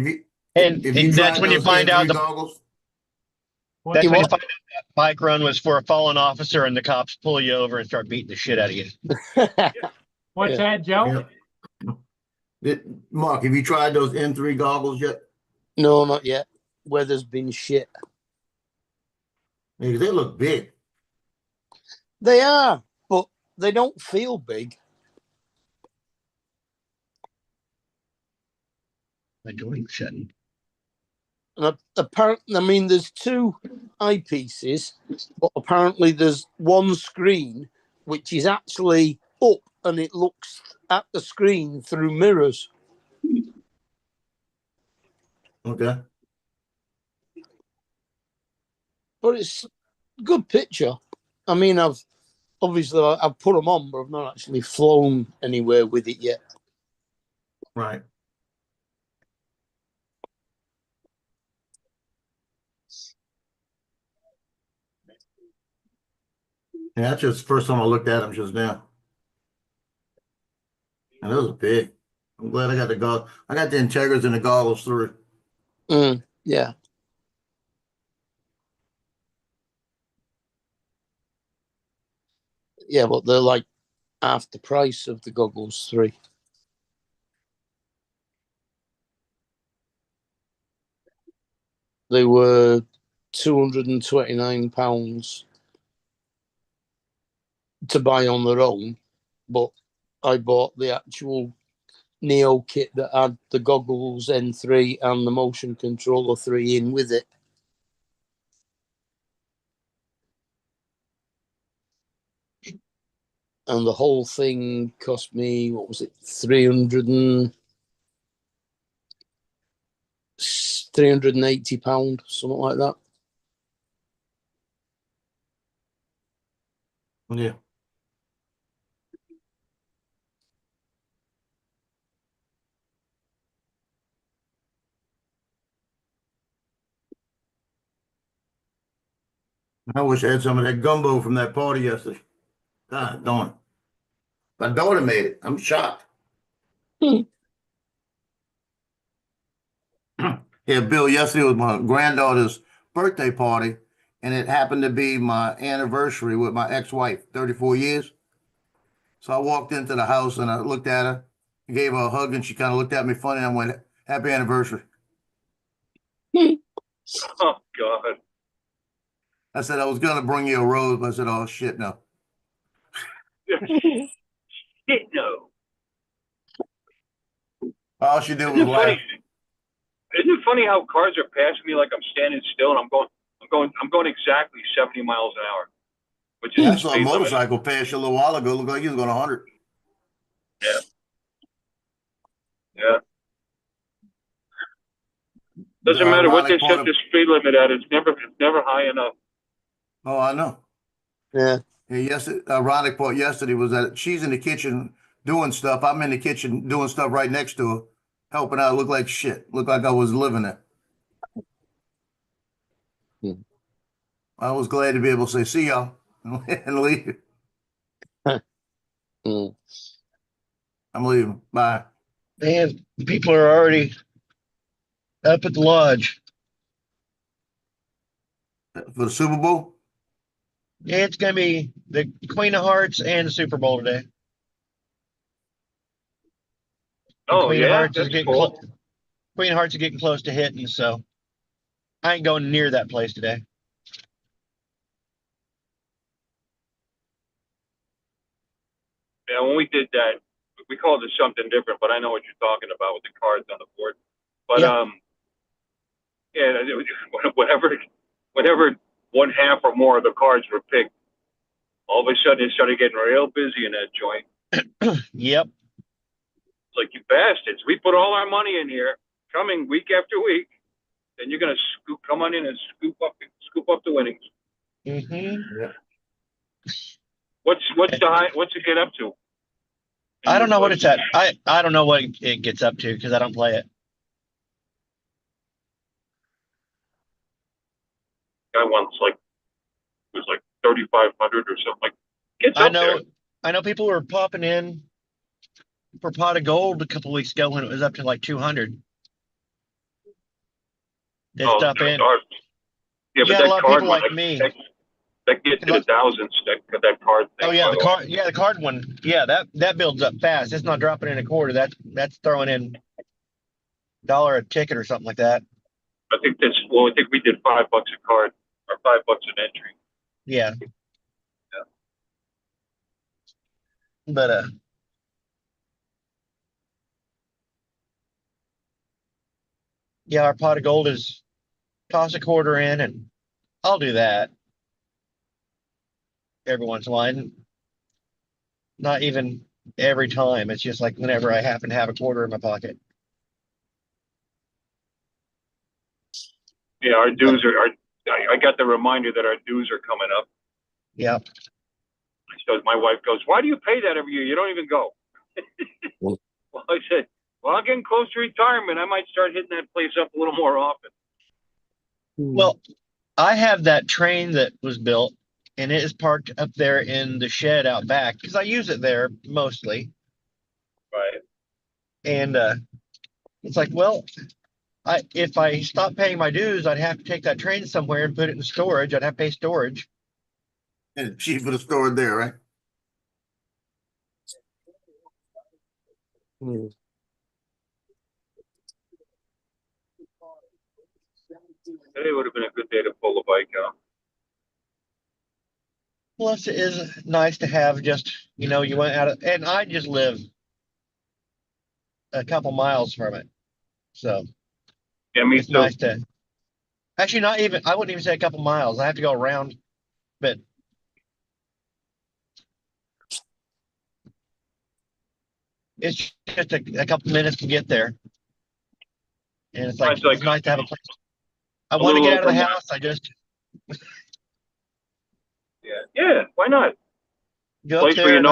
And if you that's tried when you those find out N3 goggles, that's when you what? find out that bike run was for a fallen officer and the cops pull you over and start beating the shit out of you. What's Yeah. that, Joe? Mark, have you tried those N3 goggles yet? No, not yet. Weather's been shit. Because they look big. They are, but they don't feel big. My door's shutting. And apparently, I mean, there's 2 eyepieces, but apparently there's one screen which is actually up and it looks at the screen through mirrors. Okay. But it's a good picture. I mean, I've put them on, but I've not actually flown anywhere with it yet. Right. Yeah, that's just the first time I looked at them just now. And those are big. I'm glad I got the goggles. I got the Integras and the goggles through. Yeah. Yeah, but they're like half the price of the goggles 3. They were £229 to buy on their own, but I bought the actual Neo kit that had the goggles N3 and the motion controller 3 in with it. And the whole thing cost me, what was it, £380, something like that. Yeah. I wish I had some of that gumbo from that party yesterday. God darn it. My daughter made it. I'm shocked. Yeah, Bill, yesterday was my granddaughter's birthday party, and it happened to be my anniversary with my ex-wife, 34 years. So I walked into the house and I looked at her, gave her a hug, and she kind of looked at me funny, and I went, "Happy anniversary." Oh, God. I said, "I was gonna bring you a rose," but I said, "Oh shit, no." Shit, no. All she did Isn't was it funny? laugh. Isn't it funny how cars are passing me like I'm standing still and I'm going exactly 70 miles an hour, which is Yeah, the I saw a speed limit. motorcycle pass you a little while ago. Looked like he was going 100. Yeah. Yeah. Doesn't The matter what they ironic part set of, the speed limit at. It's never high enough. oh, I know. Yeah. Yeah, yes, ironic part yesterday was that she's in the kitchen doing stuff. I'm in the kitchen doing stuff right next to her, helping out. Look like shit. Look like I was living it. Hmm. I was glad to be able to say, "See y'all," and leave. Mm. I'm leaving. Bye. Man, people are already up at the lodge. For the Super Bowl? It's gonna be the Queen of Hearts and the Super Bowl today. And Oh yeah, that's cool. Queen of Hearts is getting close to hitting, so I ain't going near that place today. Yeah, when we did that, we called it something different, but I know what you're talking about with the cards on the board. But Yeah. yeah, whenever one half or more of the cards were picked, all of a sudden it started getting real busy in that joint. Yep. It's like, you bastards, we put all our money in here, coming week after week, then you're gonna come on in and scoop up the winnings. Mm-hmm. What's it get up to? I don't know what it's at. I don't know what it gets up to because I don't play it. Guy wants like, it was like 3,500 or something. Like, gets I up there. know. I know people were popping in for pot of gold a couple of weeks ago when it was up to like 200. They stop in. Yeah, You but had a that lot of card people one, like me. that gets to the thousands. That card thing. Oh yeah, the card. Yeah, the card one. Yeah, that builds up fast. It's not dropping in a quarter. That's throwing in $1 a ticket or something like that. I think we did $5 a card or $5 an entry. Yeah. But yeah, our pot of gold is toss a quarter in, and I'll do that every once in a while. Not even every time. It's just like whenever I happen to have a quarter in my pocket. Yeah, our dues are. I got the reminder that our dues are coming up. Yeah. So my wife goes, "Why do you pay that every year? You don't even go." Well, I said, "Well, I'm getting close to retirement. I might start hitting that place up a little more often." Well, I have that train that was built, and it is parked up there in the shed out back because I use it there mostly. Right. And it's like, well, if I stop paying my dues, I'd have to take that train somewhere and put it in storage. I'd have to pay storage. And the chief of the store there, right? Mm. Today would have been a good day to pull the bike out. Plus, it is nice to have just, you went out of, and I just live a couple miles from it. So Yeah, me it's too. nice to actually not even, I wouldn't even say a couple miles. I have to go around, but it's just a couple minutes to get there. And it's like, it's nice to have a place. I want to get out of the house. I just Yeah. Why not? go up Place there where and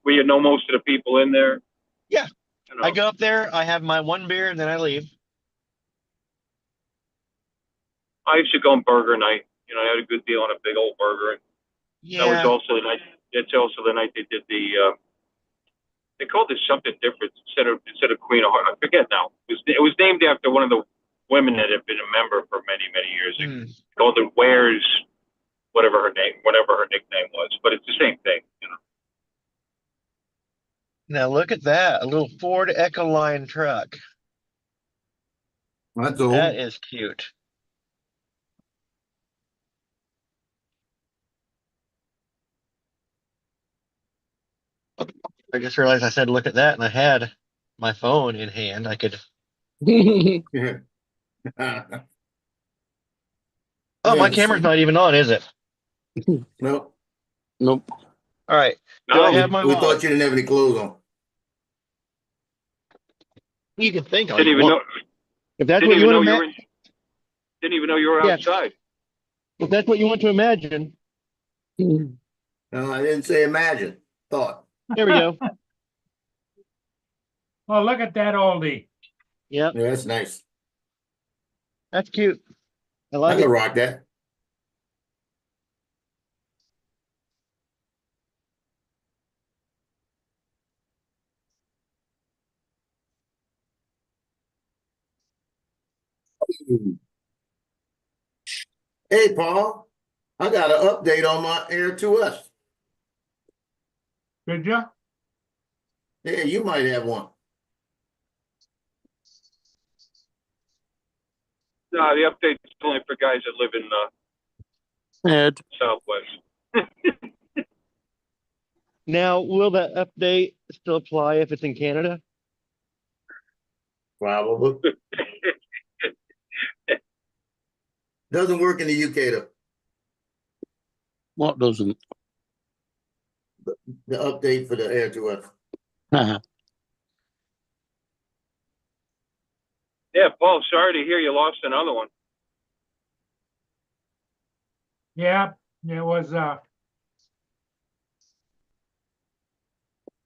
where you know most of the people in there. Yeah. You know. I go up there, I have my one beer, and then I leave. I used to go on burger night. You know, I had a good deal on a big old burger. And that was Yeah. also the night. It's also the night they did they called it something different instead of Queen of Hearts. I forget now. It was named after one of the women that had been a member for many years. Hmm. Called it Wares, whatever her nickname was. But it's the same thing, you know. Now look at that. A little Ford Ecoline truck. That's That all. is cute. I just realized I said look at that, and I had my phone in hand. I could. Yeah. Oh, my Yeah, camera's see. not even on, is it? No, Nope. All right. Do I No, have my we wallet? thought you didn't have any clothes on. You can think all didn't you even want. know. If that's Didn't what you even want know to you were. Didn't even know you were Yeah. outside. If that's what you want to imagine, No, I didn't say imagine. Thought. there we go. Well, look at that oldie. Yep, Yeah, that's nice. that's cute. I I like can it. rock that. Hey, Paul, I got an update on my Air 2S. Did you? Yeah, you might have one. No, the update's only for guys that live in Ed, Southwest. Now, will that update still apply if it's in Canada? Probably. Doesn't work in the UK though. what doesn't? The update for the Air 2S. Yeah, Paul. Sorry to hear you lost another one. Yeah, it was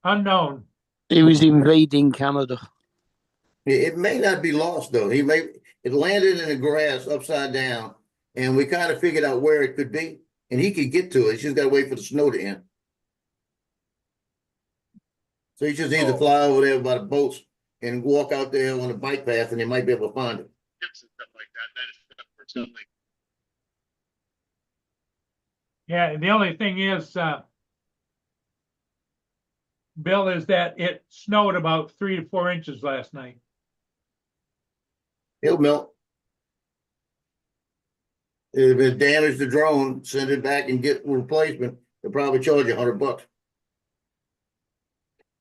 unknown. He was invading Canada. It may not be lost though. It landed in the grass upside down, and we kind of figured out where it could be, and he could get to it. He's just got to wait for the snow to end. So he just needs to fly over there by the boats and walk out there on the bike path, and he might be able to find it. Yeah, the only thing is, Bill, is that it snowed about 3 to 4 inches last night. He'll melt. If it damaged the drone, send it back and get a replacement. They'll probably charge you $100.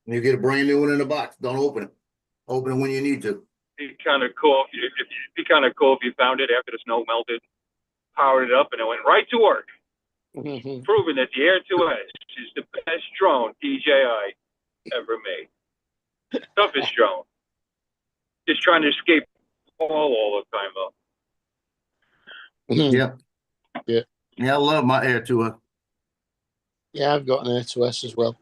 And you get a brand new one in the box. Don't open it. Open it when you need to. It'd be kind of cool if you found it after the snow melted, powered it up, and it went right to work, proving that the Air 2S is the best drone DJI ever made. Toughest drone. Just trying to escape Paul all the time though. Yeah. Yeah. Yeah, I love my Air 2S. Yeah, I've got an Air 2S as well.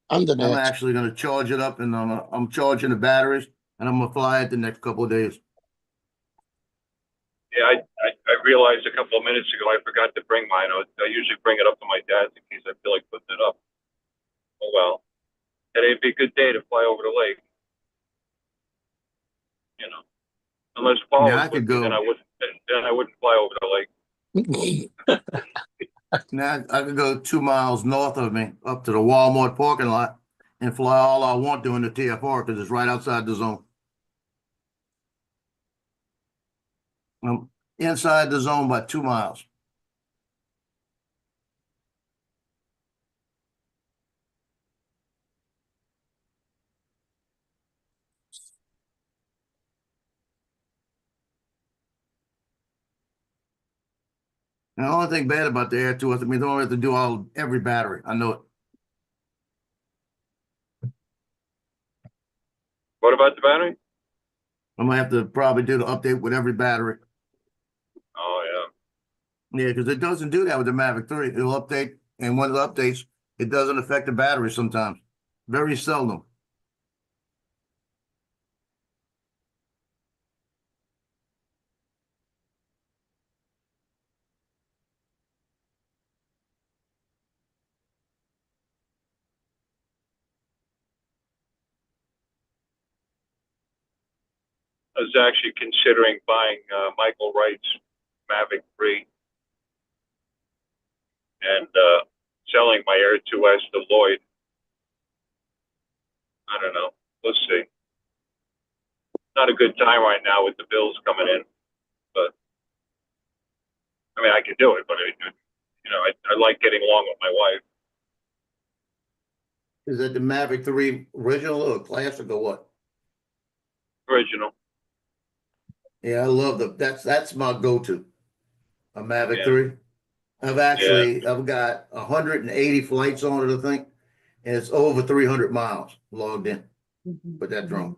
And an I'm Air. actually going to charge it up, and I'm charging the batteries, and I'm gonna fly it the next couple of days. Yeah, I realized a couple of minutes ago I forgot to bring mine. I usually bring it up to my dad's in case I feel like putting it up. Oh well, today'd be a good day to fly over the lake. You know, unless Paul Yeah, was I with could me, go. then I wouldn't fly over the lake. Now I could go 2 miles north of me up to the Walmart parking lot and fly all I want doing the TFR because it's right outside the zone. I'm inside the zone by 2 miles. And the only thing bad about the Air 2 is, I mean, they don't have to do every battery. I know it. What about the battery? I'm gonna have to probably do the update with every battery. Oh Yeah, because it doesn't do that with the Mavic 3. It'll update, and when it updates, it doesn't affect the battery sometimes. Very seldom. was actually considering buying Michael Wright's Mavic 3 and selling my Air 2S to Lloyd. I don't know. We'll see. Not a good time right now with the bills coming in, but I mean, I can do it, but I like getting along with my wife. Is that the Mavic 3 original or classic or what? Original. Yeah, I love that's my go-to. A Mavic Yeah. 3. I've got 180 flights on it, I think, and it's over 300 miles logged in with that drone.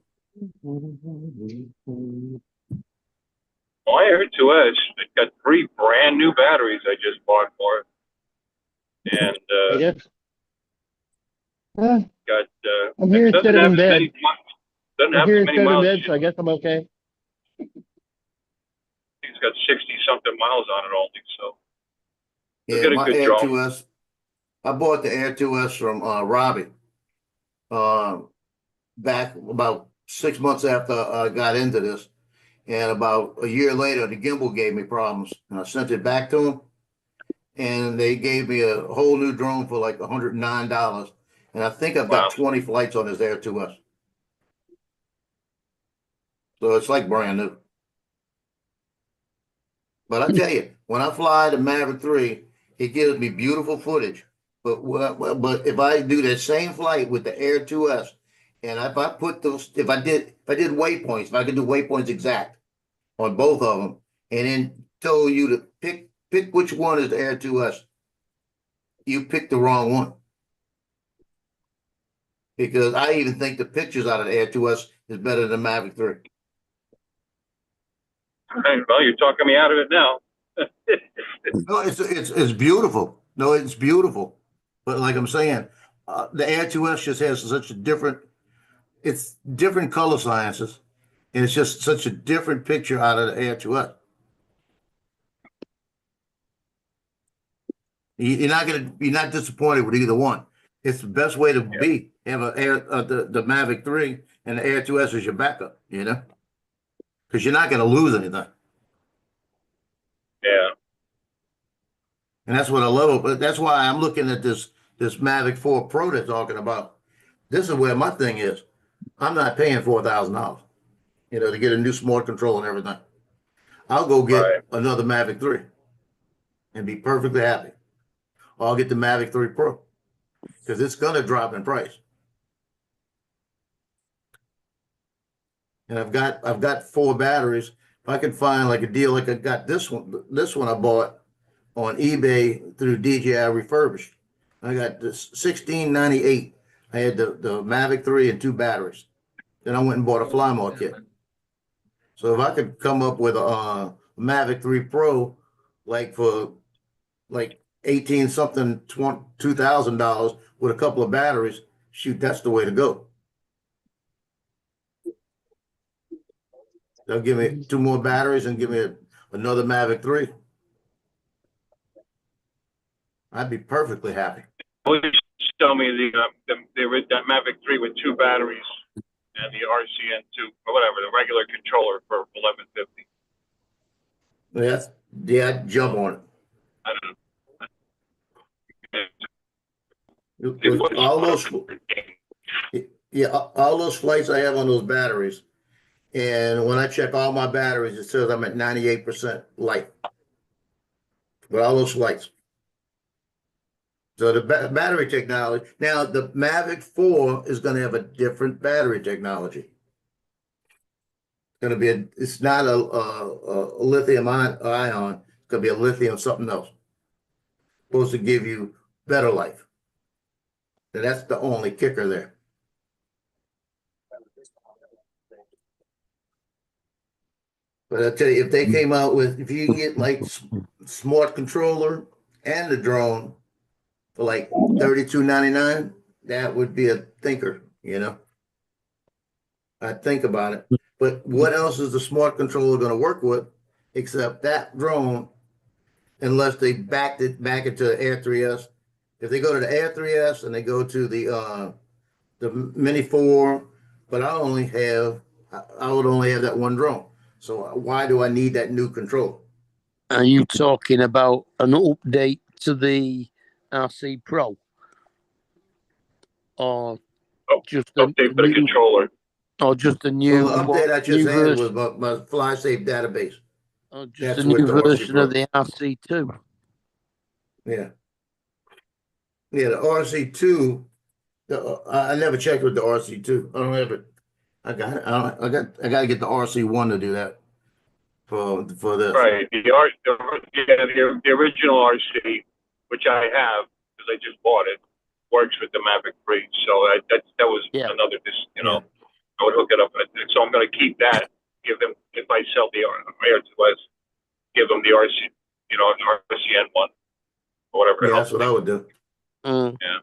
My Air 2S, it got 3 brand new batteries I just bought for it. And I guess. got I'm here it instead of in bed. Doesn't I'm have here as many instead of in miles. bed, so I guess I'm okay. It's got 60 something miles on it only, so Yeah, get a my good Air drone. 2S. I bought the Air 2S from Robbie. Back about 6 months after I got into this. And about a year later, the gimbal gave me problems. And I sent it back to them. And they gave me a whole new drone for like $109. And I think I've got 20 flights on this Air 2S. So it's like brand new. But I tell you, when I fly the Mavic 3, it gives me beautiful footage. But if I do that same flight with the Air 2S, and if I put those, if I did waypoints, if I could do waypoints exact on both of them, and then told you to pick which one is the Air 2S, you picked the wrong one. Because I even think the pictures out of the Air 2S is better than the Mavic 3. All right, well, you're talking me out of it now. No, it's beautiful. No, it's beautiful. But like I'm saying, the Air 2S just has such a different, it's different color sciences, and it's just such a different picture out of the Air 2S. You're not disappointed with either one. It's the best way to be. Have the Mavic 3 and the Air 2S as your backup, because you're not going to lose anything. Yeah. And that's what I love. But that's why I'm looking at this Mavic 4 Pro they're talking about. This is where my thing is. I'm not paying $4,000, to get a new smart control and everything. I'll go get another Mavic 3 and be perfectly happy. Or I'll get the Mavic 3 Pro because it's going to drop in price. And I've got 4 batteries. If I can find like a deal like I got this one I bought on eBay through DJI Refurbished. I got this $16.98. I had the Mavic 3 and 2 batteries. Then I went and bought a fly mode kit. So if I could come up with a Mavic 3 Pro, like for like $2,000 with a couple of batteries, shoot, that's the way to go. They'll give me 2 more batteries and give me another Mavic 3. I'd be perfectly happy. Please tell me that Mavic 3 with 2 batteries and the RCN2 or whatever, the regular controller for $1150. Yeah, I'd jump on it. I don't know. All those flights I have on those batteries, and when I check all my batteries, it says I'm at 98% life. With all those flights. So the battery technology, now the Mavic 4 is going to have a different battery technology. It's not a lithium ion, it's going to be a lithium something else. Supposed to give you better life. And that's the only kicker there. But I tell you, if they came out with, if you get like smart controller and the drone for like $32.99, that would be a thinker, I'd think about it. But what else is the smart controller going to work with except that drone, unless they back into the Air 3S? If they go to the Air 3S and they go to the Mini 4, but I only have I would only have that one drone. So why do I need that new controller? Are you talking about an update to the RC Pro? Or just a Update for the new, controller. or just a new, Well, the update I just new had was version, my FlySafe database. or just that's a with new the RC version Pro. of the RC2? Yeah. Yeah, the RC2, I never checked with the RC2. I don't have it. I got it. I got to get the RC1 to do that for this. Right. The original RC, which I have because I just bought it, works with the Mavic 3. So that was Yeah. another, I would hook it up. So I'm going to keep that. Give them, if I sell the Air2S, give them the RC, the RCN one or whatever. Yeah, that's what I would do. Mm. Yeah.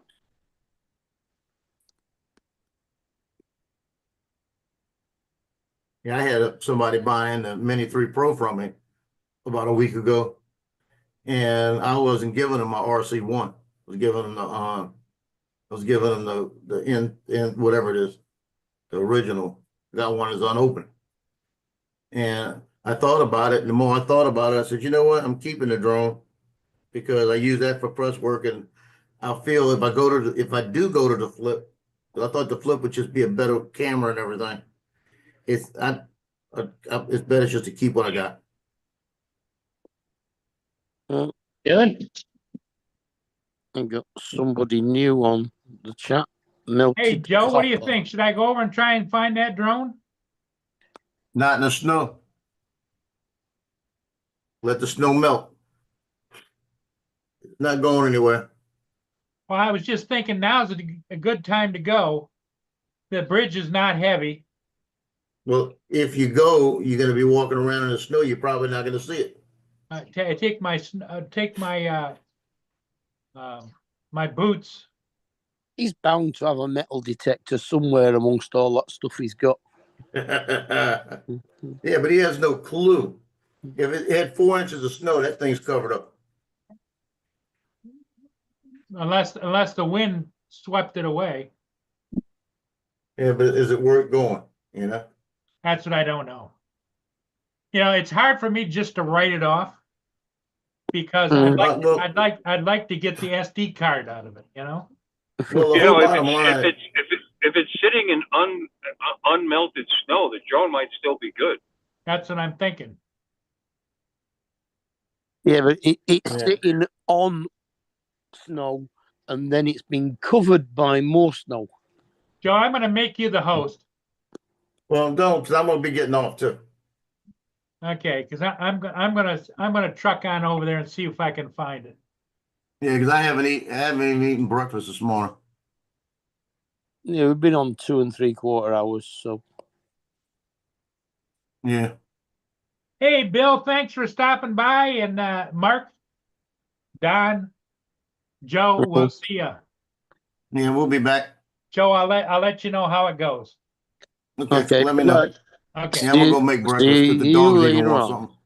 Yeah, I had somebody buying the Mini 3 Pro from me about a week ago, and I wasn't giving them my RC1. I was giving them the in whatever it is, the original. Got one that's unopened. And I thought about it, and the more I thought about it, I said, you know what? I'm keeping the drone because I use that for press work, and I feel if I do go to the Flip, 'cause I thought the Flip would just be a better camera and everything. It's better just to keep what I got. Good. I got somebody new on the chat. Melted Hey, Joe, what do you copper. think? Should I go over and try and find that drone? Not in the snow. Let the snow melt. It's not going anywhere. Well, I was just thinking now's a good time to go. The bridge is not heavy. Well, if you go, you're going to be walking around in the snow. You're probably not going to see it. I take my my boots. He's bound to have a metal detector somewhere amongst all that stuff he's got. Yeah, but he has no clue. If it had 4 inches of snow, that thing's covered up. Unless the wind swept it away. Yeah, but is it worth going? You know? That's what I don't know. It's hard for me just to write it off because I'd like to get the SD card out of it. Well, the whole bottom line. If it's sitting in unmelted snow, the drone might still be good. That's what I'm thinking. Yeah, but it's sitting on snow and then it's been covered by more snow. Joe, I'm going to make you the host. Well, don't, because I'm going to be getting off too. Okay, because I'm gonna truck on over there and see if I can find it. Yeah, because I haven't even eaten breakfast this morning. Yeah, we've been on 2 3/4 hours, so. Yeah. Hey, Bill, thanks for stopping by, and Mark, Don, Joe, we'll see ya. Yeah, we'll be back. Joe, I'll let you know how it goes. Okay. Let me know. Good luck. Okay. Yeah, I'm gonna go make breakfast because the See dogs you even later want on. something.